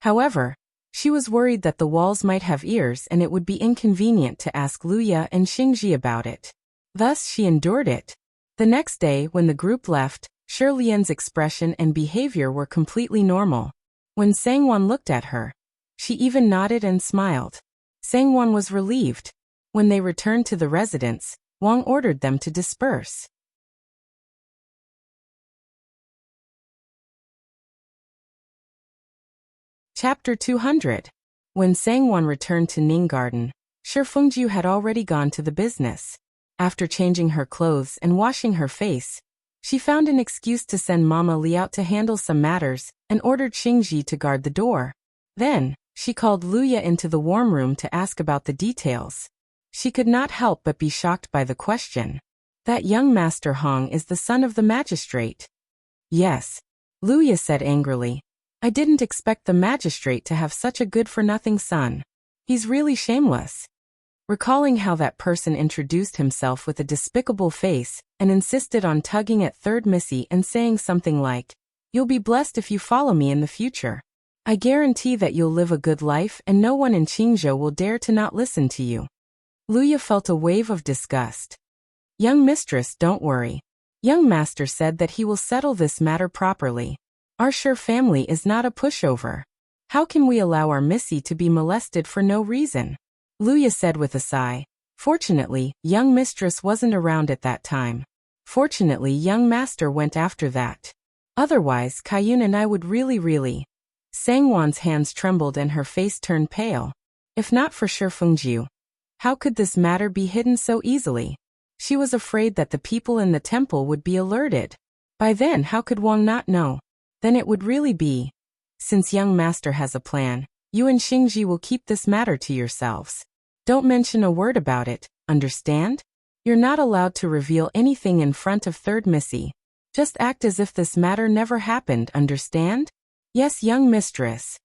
However, she was worried that the walls might have ears and it would be inconvenient to ask Luya and Xingji about it. Thus she endured it. The next day, when the group left, Shirlien's expression and behavior were completely normal. When Sangwon looked at her, she even nodded and smiled. Sangwon was relieved. When they returned to the residence, Wang ordered them to disperse. Chapter 200. When Sangwon returned to Ning Garden, Shi Fengju had already gone to the business. After changing her clothes and washing her face, she found an excuse to send Mama Li out to handle some matters and ordered Xingji to guard the door. Then, she called Luya into the warm room to ask about the details. She could not help but be shocked by the question. That young Master Hong is the son of the magistrate. Yes, Luya said angrily. I didn't expect the magistrate to have such a good-for-nothing son. He's really shameless. recalling how that person introduced himself with a despicable face and insisted on tugging at third Missy and saying something like, "You'll be blessed if you follow me in the future. I guarantee that you'll live a good life and no one in Qingzhou will dare to not listen to you." Luya felt a wave of disgust. "Young mistress, don't worry. Young master said that he will settle this matter properly. Our Shi family is not a pushover. How can we allow our Missy to be molested for no reason?" Luya said with a sigh. Fortunately, young mistress wasn't around at that time. Fortunately, young master went after that. Otherwise, Kaiyun and I would really. Sangwon's hands trembled and her face turned pale. If not for Shi Fengjiu, how could this matter be hidden so easily? She was afraid that the people in the temple would be alerted. By then, how could Wang not know? Then it would really be. Since young master has a plan, you and Xingji will keep this matter to yourselves. Don't mention a word about it, understand? You're not allowed to reveal anything in front of third Missy. Just act as if this matter never happened, understand? Yes, young mistress.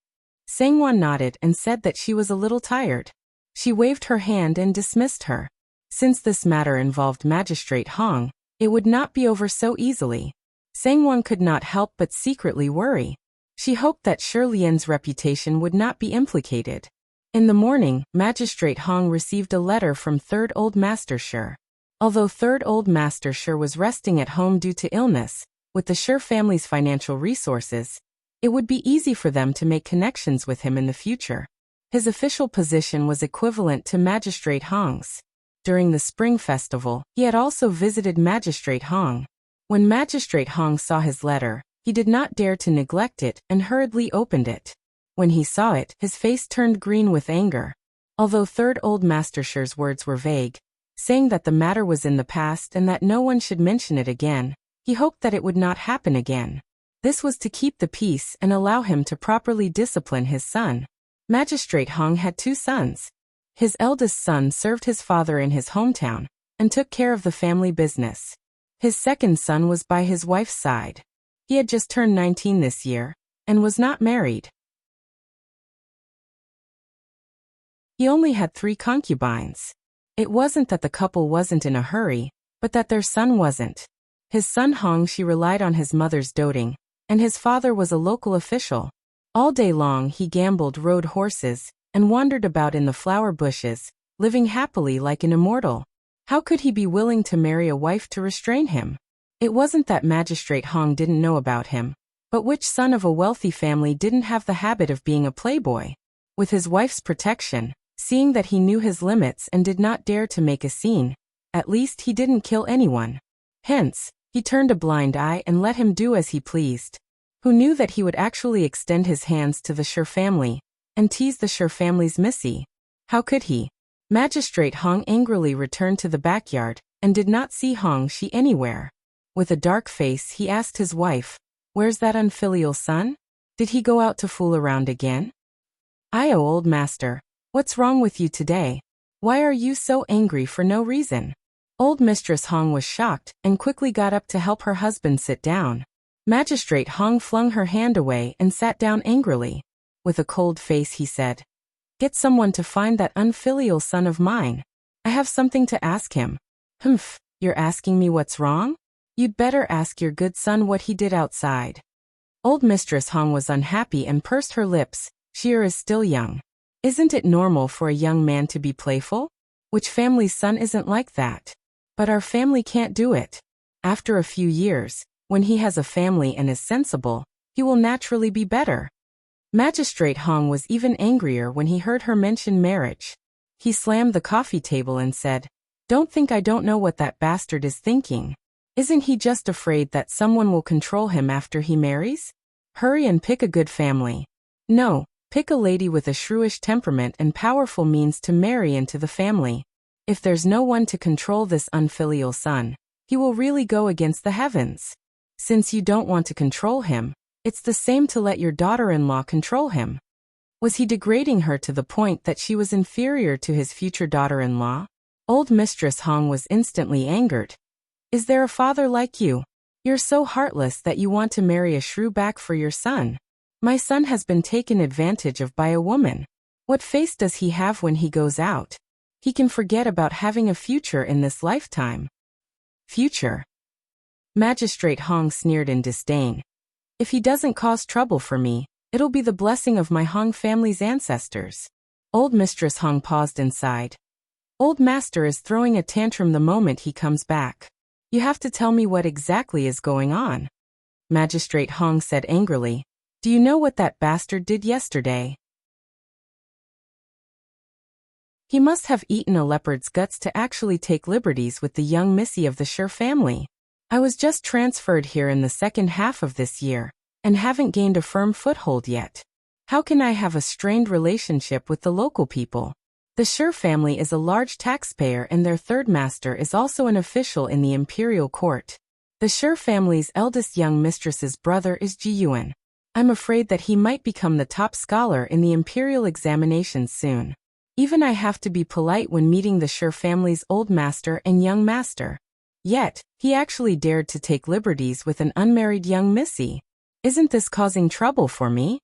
Sangwon nodded and said that she was a little tired. She waved her hand and dismissed her. Since this matter involved Magistrate Hong, it would not be over so easily. Sangwon could not help but secretly worry. She hoped that Shi Lian's reputation would not be implicated. In the morning, Magistrate Hong received a letter from Third Old Master Shi. Although Third Old Master Shi was resting at home due to illness, with the Shi family's financial resources, it would be easy for them to make connections with him in the future. His official position was equivalent to Magistrate Hong's. During the Spring Festival, he had also visited Magistrate Hong. When Magistrate Hong saw his letter, he did not dare to neglect it and hurriedly opened it. When he saw it, his face turned green with anger. Although Third Old Master Shi's words were vague, saying that the matter was in the past and that no one should mention it again, he hoped that it would not happen again. This was to keep the peace and allow him to properly discipline his son. Magistrate Hong had 2 sons. His eldest son served his father in his hometown and took care of the family business. His second son was by his wife's side. He had just turned 19 this year and was not married. He only had 3 concubines. It wasn't that the couple wasn't in a hurry, but that their son wasn't. His son Hong Shi relied on his mother's doting, and his father was a local official. All day long he gambled, rode horses, and wandered about in the flower bushes, living happily like an immortal. How could he be willing to marry a wife to restrain him? It wasn't that Magistrate Hong didn't know about him, but which son of a wealthy family didn't have the habit of being a playboy? With his wife's protection, seeing that he knew his limits and did not dare to make a scene, at least he didn't kill anyone. Hence, he turned a blind eye and let him do as he pleased. Who knew that he would actually extend his hands to the Shi family and tease the Shi family's Missy? How could he? Magistrate Hong angrily returned to the backyard and did not see Hong Shi anywhere. With a dark face he asked his wife, "Where's that unfilial son? Did he go out to fool around again?" "Oh, old master, what's wrong with you today? Why are you so angry for no reason?" Old Mistress Hong was shocked and quickly got up to help her husband sit down. Magistrate Hong flung her hand away and sat down angrily. With a cold face he said, "Get someone to find that unfilial son of mine. I have something to ask him." "Humph, you're asking me what's wrong? You'd better ask your good son what he did outside." Old Mistress Hong was unhappy and pursed her lips. "Shi is still young. Isn't it normal for a young man to be playful? Which family's son isn't like that? But our family can't do it. After a few years, when he has a family and is sensible, he will naturally be better." Magistrate Hong was even angrier when he heard her mention marriage. He slammed the coffee table and said, "Don't think I don't know what that bastard is thinking. Isn't he just afraid that someone will control him after he marries? Hurry and pick a good family. No, pick a lady with a shrewish temperament and powerful means to marry into the family. If there's no one to control this unfilial son, he will really go against the heavens. Since you don't want to control him, it's the same to let your daughter-in-law control him." Was he degrading her to the point that she was inferior to his future daughter-in-law? Old Mistress Hong was instantly angered. "Is there a father like you? You're so heartless that you want to marry a shrew back for your son. My son has been taken advantage of by a woman. What face does he have when he goes out? he can forget about having a future in this lifetime. Future? Magistrate Hong sneered in disdain. If he doesn't cause trouble for me, it'll be the blessing of my Hong family's ancestors. Old Mistress Hong paused and sighed. Old Master is throwing a tantrum the moment he comes back. You have to tell me what exactly is going on. Magistrate Hong said angrily. Do you know what that bastard did yesterday? He must have eaten a leopard's guts to actually take liberties with the young missy of the Sher family. I was just transferred here in the second half of this year, and haven't gained a firm foothold yet. How can I have a strained relationship with the local people? The Sher family is a large taxpayer and their third master is also an official in the imperial court. The Sher family's eldest young mistress's brother is Ji Yuan. I'm afraid that he might become the top scholar in the imperial examinations soon. Even I have to be polite when meeting the Sher family's old master and young master. Yet, he actually dared to take liberties with an unmarried young missy. Isn't this causing trouble for me?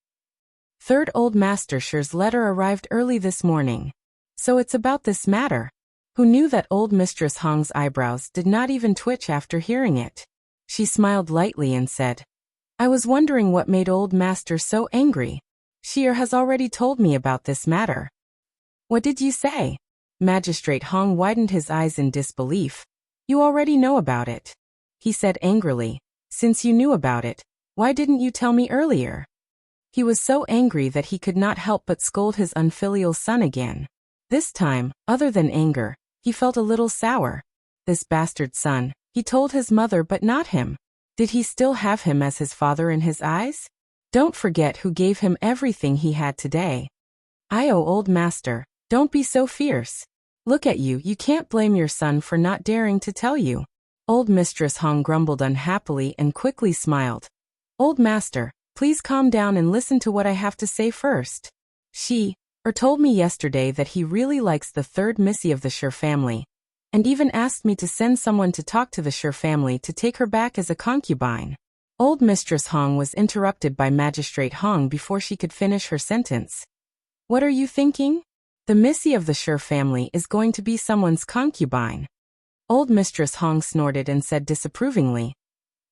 Third Old Master Sher's letter arrived early this morning. So it's about this matter. Who knew that Old Mistress Hong's eyebrows did not even twitch after hearing it? She smiled lightly and said, I was wondering what made Old Master so angry. Sheer has already told me about this matter. What did you say? Magistrate Hong widened his eyes in disbelief. You already know about it. He said angrily. Since you knew about it, why didn't you tell me earlier? He was so angry that he could not help but scold his unfilial son again. This time, other than anger, he felt a little sour. This bastard son, he told his mother but not him. Did he still have him as his father in his eyes? Don't forget who gave him everything he had today. Old Master, don't be so fierce. Look at you, you can't blame your son for not daring to tell you. Old Mistress Hong grumbled unhappily and quickly smiled. Old Master, please calm down and listen to what I have to say first. Told me yesterday that he really likes the third missy of the Sher family, and even asked me to send someone to talk to the Sher family to take her back as a concubine. Old Mistress Hong was interrupted by Magistrate Hong before she could finish her sentence. What are you thinking? The missy of the Sher family is going to be someone's concubine. Old Mistress Hong snorted and said disapprovingly.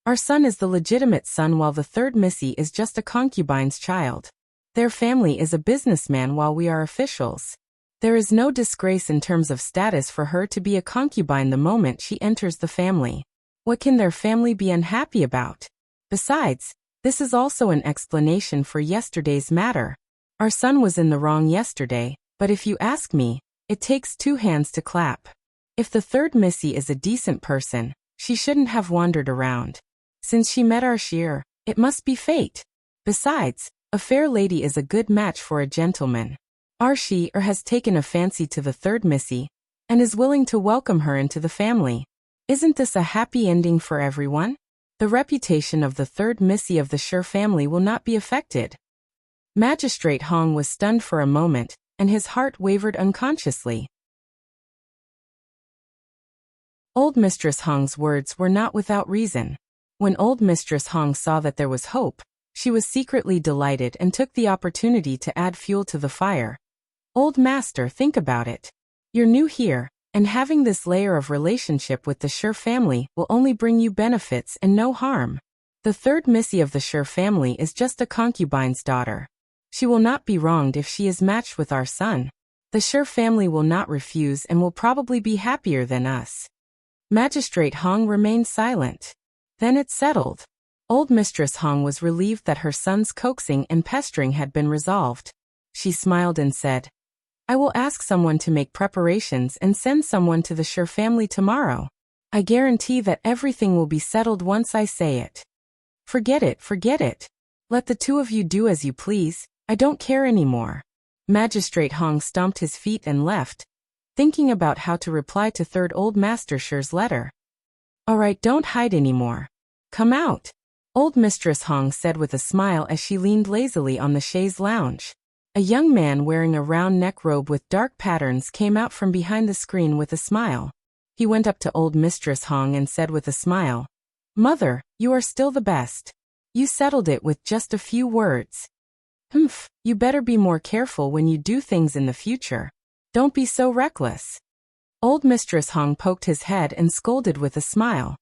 Our son is the legitimate son while the third missy is just a concubine's child. Their family is a businessman while we are officials. There is no disgrace in terms of status for her to be a concubine the moment she enters the family. What can their family be unhappy about? Besides, this is also an explanation for yesterday's matter. Our son was in the wrong yesterday, but if you ask me, it takes two hands to clap. If the third missy is a decent person, she shouldn't have wandered around. Since she met our Sheer, it must be fate. Besides, a fair lady is a good match for a gentleman. Our Sheer has taken a fancy to the third missy, and is willing to welcome her into the family. Isn't this a happy ending for everyone? The reputation of the third missy of the Sher family will not be affected. Magistrate Hong was stunned for a moment, and his heart wavered unconsciously. Old Mistress Hong's words were not without reason. When Old Mistress Hong saw that there was hope, she was secretly delighted and took the opportunity to add fuel to the fire. Old Master, think about it. You're new here, and having this layer of relationship with the Sher family will only bring you benefits and no harm. The third missy of the Sher family is just a concubine's daughter. She will not be wronged if she is matched with our son. The Sher family will not refuse and will probably be happier than us. Magistrate Hong remained silent. Then it's settled. Old Mistress Hong was relieved that her son's coaxing and pestering had been resolved. She smiled and said, I will ask someone to make preparations and send someone to the Sher family tomorrow. I guarantee that everything will be settled once I say it. Forget it, forget it. Let the two of you do as you please. I don't care anymore. Magistrate Hong stomped his feet and left, thinking about how to reply to Third Old Master Sher's letter. All right, don't hide anymore. Come out. Old Mistress Hong said with a smile as she leaned lazily on the chaise lounge. A young man wearing a round neck robe with dark patterns came out from behind the screen with a smile. He went up to Old Mistress Hong and said with a smile, Mother, you are still the best. You settled it with just a few words. You better be more careful when you do things in the future. Don't be so reckless. Old Mistress Hong poked his head and scolded with a smile.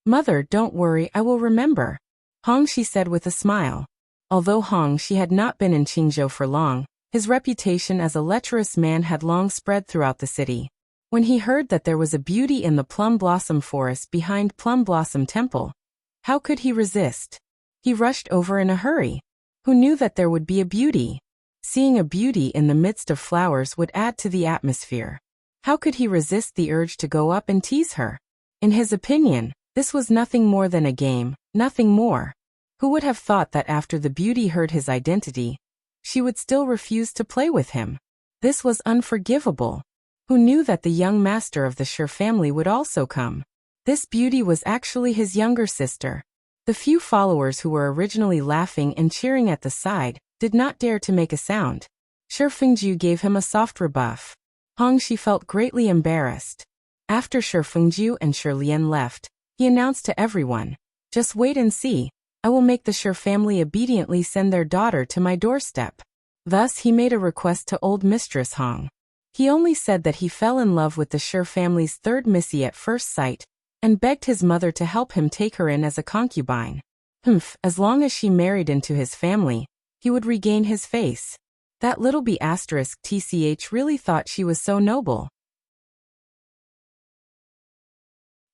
Mother, don't worry, I will remember. Hong, she said with a smile. Although Hong she had not been in Qingzhou for long, his reputation as a lecherous man had long spread throughout the city. When he heard that there was a beauty in the plum blossom forest behind Plum Blossom Temple, how could he resist? He rushed over in a hurry. Who knew that there would be a beauty? Seeing a beauty in the midst of flowers would add to the atmosphere. How could he resist the urge to go up and tease her? In his opinion, this was nothing more than a game, nothing more. Who would have thought that after the beauty heard his identity, she would still refuse to play with him? This was unforgivable. Who knew that the young master of the Shi family would also come? This beauty was actually his younger sister. The few followers who were originally laughing and cheering at the side did not dare to make a sound. Shi Fengju gave him a soft rebuff. Hong she felt greatly embarrassed. After Shi Fengju and Shi Lian left, he announced to everyone, just wait and see. I will make the Shi family obediently send their daughter to my doorstep. Thus he made a request to old Mistress Hong. He only said that he fell in love with the Shi family's third missy at first sight, and begged his mother to help him take her in as a concubine. As long as she married into his family, he would regain his face. That little B***tch really thought she was so noble.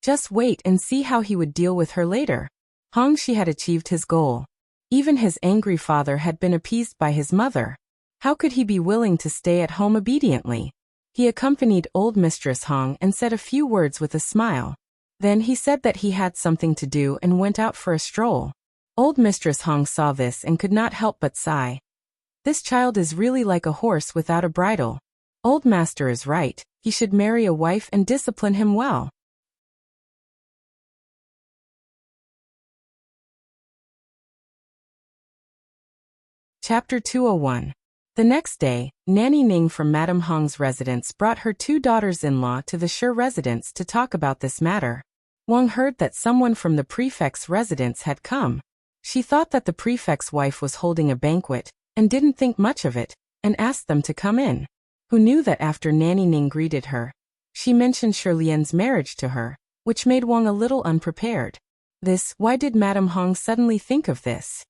Just wait and see how he would deal with her later. Hong she had achieved his goal. Even his angry father had been appeased by his mother. How could he be willing to stay at home obediently? He accompanied old Mistress Hong and said a few words with a smile. Then he said that he had something to do and went out for a stroll. Old Mistress Hong saw this and could not help but sigh. This child is really like a horse without a bridle. Old master is right, he should marry a wife and discipline him well. Chapter 201. The next day, Nanny Ning from Madame Hong's residence brought her two daughters-in-law to the Shi residence to talk about this matter. Wang heard that someone from the prefect's residence had come. She thought that the prefect's wife was holding a banquet, and didn't think much of it, and asked them to come in. Who knew that after Nanny Ning greeted her, she mentioned Shi Lian's marriage to her, which made Wang a little unprepared. Why did Madame Hong suddenly think of this?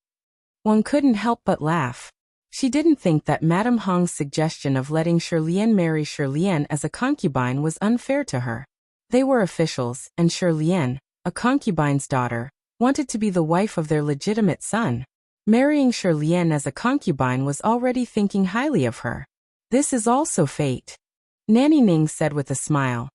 Wang couldn't help but laugh. She didn't think that Madame Hong's suggestion of letting Shi Lian marry Shi Lian as a concubine was unfair to her. They were officials, and Shi Lian, a concubine's daughter, wanted to be the wife of their legitimate son. Marrying Shi Lian as a concubine was already thinking highly of her. This is also fate. Nanny Ning said with a smile.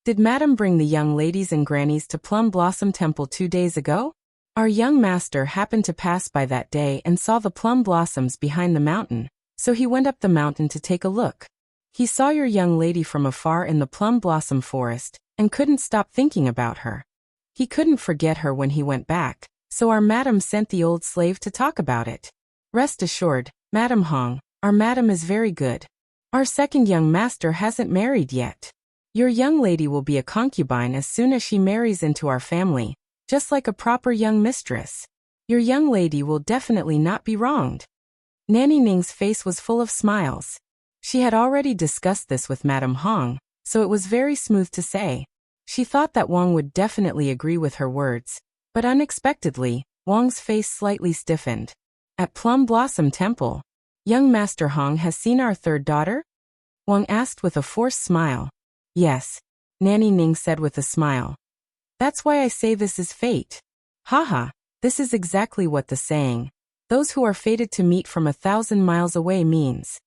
Did Madame bring the young ladies and grannies to Plum Blossom Temple 2 days ago? Our young master happened to pass by that day and saw the plum blossoms behind the mountain, so he went up the mountain to take a look. He saw your young lady from afar in the plum blossom forest, and couldn't stop thinking about her. He couldn't forget her when he went back, so our madam sent the old slave to talk about it. Rest assured, Madame Hong, our madam is very good. Our second young master hasn't married yet. Your young lady will be a concubine as soon as she marries into our family, just like a proper young mistress. Your young lady will definitely not be wronged. Nanny Ning's face was full of smiles. She had already discussed this with Madame Hong, so it was very smooth to say. She thought that Wang would definitely agree with her words, but unexpectedly, Wang's face slightly stiffened. At Plum Blossom Temple, young Master Hong has seen our third daughter? Wang asked with a forced smile. Yes, Nanny Ning said with a smile. That's why I say this is fate. Haha, this is exactly what the saying, those who are fated to meet from 1,000 miles away means.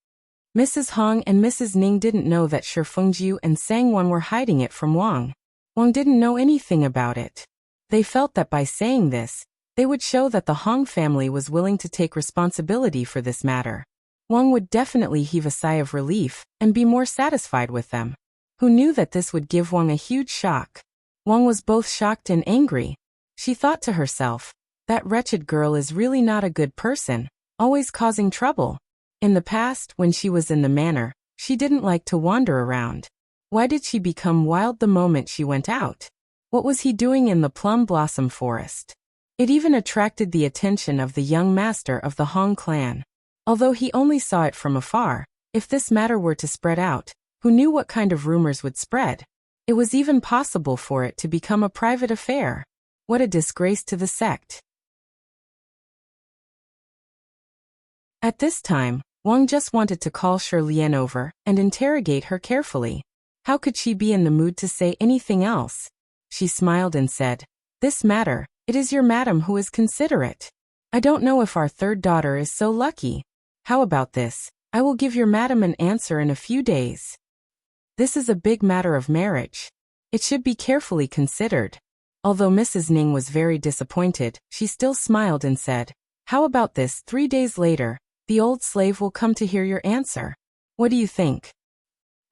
Mrs. Hong and Mrs. Ning didn't know that Shi Fengju and Sangwon were hiding it from Wang. Wang didn't know anything about it. They felt that by saying this, they would show that the Hong family was willing to take responsibility for this matter. Wang would definitely heave a sigh of relief and be more satisfied with them. Who knew that this would give Wang a huge shock? Wang was both shocked and angry. She thought to herself, that wretched girl is really not a good person, always causing trouble. In the past, when she was in the manor, she didn't like to wander around. Why did she become wild the moment she went out? What was he doing in the plum blossom forest? It even attracted the attention of the young master of the Hong clan. Although he only saw it from afar, if this matter were to spread out, Who knew what kind of rumors would spread? It was even possible for it to become a private affair. What a disgrace to the sect. At this time, Wang just wanted to call Shirlian over and interrogate her carefully. How could she be in the mood to say anything else? She smiled and said, "This matter, it is your madam who is considerate. I don't know if our third daughter is so lucky. How about this? I will give your madam an answer in a few days. This is a big matter of marriage. It should be carefully considered." Although Mrs. Ning was very disappointed, she still smiled and said, "How about this? 3 days later, the old slave will come to hear your answer. What do you think?"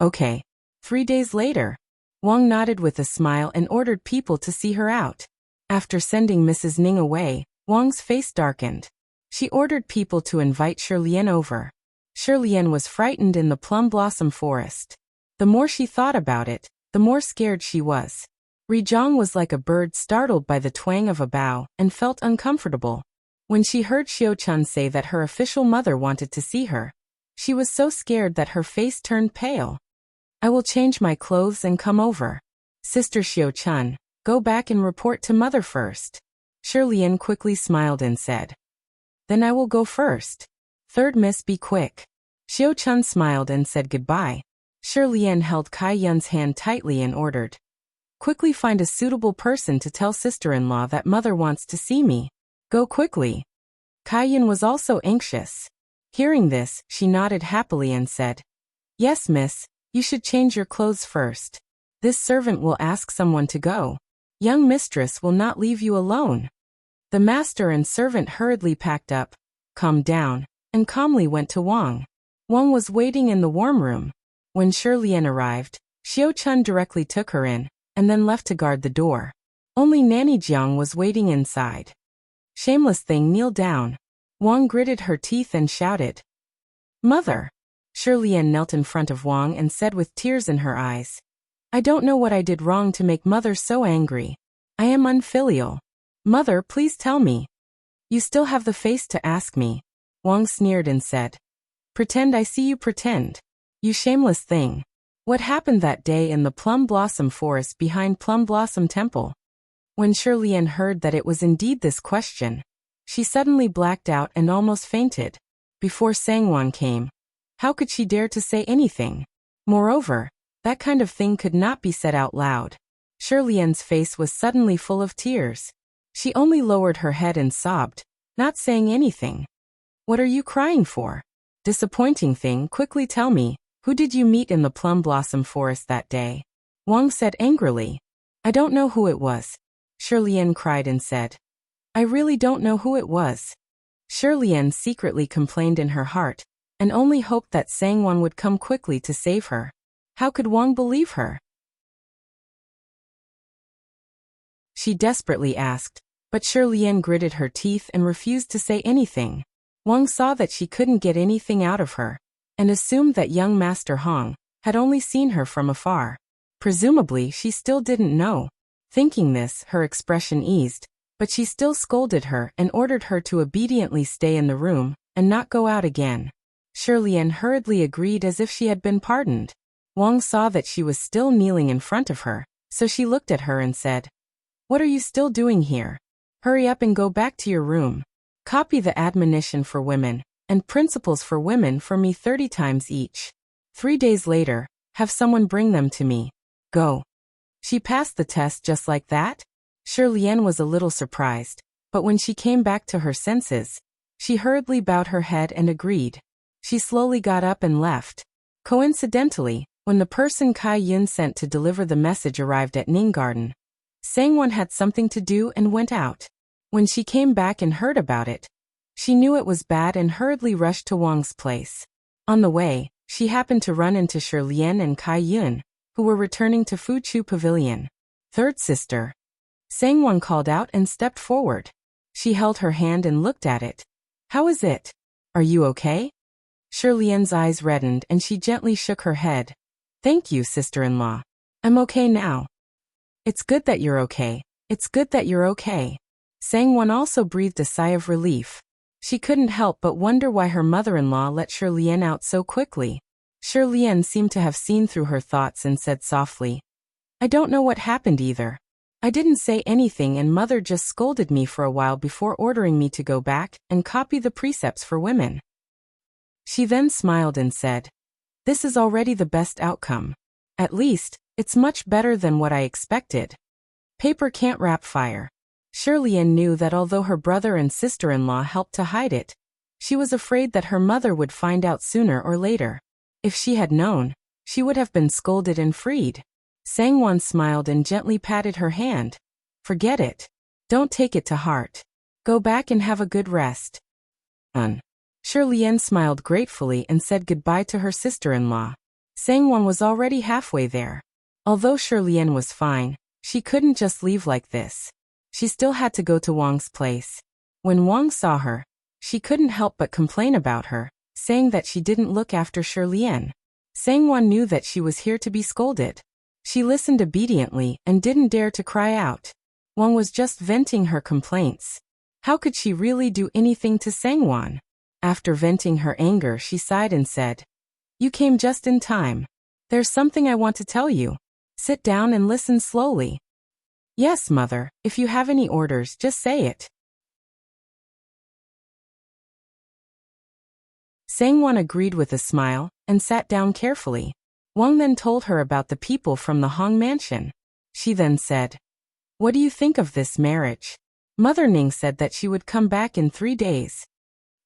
"Okay." 3 days later, Wang nodded with a smile and ordered people to see her out. After sending Mrs. Ning away, Wang's face darkened. She ordered people to invite Shirlian over. Shirlian was frightened in the plum blossom forest. The more she thought about it, the more scared she was. Rizhang was like a bird startled by the twang of a bough and felt uncomfortable. When she heard Xiao-chun say that her official mother wanted to see her, she was so scared that her face turned pale. "I will change my clothes and come over. Sister Xiao-chun, go back and report to mother first." Shirlian quickly smiled and said, "Then I will go first. Third miss, be quick." Xiao-chun smiled and said goodbye. Shirlian held Kai Yun's hand tightly and ordered, "Quickly find a suitable person to tell sister-in-law that mother wants to see me. Go quickly." Kai Yun was also anxious. Hearing this, she nodded happily and said, "Yes, miss, you should change your clothes first. This servant will ask someone to go. Young mistress will not leave you alone." The master and servant hurriedly packed up, calmed down, and calmly went to Wang. Wang was waiting in the warm room. When Shirlian arrived, Xiao-chun directly took her in, and then left to guard the door. Only Nanny Jiang was waiting inside. "Shameless thing, kneel down." Wang gritted her teeth and shouted, "Mother!" Shirlian knelt in front of Wang and said with tears in her eyes, "I don't know what I did wrong to make mother so angry. I am unfilial. Mother, please tell me." "You still have the face to ask me." Wang sneered and said, "Pretend I see you pretend. You shameless thing. What happened that day in the plum blossom forest behind Plum Blossom Temple?" When Shirlian heard that it was indeed this question, she suddenly blacked out and almost fainted. Before Sangwon came, how could she dare to say anything? Moreover, that kind of thing could not be said out loud. Shirlian's face was suddenly full of tears. She only lowered her head and sobbed, not saying anything. "What are you crying for? Disappointing thing, quickly tell me. Who did you meet in the plum blossom forest that day?" Wang said angrily. "I don't know who it was." Shirlian cried and said, "I really don't know who it was." Shirlian secretly complained in her heart, and only hoped that Sangwon would come quickly to save her. How could Wang believe her? She desperately asked, but Shirlian gritted her teeth and refused to say anything. Wang saw that she couldn't get anything out of her, and assumed that young Master Hong had only seen her from afar. Presumably she still didn't know. Thinking this, her expression eased, but she still scolded her and ordered her to obediently stay in the room and not go out again. Shirlian hurriedly agreed as if she had been pardoned. Wang saw that she was still kneeling in front of her, so she looked at her and said, "What are you still doing here? Hurry up and go back to your room. Copy the admonition for women and principles for women for me 30 times each. 3 days later, have someone bring them to me. Go." She passed the test just like that? Shirlian was a little surprised, but when she came back to her senses, she hurriedly bowed her head and agreed. She slowly got up and left. Coincidentally, when the person Kai Yun sent to deliver the message arrived at Ning Garden, Sangwon had something to do and went out. When she came back and heard about it, she knew it was bad and hurriedly rushed to Wang's place. On the way, she happened to run into Shirlian and Kai Yun, who were returning to Fuchu Pavilion. "Third sister." Sangwon called out and stepped forward. She held her hand and looked at it. "How is it? Are you okay?" Shirlian's eyes reddened and she gently shook her head. "Thank you, sister-in-law. I'm okay now." "It's good that you're okay. It's good that you're okay." Sangwon also breathed a sigh of relief. She couldn't help but wonder why her mother-in-law let Shirlian out so quickly. Shirlien seemed to have seen through her thoughts and said softly, I don't know what happened either. I didn't say anything and mother just scolded me for a while before ordering me to go back and copy the precepts for women. She then smiled and said, This is already the best outcome. At least, it's much better than what I expected. Paper can't wrap fire. Shirlien knew that although her brother and sister-in-law helped to hide it, she was afraid that her mother would find out sooner or later. If she had known, she would have been scolded and freed. Sangwon smiled and gently patted her hand. Forget it. Don't take it to heart. Go back and have a good rest. Shirlien smiled gratefully and said goodbye to her sister-in-law. Sangwon was already halfway there. Although Shirlien was fine, she couldn't just leave like this. She still had to go to Wang's place. When Wang saw her, she couldn't help but complain about her, saying that she didn't look after Shirlien. Sangwon knew that she was here to be scolded. She listened obediently and didn't dare to cry out. Wang was just venting her complaints. How could she really do anything to Sangwon? After venting her anger, she sighed and said, You came just in time. There's something I want to tell you. Sit down and listen slowly. Yes, mother, if you have any orders, just say it. Sangwon agreed with a smile and sat down carefully. Wang then told her about the people from the Hong mansion. She then said, What do you think of this marriage? Mother Ning said that she would come back in 3 days.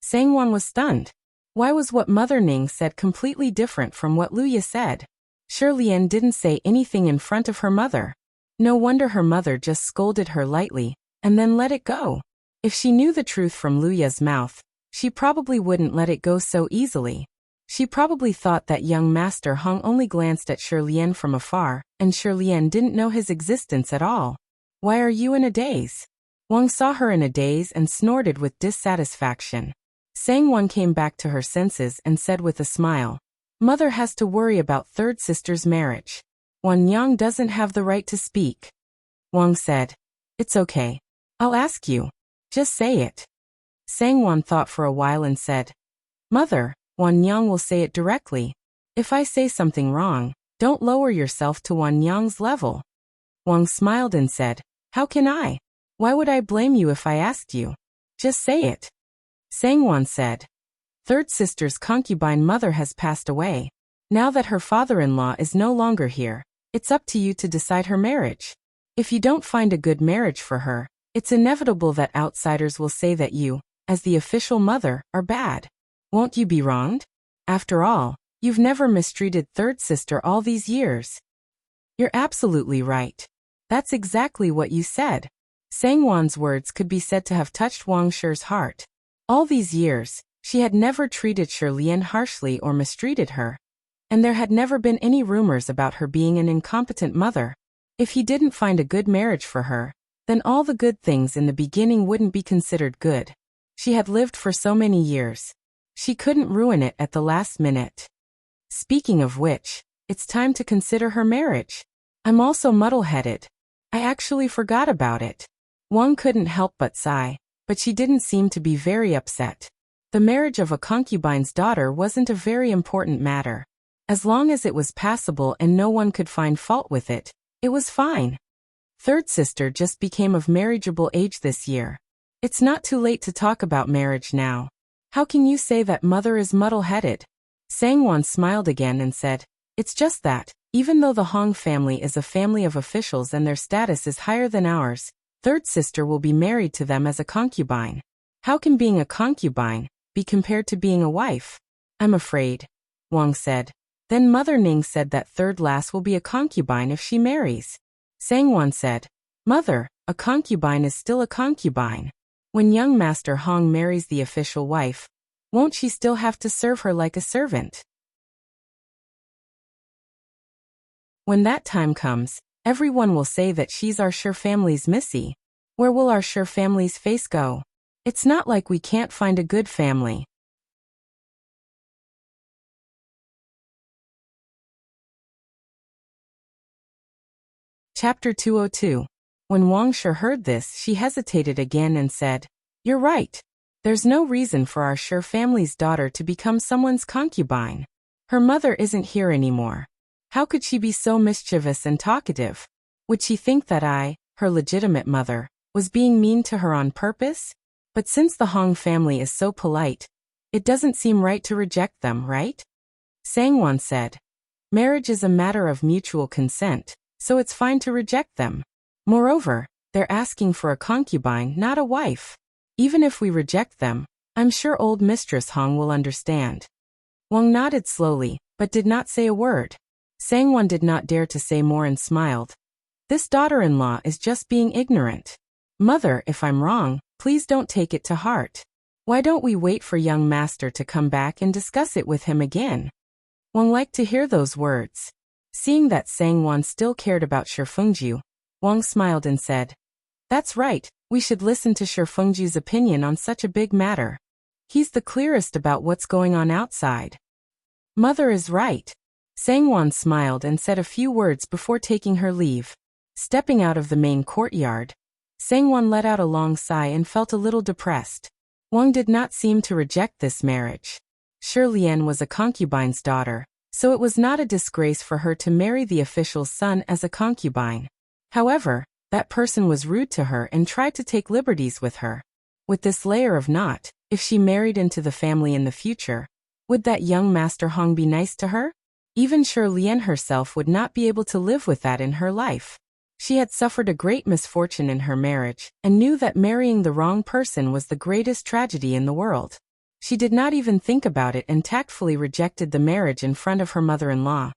Sangwon was stunned. Why was what Mother Ning said completely different from what Luya said? Shirlien didn't say anything in front of her mother. No wonder her mother just scolded her lightly, and then let it go. If she knew the truth from Luya's mouth, she probably wouldn't let it go so easily. She probably thought that young Master Hong only glanced at Shirlien from afar, and Shirlien didn't know his existence at all. Why are you in a daze? Wang saw her in a daze and snorted with dissatisfaction. Sangwon came back to her senses and said with a smile, Mother has to worry about third sister's marriage. Wan Yang doesn't have the right to speak. Wang said, It's okay. I'll ask you. Just say it. Sangwon thought for a while and said, Mother, Wan Yang will say it directly. If I say something wrong, don't lower yourself to Wan Yang's level. Wang smiled and said, How can I? Why would I blame you if I asked you? Just say it. Sangwon said, Third sister's concubine mother has passed away. Now that her father-in-law is no longer here, it's up to you to decide her marriage. If you don't find a good marriage for her, it's inevitable that outsiders will say that you, as the official mother, are bad. Won't you be wronged? After all, you've never mistreated third sister all these years. You're absolutely right. That's exactly what you said. Sangwon's words could be said to have touched Wang Shi's heart. All these years, she had never treated Shirlien harshly or mistreated her. And there had never been any rumors about her being an incompetent mother. If he didn't find a good marriage for her, then all the good things in the beginning wouldn't be considered good. She had lived for so many years. She couldn't ruin it at the last minute. Speaking of which, it's time to consider her marriage. I'm also muddle-headed. I actually forgot about it. Wang couldn't help but sigh, but she didn't seem to be very upset. The marriage of a concubine's daughter wasn't a very important matter. As long as it was passable and no one could find fault with it, it was fine. Third sister just became of marriageable age this year. It's not too late to talk about marriage now. How can you say that mother is muddle-headed? Sangwon smiled again and said, It's just that, even though the Hong family is a family of officials and their status is higher than ours, third sister will be married to them as a concubine. How can being a concubine be compared to being a wife? I'm afraid, Wang said. Then Mother Ning said that third lass will be a concubine if she marries. Sangwon said, Mother, a concubine is still a concubine. When young Master Hong marries the official wife, won't she still have to serve her like a servant? When that time comes, everyone will say that she's our Shi family's Missy. Where will our Shi family's face go? It's not like we can't find a good family. Chapter 202. When Wang Shi heard this, she hesitated again and said, You're right. There's no reason for our Shi family's daughter to become someone's concubine. Her mother isn't here anymore. How could she be so mischievous and talkative? Would she think that I, her legitimate mother, was being mean to her on purpose? But since the Hong family is so polite, it doesn't seem right to reject them, right? Sangwon said. Marriage is a matter of mutual consent, so it's fine to reject them. Moreover, they're asking for a concubine, not a wife. Even if we reject them, I'm sure old Mistress Hong will understand. Wang nodded slowly, but did not say a word. Sangwon did not dare to say more and smiled. This daughter-in-law is just being ignorant. Mother, if I'm wrong, please don't take it to heart. Why don't we wait for young master to come back and discuss it with him again? Wang liked to hear those words. Seeing that Sangwon still cared about Shifengju, Wang smiled and said, That's right, we should listen to Shifengju's opinion on such a big matter. He's the clearest about what's going on outside. Mother is right. Sangwon smiled and said a few words before taking her leave. Stepping out of the main courtyard, Sangwon let out a long sigh and felt a little depressed. Wang did not seem to reject this marriage. Shi Lian was a concubine's daughter, so it was not a disgrace for her to marry the official's son as a concubine. However, that person was rude to her and tried to take liberties with her. With this layer of knot, if she married into the family in the future, would that young Master Hong be nice to her? Even Shi Lian herself would not be able to live with that in her life. She had suffered a great misfortune in her marriage, and knew that marrying the wrong person was the greatest tragedy in the world. She did not even think about it and tactfully rejected the marriage in front of her mother-in-law.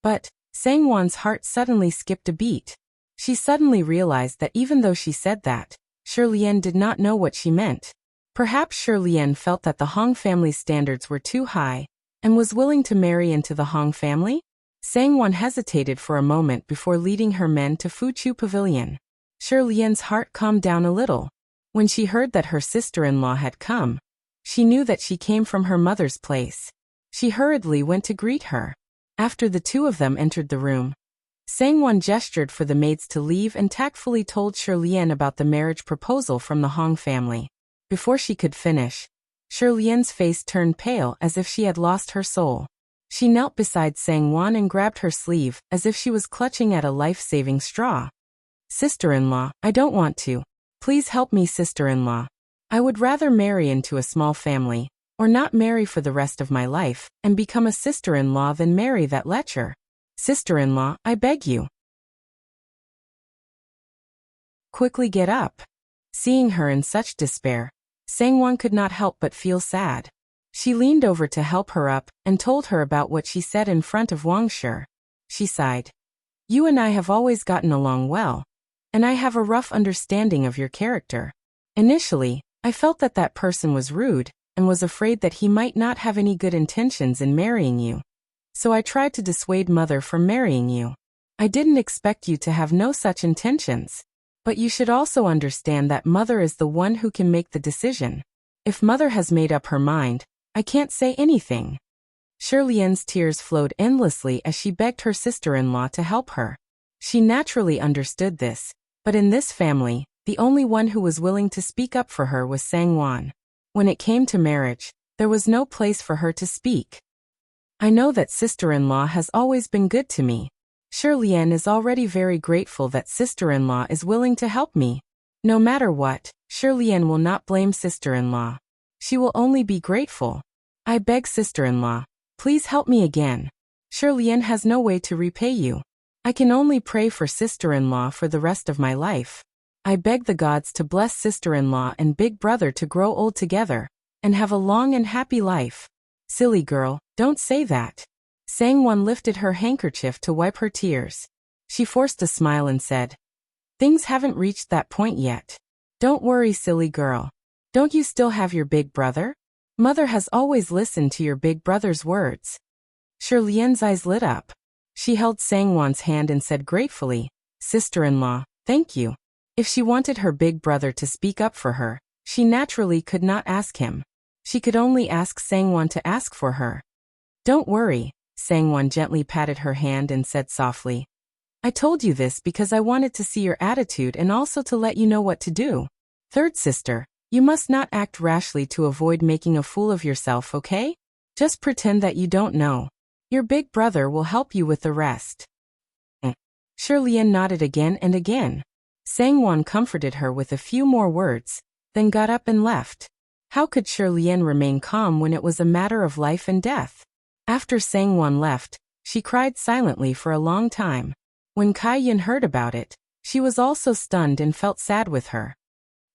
But Sangwon's heart suddenly skipped a beat. She suddenly realized that even though she said that, Shi Lian did not know what she meant. Perhaps Shi Lian felt that the Hong family's standards were too high, and was willing to marry into the Hong family? Sangwon hesitated for a moment before leading her men to Fuchu Pavilion. Shi Lian's heart calmed down a little. When she heard that her sister-in-law had come, she knew that she came from her mother's place. She hurriedly went to greet her. After the two of them entered the room, Sangwon gestured for the maids to leave and tactfully told Shi Lian about the marriage proposal from the Hong family. Before she could finish, Shi Lian's face turned pale as if she had lost her soul. She knelt beside Sangwon and grabbed her sleeve as if she was clutching at a life-saving straw. Sister-in-law, I don't want to. Please help me, sister-in-law. I would rather marry into a small family, or not marry for the rest of my life, and become a sister-in-law than marry that lecher. Sister-in-law, I beg you. Quickly get up. Seeing her in such despair, Sangwon could not help but feel sad. She leaned over to help her up and told her about what she said in front of Wang Shi. She sighed. You and I have always gotten along well, and I have a rough understanding of your character. Initially, I felt that that person was rude and was afraid that he might not have any good intentions in marrying you. So I tried to dissuade Mother from marrying you. I didn't expect you to have no such intentions. But you should also understand that Mother is the one who can make the decision. If Mother has made up her mind, I can't say anything. Shi Lian's tears flowed endlessly as she begged her sister-in-law to help her. She naturally understood this, but in this family, the only one who was willing to speak up for her was Sangwon. When it came to marriage, there was no place for her to speak. I know that sister-in-law has always been good to me. Shi Lian is already very grateful that sister-in-law is willing to help me. No matter what, Shi Lian will not blame sister-in-law. She will only be grateful. I beg sister-in-law, please help me again. Shi Lian has no way to repay you. I can only pray for sister-in-law for the rest of my life. I beg the gods to bless sister-in-law and big brother to grow old together, and have a long and happy life. Silly girl, don't say that. Sangwon lifted her handkerchief to wipe her tears. She forced a smile and said, Things haven't reached that point yet. Don't worry, silly girl. Don't you still have your big brother? Mother has always listened to your big brother's words. Shi Lian's eyes lit up. She held Sangwon's hand and said gratefully, Sister-in-law, thank you. If she wanted her big brother to speak up for her, she naturally could not ask him. She could only ask Sangwon to ask for her. Don't worry, Sangwon gently patted her hand and said softly, I told you this because I wanted to see your attitude and also to let you know what to do. Third sister, you must not act rashly to avoid making a fool of yourself, okay? Just pretend that you don't know. Your big brother will help you with the rest. Shirlian nodded again and again. Sangwon comforted her with a few more words, then got up and left. How could Shirlian remain calm when it was a matter of life and death? After Sangwon left, she cried silently for a long time. When Kai Yin heard about it, she was also stunned and felt sad with her.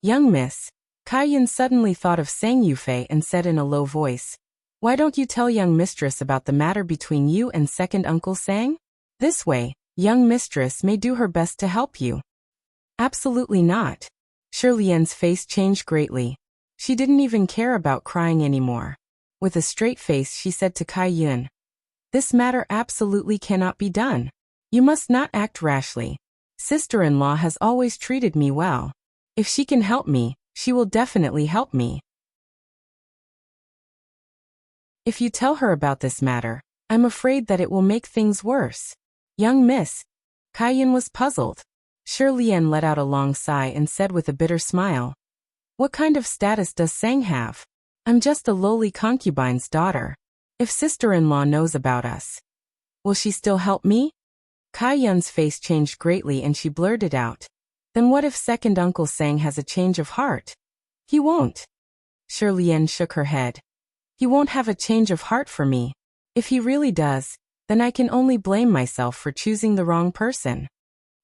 Young miss, Kai Yin suddenly thought of Sang Yufei and said in a low voice, "Why don't you tell young mistress about the matter between you and second uncle Sang? This way, young mistress may do her best to help you." Absolutely not. Shirlian's face changed greatly. She didn't even care about crying anymore. With a straight face she said to Kai Yun, "This matter absolutely cannot be done. You must not act rashly. Sister-in-law has always treated me well. If she can help me, she will definitely help me. If you tell her about this matter, I'm afraid that it will make things worse." Young miss. Kai Yin was puzzled. Shirlian let out a long sigh and said with a bitter smile, "What kind of status does Sang have? I'm just a lowly concubine's daughter. If sister-in-law knows about us, will she still help me?" Kai Yun's face changed greatly and she blurted out, "Then what if second uncle Sang has a change of heart?" "He won't." Shirlian shook her head. "He won't have a change of heart for me. If he really does, then I can only blame myself for choosing the wrong person."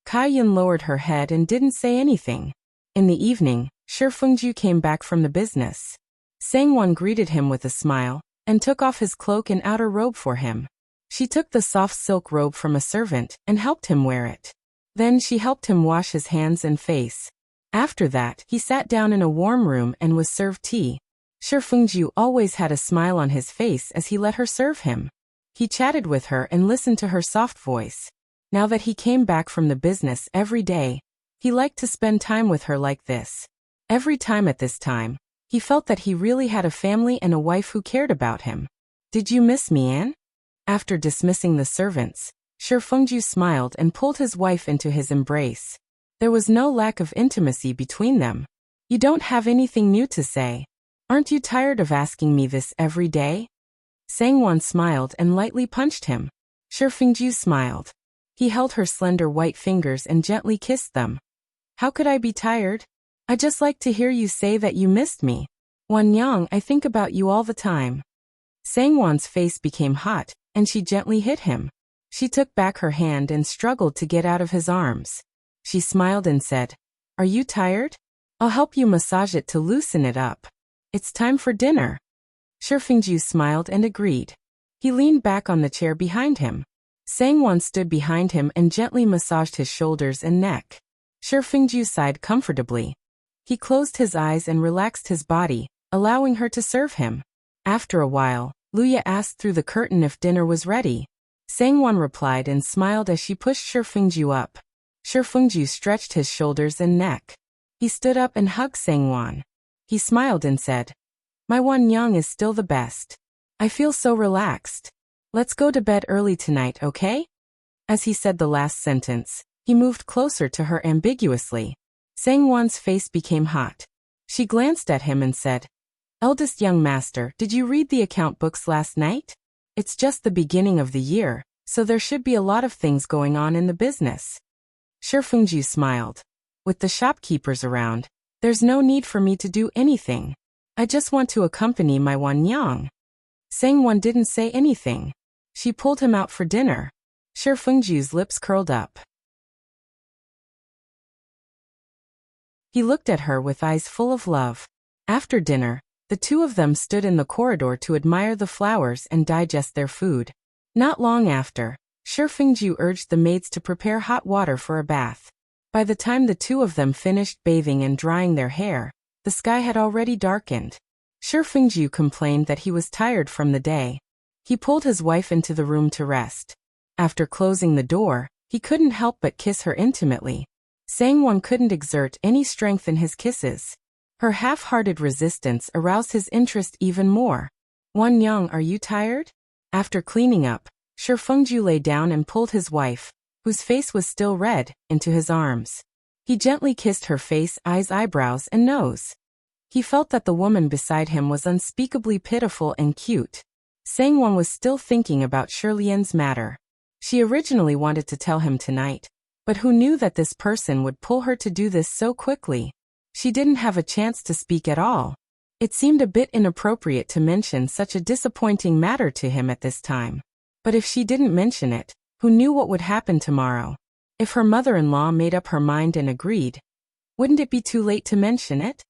Kai Yun lowered her head and didn't say anything. In the evening, Shi Fengju came back from the business. Sangwon greeted him with a smile, and took off his cloak and outer robe for him. She took the soft silk robe from a servant and helped him wear it. Then she helped him wash his hands and face. After that, he sat down in a warm room and was served tea. Shi Fengju always had a smile on his face as he let her serve him. He chatted with her and listened to her soft voice. Now that he came back from the business every day, he liked to spend time with her like this. Every time at this time, he felt that he really had a family and a wife who cared about him. "Did you miss me, Anne?" After dismissing the servants, Shi Fengju smiled and pulled his wife into his embrace. There was no lack of intimacy between them. "You don't have anything new to say. Aren't you tired of asking me this every day?" Sangwon smiled and lightly punched him. Shi Fengju smiled. He held her slender white fingers and gently kissed them. "How could I be tired? I just like to hear you say that you missed me. Wanyang, I think about you all the time." Sangwon's face became hot, and she gently hit him. She took back her hand and struggled to get out of his arms. She smiled and said, "Are you tired? I'll help you massage it to loosen it up. It's time for dinner." Shi Fengju smiled and agreed. He leaned back on the chair behind him. Sangwon stood behind him and gently massaged his shoulders and neck. Shi Fengju sighed comfortably. He closed his eyes and relaxed his body, allowing her to serve him. After a while, Luya asked through the curtain if dinner was ready. Sangwon replied and smiled as she pushed Shi Fengju up. Shi Fengju stretched his shoulders and neck. He stood up and hugged Sangwon. He smiled and said, "My Wanyang is still the best. I feel so relaxed. Let's go to bed early tonight, okay?" As he said the last sentence, he moved closer to her ambiguously. Sangwon's face became hot. She glanced at him and said, "Eldest young master, did you read the account books last night? It's just the beginning of the year, so there should be a lot of things going on in the business." Shi Fengju smiled. "With the shopkeepers around, there's no need for me to do anything. I just want to accompany my Wanyang." Sangwon didn't say anything. She pulled him out for dinner. Shi Fengju's lips curled up. He looked at her with eyes full of love. After dinner, the two of them stood in the corridor to admire the flowers and digest their food. Not long after, Shi Fengju urged the maids to prepare hot water for a bath. By the time the two of them finished bathing and drying their hair, the sky had already darkened. Shi Fengju complained that he was tired from the day. He pulled his wife into the room to rest. After closing the door, he couldn't help but kiss her intimately. Sangwon couldn't exert any strength in his kisses. Her half-hearted resistance aroused his interest even more. "Wanyang, are you tired?" After cleaning up, Shi Fengju lay down and pulled his wife, whose face was still red, into his arms. He gently kissed her face, eyes, eyebrows, and nose. He felt that the woman beside him was unspeakably pitiful and cute. Sangwon was still thinking about Shirlian's matter. She originally wanted to tell him tonight, but who knew that this person would pull her to do this so quickly? She didn't have a chance to speak at all. It seemed a bit inappropriate to mention such a disappointing matter to him at this time. But if she didn't mention it, who knew what would happen tomorrow? If her mother-in-law made up her mind and agreed, wouldn't it be too late to mention it?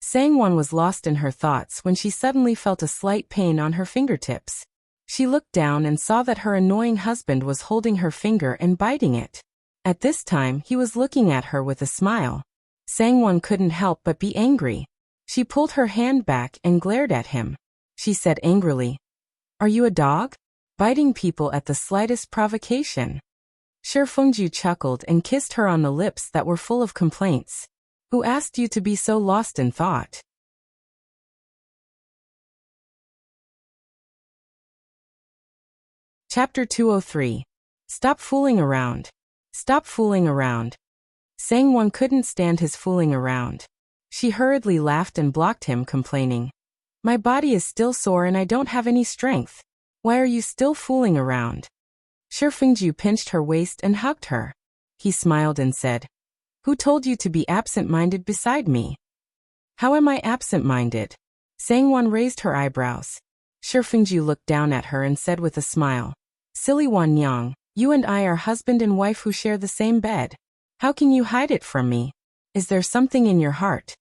Sangwon was lost in her thoughts when she suddenly felt a slight pain on her fingertips. She looked down and saw that her annoying husband was holding her finger and biting it. At this time, he was looking at her with a smile. Sangwon couldn't help but be angry. She pulled her hand back and glared at him. She said angrily, "Are you a dog? Biting people at the slightest provocation?" Shi Fengju chuckled and kissed her on the lips that were full of complaints. "Who asked you to be so lost in thought?" Chapter 203. Stop fooling around. Stop fooling around. Sangwon couldn't stand his fooling around. She hurriedly laughed and blocked him, complaining, "My body is still sore and I don't have any strength. Why are you still fooling around?" Shi Fengju pinched her waist and hugged her. He smiled and said, "Who told you to be absent-minded beside me?" "How am I absent-minded?" Sangwon raised her eyebrows. Shi Fengju looked down at her and said with a smile, "Silly Wanyang, you and I are husband and wife who share the same bed. How can you hide it from me? Is there something in your heart?"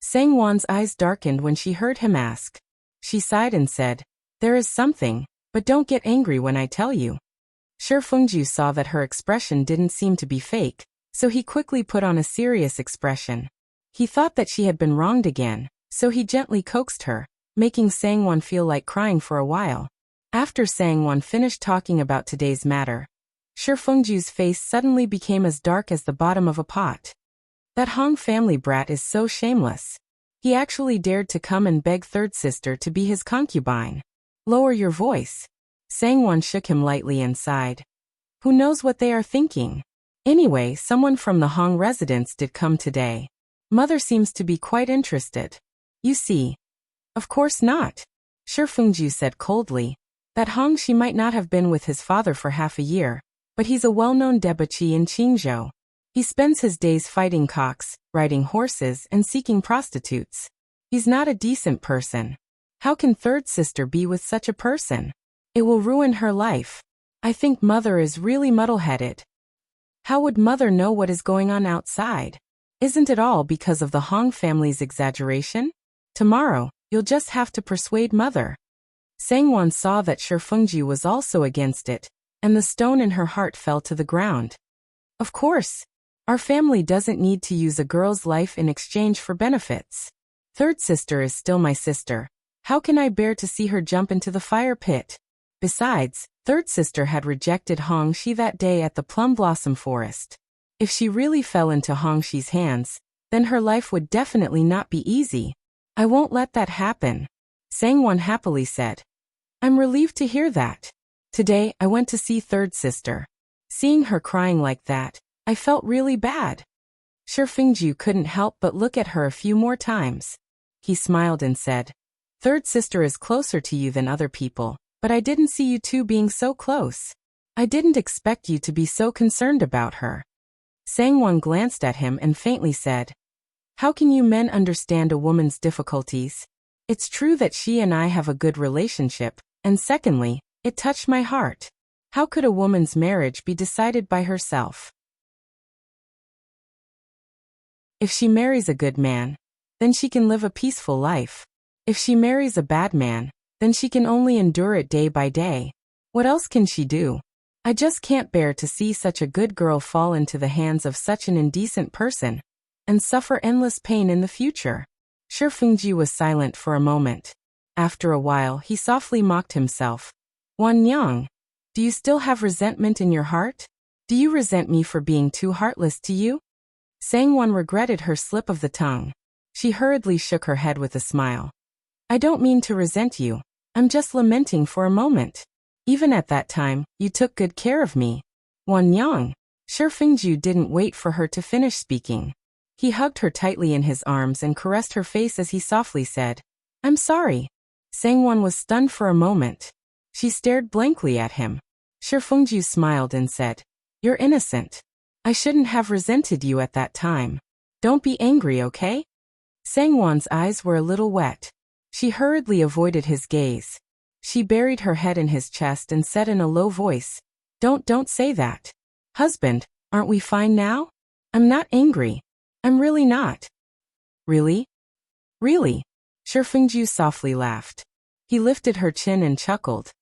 Sangwon's eyes darkened when she heard him ask. She sighed and said, "There is something, but don't get angry when I tell you." Shi Fengju saw that her expression didn't seem to be fake, so he quickly put on a serious expression. He thought that she had been wronged again, so he gently coaxed her, making Sangwon feel like crying for a while. After Sangwon finished talking about today's matter, Shi Fengju's face suddenly became as dark as the bottom of a pot. That Hong family brat is so shameless. He actually dared to come and beg third sister to be his concubine. "Lower your voice." Sangwon shook him lightly and sighed. Who knows what they are thinking? Anyway, someone from the Hong residence did come today. Mother seems to be quite interested. You see. Of course not. Shi Fengju said coldly. That Hong she might not have been with his father for half a year, but he's a well-known debauchee in Qingzhou. He spends his days fighting cocks, riding horses, and seeking prostitutes. He's not a decent person. How can third sister be with such a person? It will ruin her life. I think mother is really muddle-headed. How would mother know what is going on outside? Isn't it all because of the Hong family's exaggeration? Tomorrow, you'll just have to persuade mother. Sangwon saw that Shi Fengju was also against it, and the stone in her heart fell to the ground. Of course. Our family doesn't need to use a girl's life in exchange for benefits. Third sister is still my sister. How can I bear to see her jump into the fire pit? Besides, third sister had rejected Hong Shi that day at the plum blossom forest. If she really fell into Hong Shi's hands, then her life would definitely not be easy. I won't let that happen. Sangwon happily said. I'm relieved to hear that. Today, I went to see third sister. Seeing her crying like that, I felt really bad. Shi Fengju couldn't help but look at her a few more times. He smiled and said, Third sister is closer to you than other people, but I didn't see you two being so close. I didn't expect you to be so concerned about her. Sangwon glanced at him and faintly said, How can you men understand a woman's difficulties? It's true that she and I have a good relationship, and secondly, it touched my heart. How could a woman's marriage be decided by herself? If she marries a good man, then she can live a peaceful life. If she marries a bad man, then she can only endure it day by day. What else can she do? I just can't bear to see such a good girl fall into the hands of such an indecent person, and suffer endless pain in the future. Shi Fengju was silent for a moment. After a while, he softly mocked himself. Wan Yang, do you still have resentment in your heart? Do you resent me for being too heartless to you? Sangwon regretted her slip of the tongue. She hurriedly shook her head with a smile. I don't mean to resent you. I'm just lamenting for a moment. Even at that time, you took good care of me. Wan Yang. Shi Fengju didn't wait for her to finish speaking. He hugged her tightly in his arms and caressed her face as he softly said, I'm sorry. Sangwon was stunned for a moment. She stared blankly at him. Shi Fengju smiled and said, "You're innocent. I shouldn't have resented you at that time. Don't be angry, okay?" Sangwon's eyes were a little wet. She hurriedly avoided his gaze. She buried her head in his chest and said in a low voice, Don't say that. Husband, aren't we fine now? I'm not angry. I'm really not." "Really? Really?" Shi Fengju softly laughed. He lifted her chin and chuckled.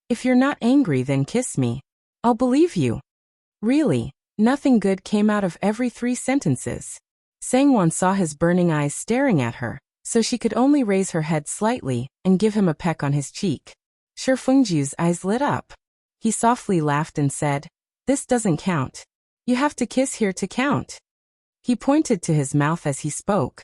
"If you're not angry, then kiss me. I'll believe you." Really, nothing good came out of every 3 sentences. Sangwon saw his burning eyes staring at her, so she could only raise her head slightly and give him a peck on his cheek. Shi Fengju's eyes lit up. He softly laughed and said, "This doesn't count. You have to kiss here to count." He pointed to his mouth as he spoke.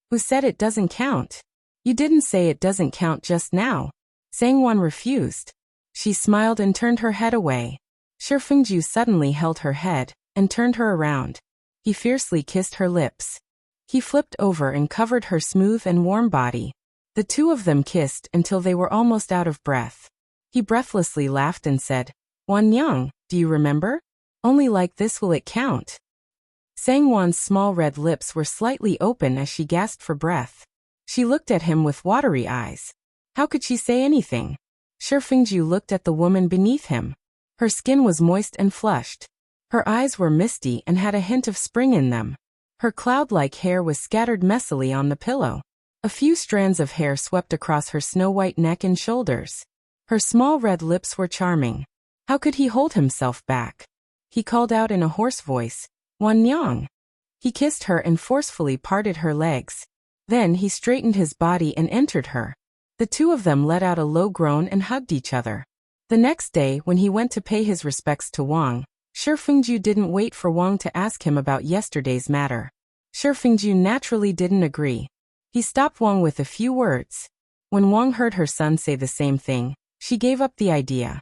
"Who said it doesn't count? You didn't say it doesn't count just now." Sangwon refused. She smiled and turned her head away. Shi Fengju suddenly held her head and turned her around. He fiercely kissed her lips. He flipped over and covered her smooth and warm body. The two of them kissed until they were almost out of breath. He breathlessly laughed and said, "Wanyang, do you remember? Only like this will it count." Sangwon's small red lips were slightly open as she gasped for breath. She looked at him with watery eyes. How could she say anything? Shi Fengju looked at the woman beneath him. Her skin was moist and flushed. Her eyes were misty and had a hint of spring in them. Her cloud-like hair was scattered messily on the pillow. A few strands of hair swept across her snow-white neck and shoulders. Her small red lips were charming. How could he hold himself back? He called out in a hoarse voice, "Wanyang." He kissed her and forcefully parted her legs. Then he straightened his body and entered her. The two of them let out a low groan and hugged each other. The next day, when he went to pay his respects to Wang, Shi Fengju didn't wait for Wang to ask him about yesterday's matter. Shi Fengju naturally didn't agree. He stopped Wang with a few words. When Wang heard her son say the same thing, she gave up the idea.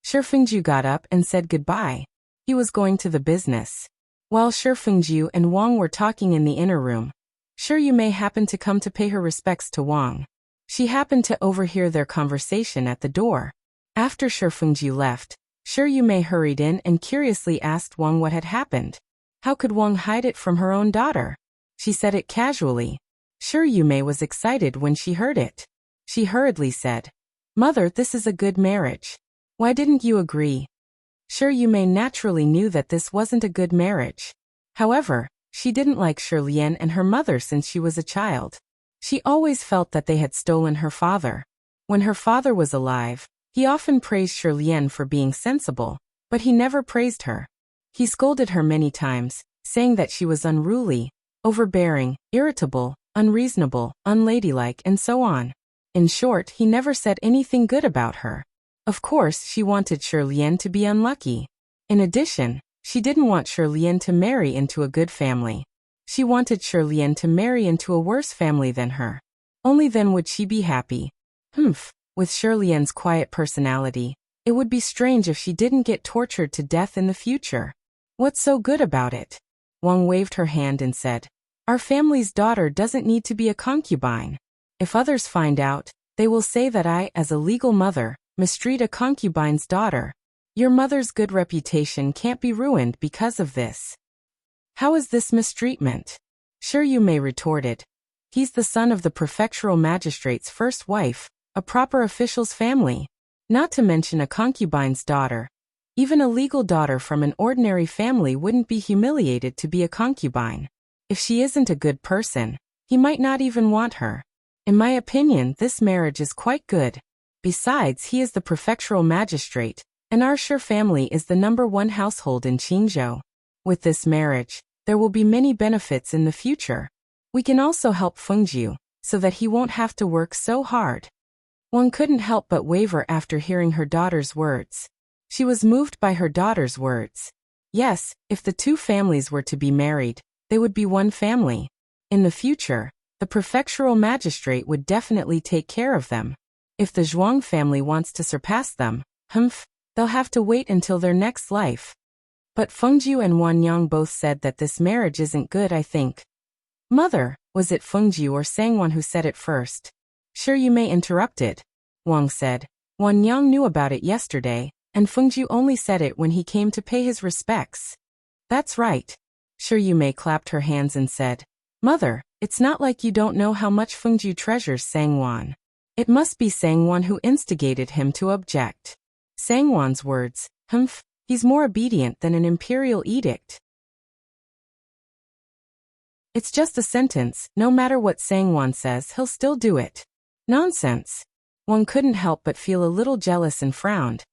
Shi Fengju got up and said goodbye. He was going to the business. While Shi Fengju and Wang were talking in the inner room, Shi Yumei happened to come to pay her respects to Wang. She happened to overhear their conversation at the door. After Shi Fengju left, Shi Yumei hurried in and curiously asked Wang what had happened. How could Wang hide it from her own daughter? She said it casually. Shi Yumei was excited when she heard it. She hurriedly said, "Mother, this is a good marriage. Why didn't you agree?" Shi Yumei naturally knew that this wasn't a good marriage. However, she didn't like Shi Lian and her mother since she was a child. She always felt that they had stolen her father. When her father was alive, he often praised Shi Lian for being sensible, but he never praised her. He scolded her many times, saying that she was unruly, overbearing, irritable, unreasonable, unladylike, and so on. In short, he never said anything good about her. Of course, she wanted Shi Lian to be unlucky. In addition, she didn't want Shi Lian to marry into a good family. She wanted Shi Lian to marry into a worse family than her. Only then would she be happy. With Shi Lian's quiet personality, it would be strange if she didn't get tortured to death in the future. What's so good about it? Wang waved her hand and said, "Our family's daughter doesn't need to be a concubine. If others find out, they will say that I, as a legal mother, mistreat a concubine's daughter. Your mother's good reputation can't be ruined because of this." "How is this mistreatment?" Shi Yumei retorted. "He's the son of the prefectural magistrate's first wife, a proper official's family. Not to mention a concubine's daughter. Even a legal daughter from an ordinary family wouldn't be humiliated to be a concubine. If she isn't a good person, he might not even want her. In my opinion, this marriage is quite good. Besides, he is the prefectural magistrate, and our Shi family is the #1 household in Qingzhou. With this marriage, there will be many benefits in the future. We can also help Fengju, so that he won't have to work so hard." One couldn't help but waver after hearing her daughter's words. She was moved by her daughter's words. Yes, if the two families were to be married, they would be one family. In the future, the prefectural magistrate would definitely take care of them. If the Zhuang family wants to surpass them, they'll have to wait until their next life. But Fengju and Wanyang both said that this marriage isn't good, I think. "Mother, Was it Fengju or Sangwon who said it first? Sure, you may interrupted, Wang said. Wan Yang knew about it yesterday, and Fengju only said it when he came to pay his respects. That's right. Sure, you may clapped her hands and said, Mother, it's not like you don't know how much Fengju treasures Sangwon. It must be Sangwon who instigated him to object. Sangwon's words, humph, he's more obedient than an imperial edict. It's just a sentence, no matter what Sangwon says he'll still do it. Nonsense. One couldn't help but feel a little jealous and frowned.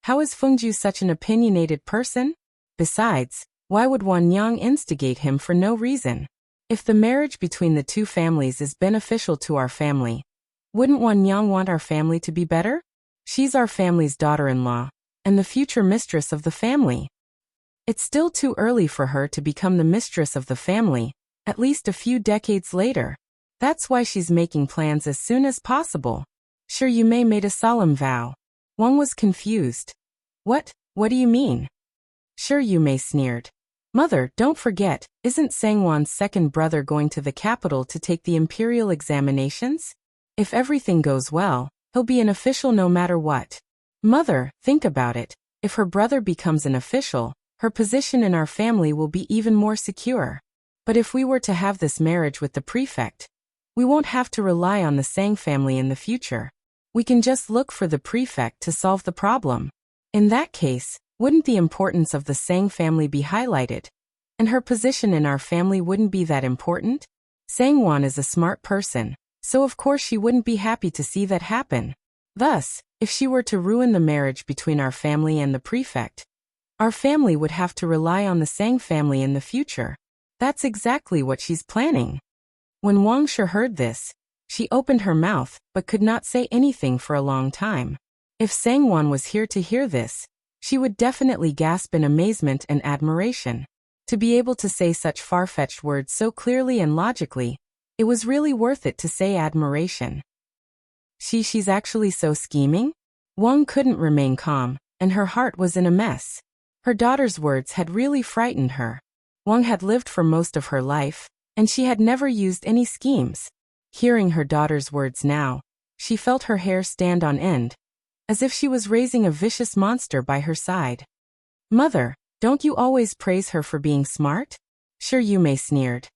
How is Fengju such an opinionated person? Besides, why would Wan Yang instigate him for no reason? If the marriage between the two families is beneficial to our family, wouldn't Wan Yang want our family to be better? She's our family's daughter-in-law, and the future mistress of the family. It's still too early for her to become the mistress of the family, at least a few decades later. That's why she's making plans as soon as possible. Sure, you may made a solemn vow. Wang was confused. What do you mean? Sure, you may sneered. Mother, don't forget, isn't Sangwon's second brother going to the capital to take the imperial examinations? If everything goes well, he'll be an official no matter what. Mother, think about it. If her brother becomes an official, her position in our family will be even more secure. But if we were to have this marriage with the prefect, we won't have to rely on the Sang family in the future. We can just look for the prefect to solve the problem. In that case, wouldn't the importance of the Sang family be highlighted? And her position in our family wouldn't be that important? Sangwon is a smart person, so of course she wouldn't be happy to see that happen. Thus, if she were to ruin the marriage between our family and the prefect, our family would have to rely on the Sang family in the future. That's exactly what she's planning. When Wang Shi heard this, she opened her mouth but could not say anything for a long time. If Sangwon was here to hear this, she would definitely gasp in amazement and admiration. To be able to say such far-fetched words so clearly and logically, it was really worth it to say admiration. She's actually so scheming? Wang couldn't remain calm, and her heart was in a mess. Her daughter's words had really frightened her. Wang had lived for most of her life, and she had never used any schemes. Hearing her daughter's words now, she felt her hair stand on end, as if she was raising a vicious monster by her side. Mother, don't you always praise her for being smart? Sure, you may sneered.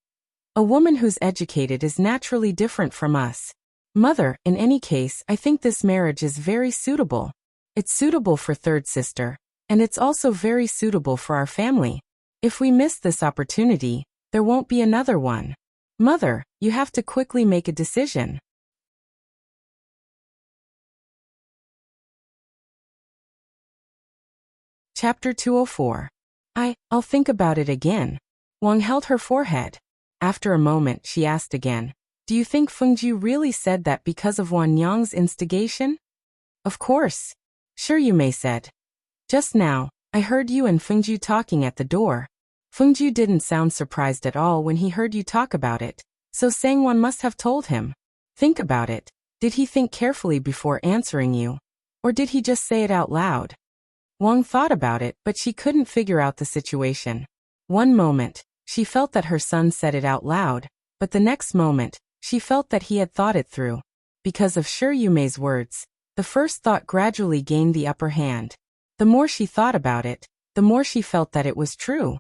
A woman who's educated is naturally different from us. Mother, in any case, I think this marriage is very suitable. It's suitable for third sister, and it's also very suitable for our family. If we miss this opportunity, there won't be another one. Mother, you have to quickly make a decision. Chapter 204. I'll think about it again. Wang held her forehead. After a moment, she asked again, do you think Fengju really said that because of Wan Yang's instigation? Of course. Sure, you may said. Just now, I heard you and Fengju talking at the door. Fengju didn't sound surprised at all when he heard you talk about it, so Sangwon must have told him. Think about it. Did he think carefully before answering you? Or did he just say it out loud? Wang thought about it, but she couldn't figure out the situation. One moment, she felt that her son said it out loud, but the next moment, she felt that he had thought it through. Because of Shi Yumei's words, the first thought gradually gained the upper hand. The more she thought about it, the more she felt that it was true.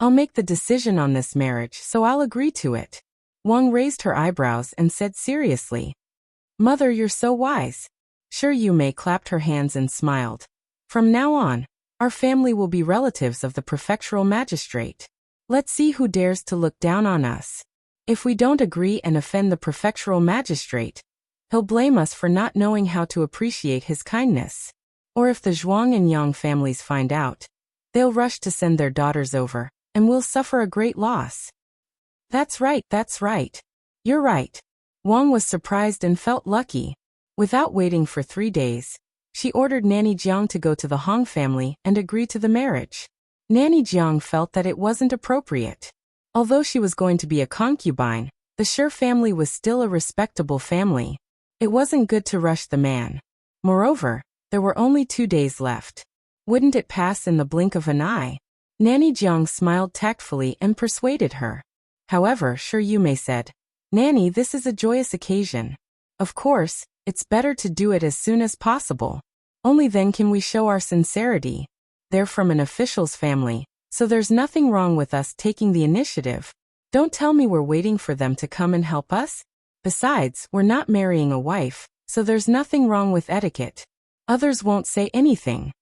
I'll make the decision on this marriage, so I'll agree to it. Wang raised her eyebrows and said seriously. Mother, you're so wise. Shi Yumei clapped her hands and smiled. From now on, our family will be relatives of the prefectural magistrate. Let's see who dares to look down on us. If we don't agree and offend the prefectural magistrate, he'll blame us for not knowing how to appreciate his kindness. Or if the Zhuang and Yang families find out, they'll rush to send their daughters over, and we'll suffer a great loss. That's right. You're right. Wang was surprised and felt lucky. Without waiting for 3 days, she ordered Nanny Jiang to go to the Hong family and agree to the marriage. Nanny Jiang felt that it wasn't appropriate. Although she was going to be a concubine, the Shi family was still a respectable family. It wasn't good to rush the man. Moreover, there were only 2 days left. Wouldn't it pass in the blink of an eye? Nanny Jiang smiled tactfully and persuaded her. However, Shi Yumei said, Nanny, this is a joyous occasion. Of course, it's better to do it as soon as possible. Only then can we show our sincerity. They're from an official's family, so there's nothing wrong with us taking the initiative. Don't tell me we're waiting for them to come and help us. Besides, we're not marrying a wife, so there's nothing wrong with etiquette. Others won't say anything.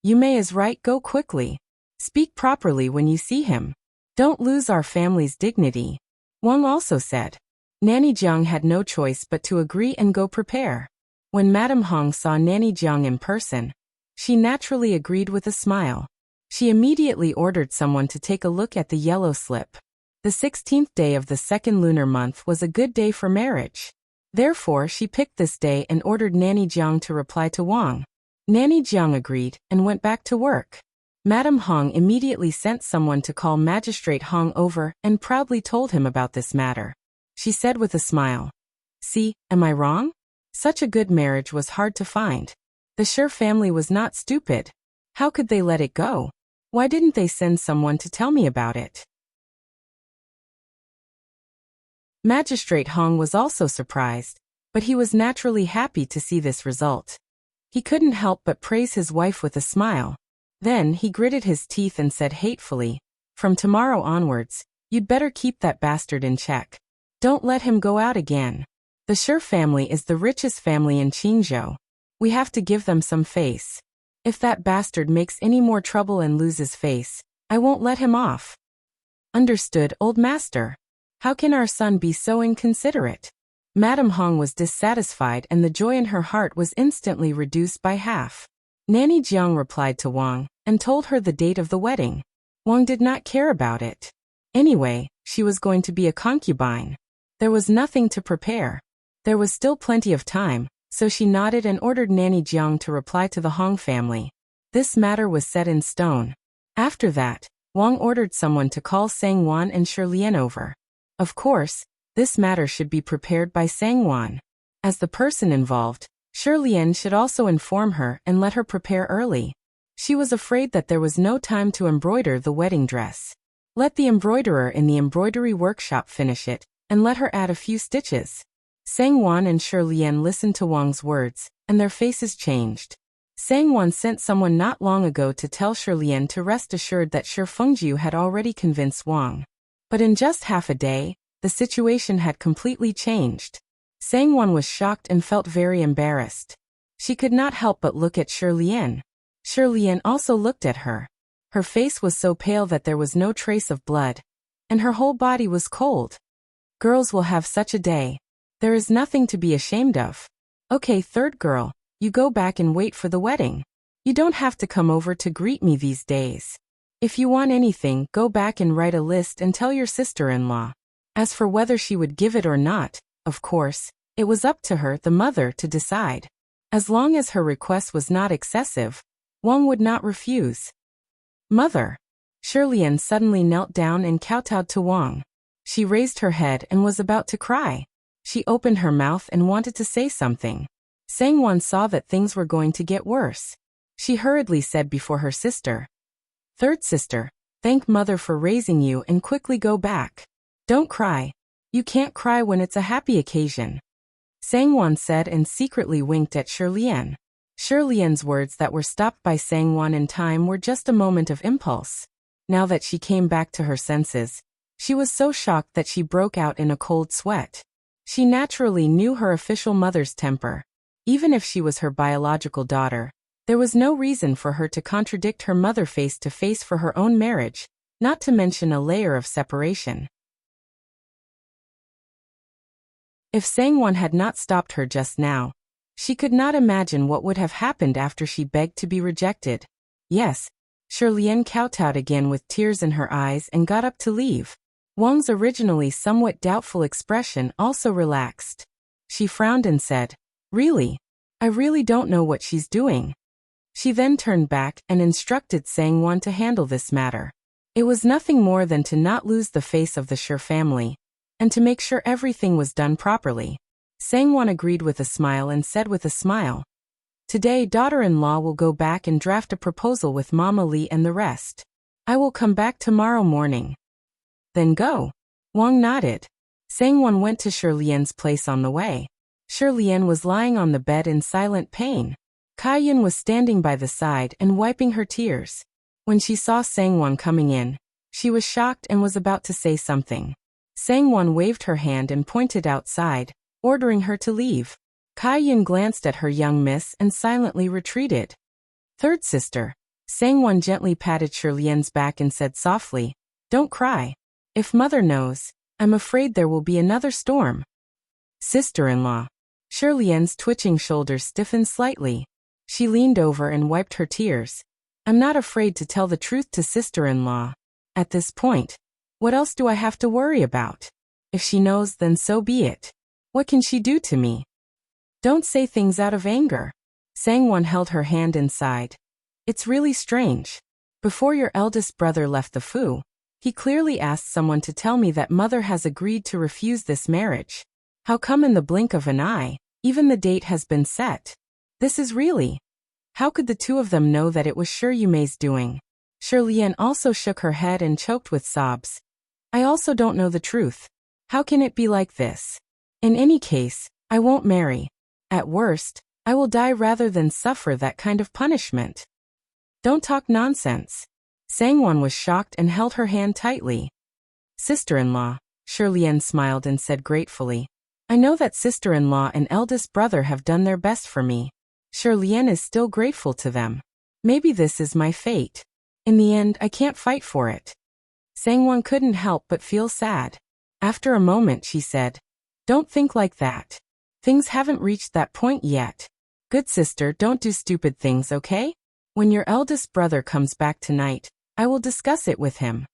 You may as right go quickly. Speak properly when you see him. Don't lose our family's dignity. Wang also said. Nanny Jiang had no choice but to agree and go prepare. When Madame Hong saw Nanny Jiang in person, she naturally agreed with a smile. She immediately ordered someone to take a look at the yellow slip. The 16th day of the second lunar month was a good day for marriage. Therefore, she picked this day and ordered Nanny Jiang to reply to Wang. Nanny Jiang agreed and went back to work. Madame Hong immediately sent someone to call Magistrate Hong over and proudly told him about this matter. She said with a smile, "See, am I wrong? Such a good marriage was hard to find. The Shi family was not stupid. How could they let it go? Why didn't they send someone to tell me about it?" Magistrate Hong was also surprised, but he was naturally happy to see this result. He couldn't help but praise his wife with a smile. Then he gritted his teeth and said hatefully, "From tomorrow onwards, you'd better keep that bastard in check. Don't let him go out again. The Shi family is the richest family in Qingzhou. We have to give them some face. If that bastard makes any more trouble and loses face, I won't let him off." "Understood, old master. How can our son be so inconsiderate?" Madame Hong was dissatisfied and the joy in her heart was instantly reduced by half. Nanny Jiang replied to Wang and told her the date of the wedding. Wang did not care about it. Anyway, she was going to be a concubine. There was nothing to prepare. There was still plenty of time, so she nodded and ordered Nanny Jiang to reply to the Hong family. This matter was set in stone. After that, Wang ordered someone to call Sang Wan and Shi Lian over. Of course, this matter should be prepared by Sang Wan. As the person involved, Shi Lian should also inform her and let her prepare early. She was afraid that there was no time to embroider the wedding dress. Let the embroiderer in the embroidery workshop finish it, and let her add a few stitches. Sang Wan and Shi Lian listened to Wang's words, and their faces changed. Sang Wan sent someone not long ago to tell Shi Lian to rest assured that Shi Fengjiu had already convinced Wang. But in just half a day, the situation had completely changed. Sang Wan was shocked and felt very embarrassed. She could not help but look at Shi Lian. Shi Lian also looked at her. Her face was so pale that there was no trace of blood, and her whole body was cold. Girls will have such a day. There is nothing to be ashamed of. Okay, third girl, you go back and wait for the wedding. You don't have to come over to greet me these days. If you want anything, go back and write a list and tell your sister-in-law. As for whether she would give it or not, of course, it was up to her, the mother, to decide. As long as her request was not excessive, Wang would not refuse. "Mother." Shi Lian suddenly knelt down and kowtowed to Wang. She raised her head and was about to cry. She opened her mouth and wanted to say something. Sang Wan saw that things were going to get worse. She hurriedly said before her sister, "Third sister, thank mother for raising you and quickly go back. Don't cry. You can't cry when it's a happy occasion." Sang Wan said and secretly winked at Shi Lian. Shi Lian's words that were stopped by Sang Wan in time were just a moment of impulse. Now that she came back to her senses, she was so shocked that she broke out in a cold sweat. She naturally knew her official mother's temper. Even if she was her biological daughter, there was no reason for her to contradict her mother face to face for her own marriage, not to mention a layer of separation. If Sang Wan had not stopped her just now, she could not imagine what would have happened after she begged to be rejected. Yes, Shi Lian kowtowed again with tears in her eyes and got up to leave. Wang's originally somewhat doubtful expression also relaxed. She frowned and said, "Really? I really don't know what she's doing." She then turned back and instructed Sang Wan to handle this matter. It was nothing more than to not lose the face of the Shi family, and to make sure everything was done properly. Sang Wan agreed with a smile and said with a smile, "Today daughter-in-law will go back and draft a proposal with Mama Li and the rest. I will come back tomorrow morning." "Then go." Wang nodded. Sangwon went to Shirlian's place on the way. Shirlian was lying on the bed in silent pain. Kaiyun was standing by the side and wiping her tears. When she saw Sangwon coming in, she was shocked and was about to say something. Sangwon waved her hand and pointed outside, ordering her to leave. Kaiyun glanced at her young miss and silently retreated. Third sister. Sangwon gently patted Shirlian's back and said softly, "Don't cry. If mother knows, I'm afraid there will be another storm." Sister-in-law. Shirlian's twitching shoulders stiffened slightly. She leaned over and wiped her tears. "I'm not afraid to tell the truth to sister-in-law. At this point, what else do I have to worry about? If she knows, then so be it. What can she do to me? Don't say things out of anger." Sangwon held her hand and sighed. "It's really strange. Before your eldest brother left the Fu, he clearly asked someone to tell me that mother has agreed to refuse this marriage. How come in the blink of an eye, even the date has been set? This is really... How could the two of them know that it was Shi Yumei's doing?" Shirlian also shook her head and choked with sobs. "I also don't know the truth. How can it be like this? In any case, I won't marry. At worst, I will die rather than suffer that kind of punishment." "Don't talk nonsense." Sangwon was shocked and held her hand tightly. "Sister-in-law," Shirlian smiled and said gratefully, "I know that sister-in-law and eldest brother have done their best for me. Shirlian is still grateful to them. Maybe this is my fate. In the end, I can't fight for it." Sangwon couldn't help but feel sad. After a moment she said, "Don't think like that. Things haven't reached that point yet. Good sister, don't do stupid things, okay? When your eldest brother comes back tonight, I will discuss it with him."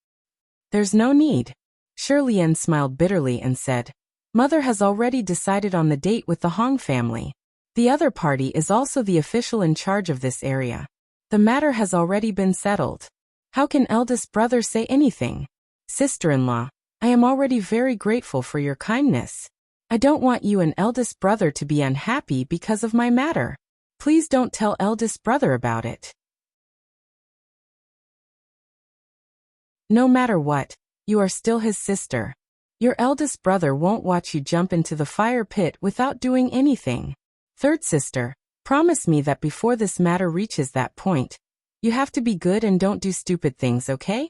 "There's no need." Shirlian smiled bitterly and said, "Mother has already decided on the date with the Hong family. The other party is also the official in charge of this area. The matter has already been settled. How can eldest brother say anything? Sister-in-law, I am already very grateful for your kindness. I don't want you and eldest brother to be unhappy because of my matter. Please don't tell eldest brother about it. No matter what, you are still his sister. Your eldest brother won't watch you jump into the fire pit without doing anything. Third sister, promise me that before this matter reaches that point, you have to be good and don't do stupid things, okay?"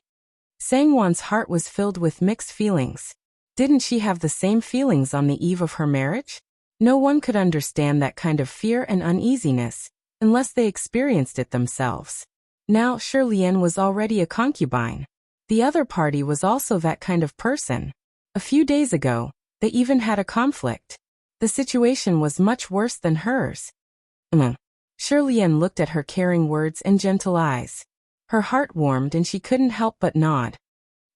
Sangwon's heart was filled with mixed feelings. Didn't she have the same feelings on the eve of her marriage? No one could understand that kind of fear and uneasiness, unless they experienced it themselves. Now Shirlian was already a concubine. The other party was also that kind of person. A few days ago, they even had a conflict. The situation was much worse than hers. Shirlian looked at her caring words and gentle eyes. Her heart warmed and she couldn't help but nod.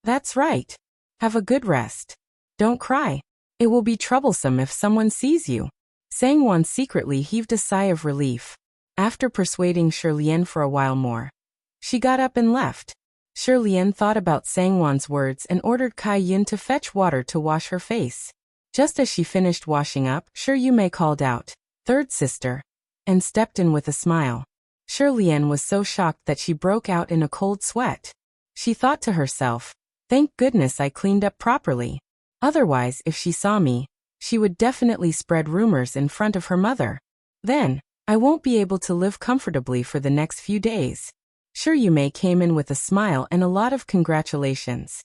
"That's right. Have a good rest. Don't cry. It will be troublesome if someone sees you." Sangwon secretly heaved a sigh of relief. After persuading Shirlian for a while more, she got up and left. Shirlian thought about Sangwon's words and ordered Kaiyun to fetch water to wash her face. Just as she finished washing up, Shi Yumei called out, "Third sister," and stepped in with a smile. Shirlian was so shocked that she broke out in a cold sweat. She thought to herself, "Thank goodness I cleaned up properly. Otherwise, if she saw me, she would definitely spread rumors in front of her mother. Then, I won't be able to live comfortably for the next few days." Shi Yumei came in with a smile and a lot of congratulations.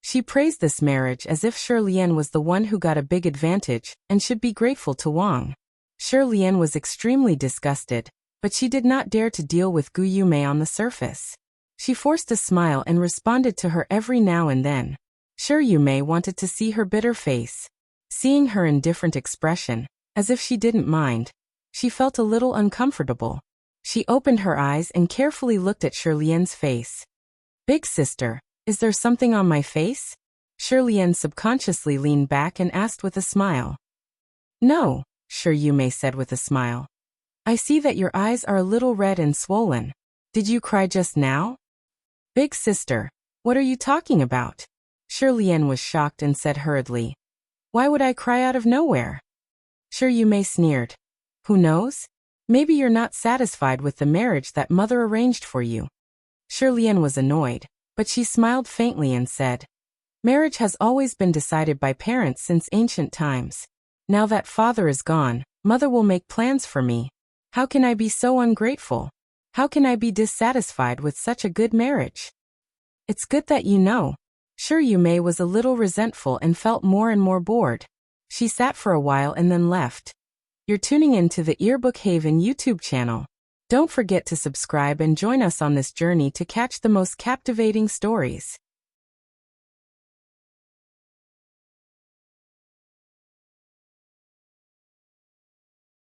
She praised this marriage as if Shirlian was the one who got a big advantage and should be grateful to Wang. Shirlian was extremely disgusted, but she did not dare to deal with Gu Yumei on the surface. She forced a smile and responded to her every now and then. Shi Yumei wanted to see her bitter face. Seeing her indifferent expression, as if she didn't mind, she felt a little uncomfortable. She opened her eyes and carefully looked at Shirlian's face. "Big sister, is there something on my face?" Shirlian subconsciously leaned back and asked with a smile. "No," Shi Yumei said with a smile. "I see that your eyes are a little red and swollen. Did you cry just now?" "Big sister, what are you talking about?" Shirlian was shocked and said hurriedly, "Why would I cry out of nowhere?" Shi Yumei sneered. "Who knows? Maybe you're not satisfied with the marriage that mother arranged for you." Shirlian was annoyed, but she smiled faintly and said, Marriage has always been decided by parents since ancient times. Now that father is gone, mother will make plans for me. How can I be so ungrateful? How can I be dissatisfied with such a good marriage? It's good that you know. Sure, Yume was a little resentful and felt more and more bored. She sat for a while and then left. You're tuning in to the Earbook Haven YouTube channel. Don't forget to subscribe and join us on this journey to catch the most captivating stories.